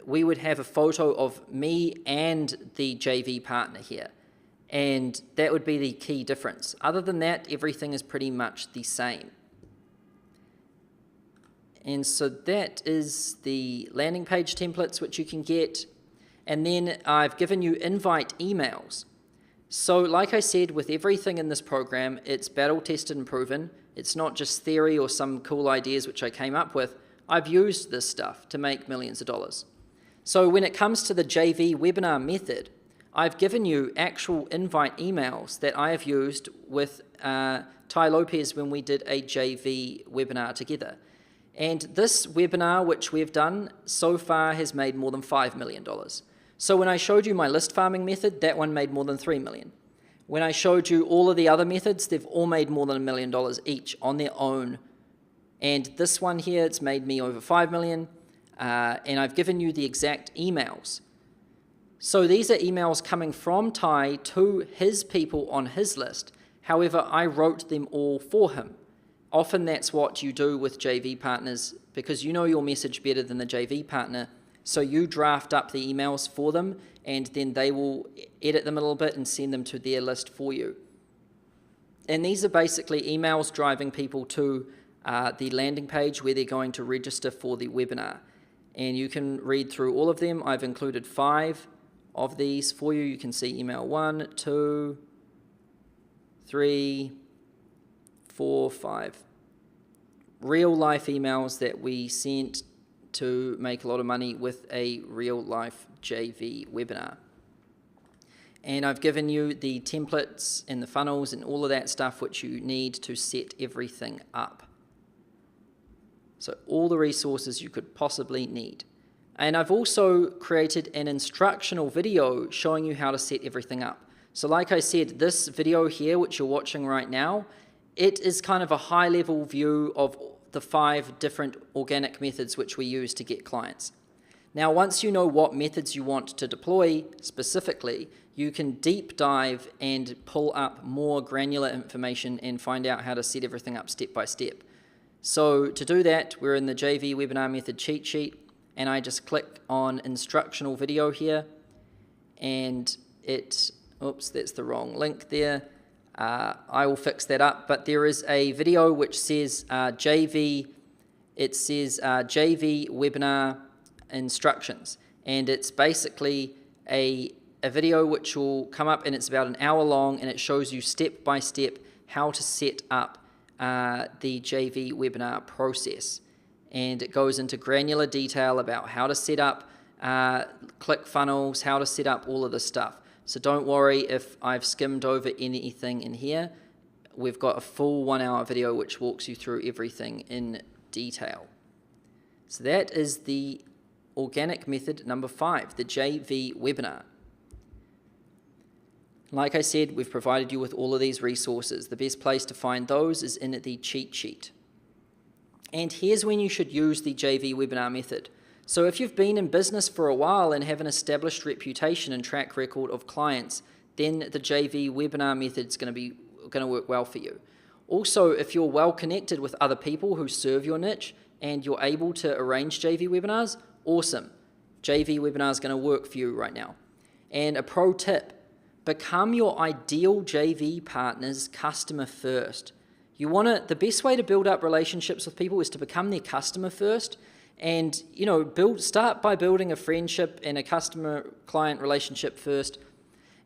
we would have a photo of me and the JV partner here. And that would be the key difference. Other than that, everything is pretty much the same. And so that is the landing page templates which you can get. And then I've given you invite emails. So like I said, with everything in this program, it's battle tested and proven. It's not just theory or some cool ideas which I came up with. I've used this stuff to make millions of dollars. So when it comes to the JV webinar method, I've given you actual invite emails that I have used with Ty Lopez when we did a JV webinar together. And this webinar, which we've done so far, has made more than $5 million. So when I showed you my list farming method, that one made more than $3 million. When I showed you all of the other methods, they've all made more than $1 million each on their own. And this one here, it's made me over $5 million. And I've given you the exact emails. So these are emails coming from Ty to his people on his list. However, I wrote them all for him. Often that's what you do with JV partners because you know your message better than the JV partner. So you draft up the emails for them and then they will edit them a little bit and send them to their list for you. And these are basically emails driving people to the landing page where they're going to register for the webinar. And you can read through all of them. I've included 5 of these for you. You can see email 1, 2, 3, 4, 5. Real life emails that we sent to make a lot of money with a real life JV webinar. And I've given you the templates and the funnels and all of that stuff which you need to set everything up. So all the resources you could possibly need. And I've also created an instructional video showing you how to set everything up. So like I said, this video here, which you're watching right now, it is kind of a high-level view of the 5 different organic methods which we use to get clients. Now, once you know what methods you want to deploy specifically, you can deep dive and pull up more granular information and find out how to set everything up step by step. So to do that, we're in the JV webinar method cheat sheet, and I just click on instructional video here, and oops, that's the wrong link there. I will fix that up, but there is a video which says JV webinar instructions, and it's basically a video which will come up, and it's about an hour long, and it shows you step by step how to set up the JV webinar process. And it goes into granular detail about how to set up ClickFunnels, how to set up all of this stuff. So don't worry if I've skimmed over anything in here. We've got a full 1 hour video which walks you through everything in detail. So that is the organic method number 5, the JV webinar. Like I said, we've provided you with all of these resources. The best place to find those is in the cheat sheet. And here's when you should use the JV webinar method. So if you've been in business for a while and have an established reputation and track record of clients, then the JV webinar method is going to work well for you. Also, if you're well connected with other people who serve your niche and you're able to arrange JV webinars, awesome. JV webinar is going to work for you right now. And a pro tip, become your ideal JV partner's customer first. The best way to build up relationships with people is to become their customer first, and start by building a friendship and a customer-client relationship first,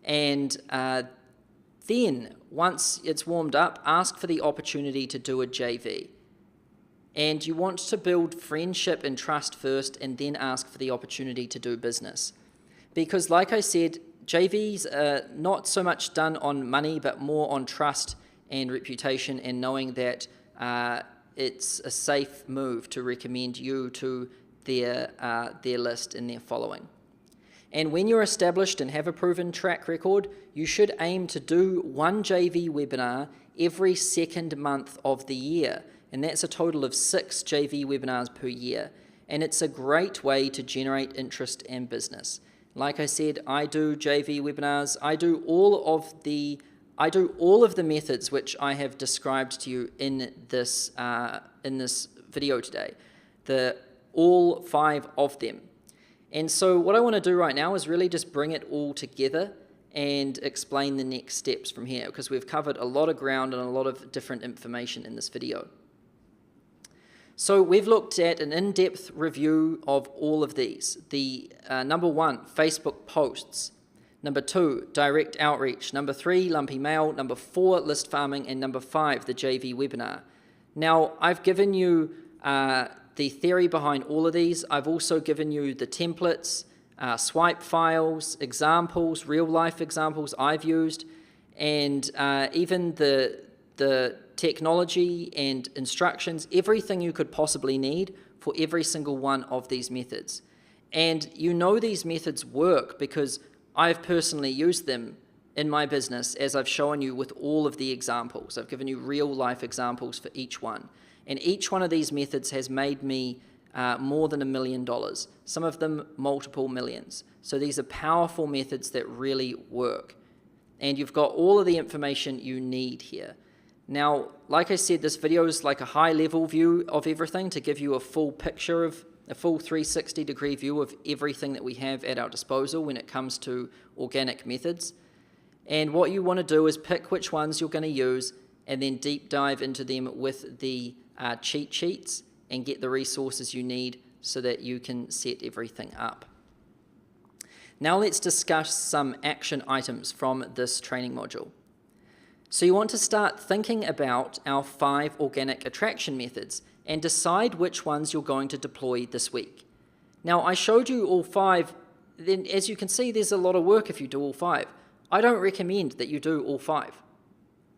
and then once it's warmed up, ask for the opportunity to do a JV. And you want to build friendship and trust first, and then ask for the opportunity to do business. Because like I said, JVs are not so much done on money, but more on trust and reputation, and knowing that it's a safe move to recommend you to their list and their following. And when you're established and have a proven track record, you should aim to do one JV webinar every second month of the year. And that's a total of 6 JV webinars per year. And it's a great way to generate interest and business. Like I said, I do JV webinars. I do all of the methods which I have described to you in this video today. All 5 of them. And so what I want to do right now is really just bring it all together and explain the next steps from here, because we've covered a lot of ground and a lot of different information in this video. So we've looked at an in-depth review of all of these. The number 1, Facebook posts. Number 2, direct outreach. Number 3, lumpy mail. Number 4, list farming. And number 5, the JV webinar. Now, I've given you the theory behind all of these. I've also given you the templates, swipe files, examples, real-life examples I've used, and even the technology and instructions, everything you could possibly need for every single one of these methods. And these methods work because I've personally used them in my business, as I've shown you with all of the examples. I've given you real-life examples for each one. And each one of these methods has made me more than $1 million, some of them multiple millions. So these are powerful methods that really work. And you've got all of the information you need here. Now, like I said, this video is like a high-level view of everything to give you a full picture of a full 360-degree view of everything that we have at our disposal when it comes to organic methods. And what you want to do is pick which ones you're going to use and then deep dive into them with the cheat sheets and get the resources you need so that you can set everything up. Now let's discuss some action items from this training module. So you want to start thinking about our 5 organic attraction methods and decide which ones you're going to deploy this week. Now I showed you all 5, then as you can see there's a lot of work if you do all 5. I don't recommend that you do all 5.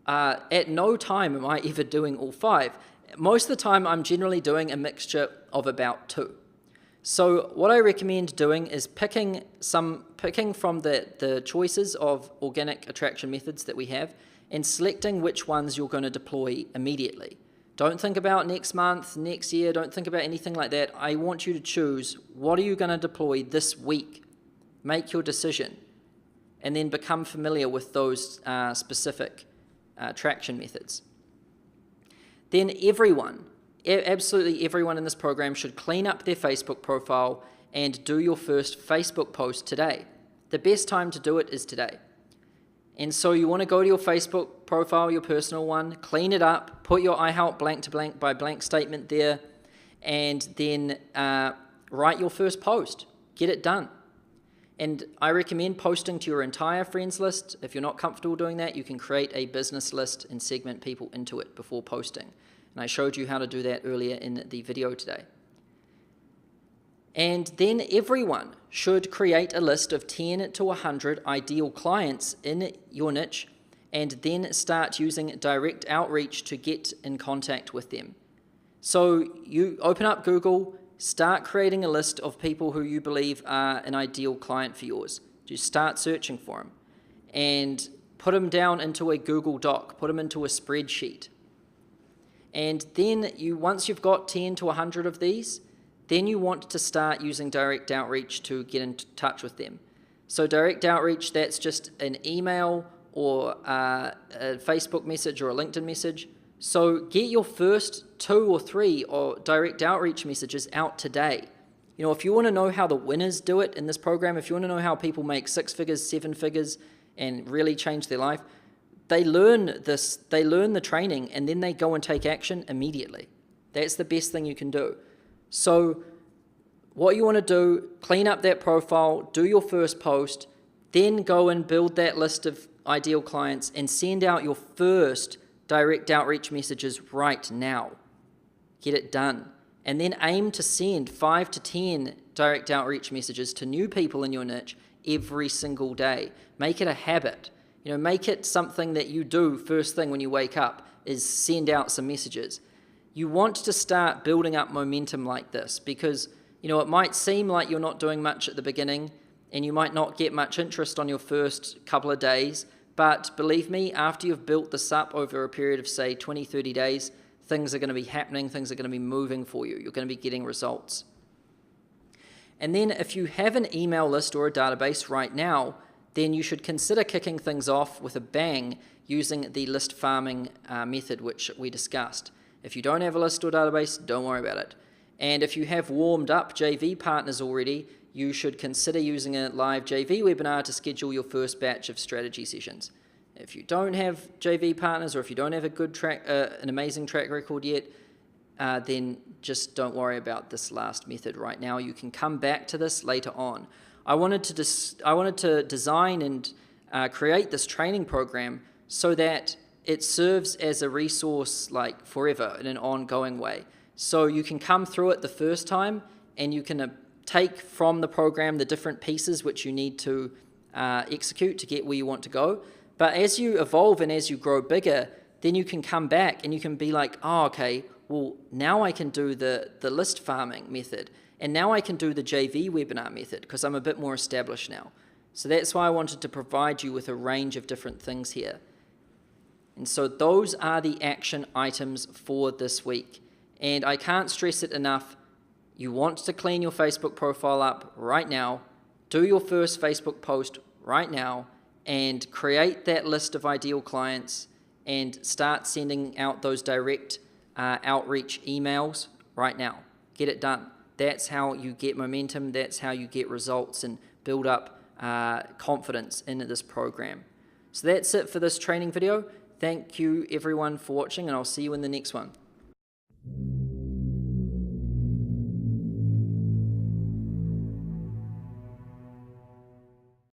At no time am I ever doing all 5. Most of the time I'm generally doing a mixture of about 2. So what I recommend doing is picking from the choices of organic attraction methods that we have and selecting which ones you're going to deploy immediately. Don't think about next month, next year, don't think about anything like that. I want you to choose what are you going to deploy this week. Make your decision and then become familiar with those specific attraction methods. Then absolutely everyone in this program should clean up their Facebook profile and do your first Facebook post today. The best time to do it is today. And so you want to go to your Facebook profile, your personal one, clean it up, put your I help blank to blank by blank statement there, and then write your first post. Get it done. And I recommend posting to your entire friends list. If you're not comfortable doing that, you can create a business list and segment people into it before posting. And I showed you how to do that earlier in the video today. And then everyone should create a list of 10 to 100 ideal clients in your niche and then start using direct outreach to get in contact with them. So you open up Google, start creating a list of people who you believe are an ideal client for yours. Just start searching for them and put them down into a Google Doc, put them into a spreadsheet. And then once you've got 10 to 100 of these, then you want to start using direct outreach to get in touch with them. So direct outreach, that's just an email or a Facebook message or a LinkedIn message. So get your first 2 or 3 or direct outreach messages out today. You know, if you want to know how the winners do it in this program, if you want to know how people make 6 figures, 7 figures, and really change their life, they learn the training, and then they go and take action immediately. That's the best thing you can do. So what you want to do, clean up that profile, do your first post, then go and build that list of ideal clients and send out your first direct outreach messages right now. Get it done. And then aim to send 5 to 10 direct outreach messages to new people in your niche every single day. Make it a habit. You know, make it something that you do first thing when you wake up, is send out some messages. You want to start building up momentum like this because, you know, it might seem like you're not doing much at the beginning and you might not get much interest on your first couple of days, but believe me, after you've built this up over a period of, say, 20, 30 days, things are going to be happening, things are going to be moving for you. You're going to be getting results. And then if you have an email list or a database right now, then you should consider kicking things off with a bang using the list farming method, which we discussed. If you don't have a list or database, don't worry about it. And if you have warmed up JV partners already, you should consider using a live JV webinar to schedule your first batch of strategy sessions. If you don't have JV partners, or if you don't have a good an amazing track record yet, then just don't worry about this last method right now. You can come back to this later on. I wanted to design and create this training program so that it serves as a resource like forever in an ongoing way. So you can come through it the first time and you can take from the program the different pieces which you need to execute to get where you want to go. But as you evolve and as you grow bigger, then you can come back and you can be like, oh, okay, well, now I can do the list farming method. And now I can do the JV webinar method because I'm a bit more established now. So that's why I wanted to provide you with a range of different things here. And so those are the action items for this week. And I can't stress it enough. You want to clean your Facebook profile up right now, do your first Facebook post right now, and create that list of ideal clients and start sending out those direct outreach emails right now. Get it done. That's how you get momentum. That's how you get results and build up confidence in this program. So that's it for this training video. Thank you everyone for watching, and I'll see you in the next one.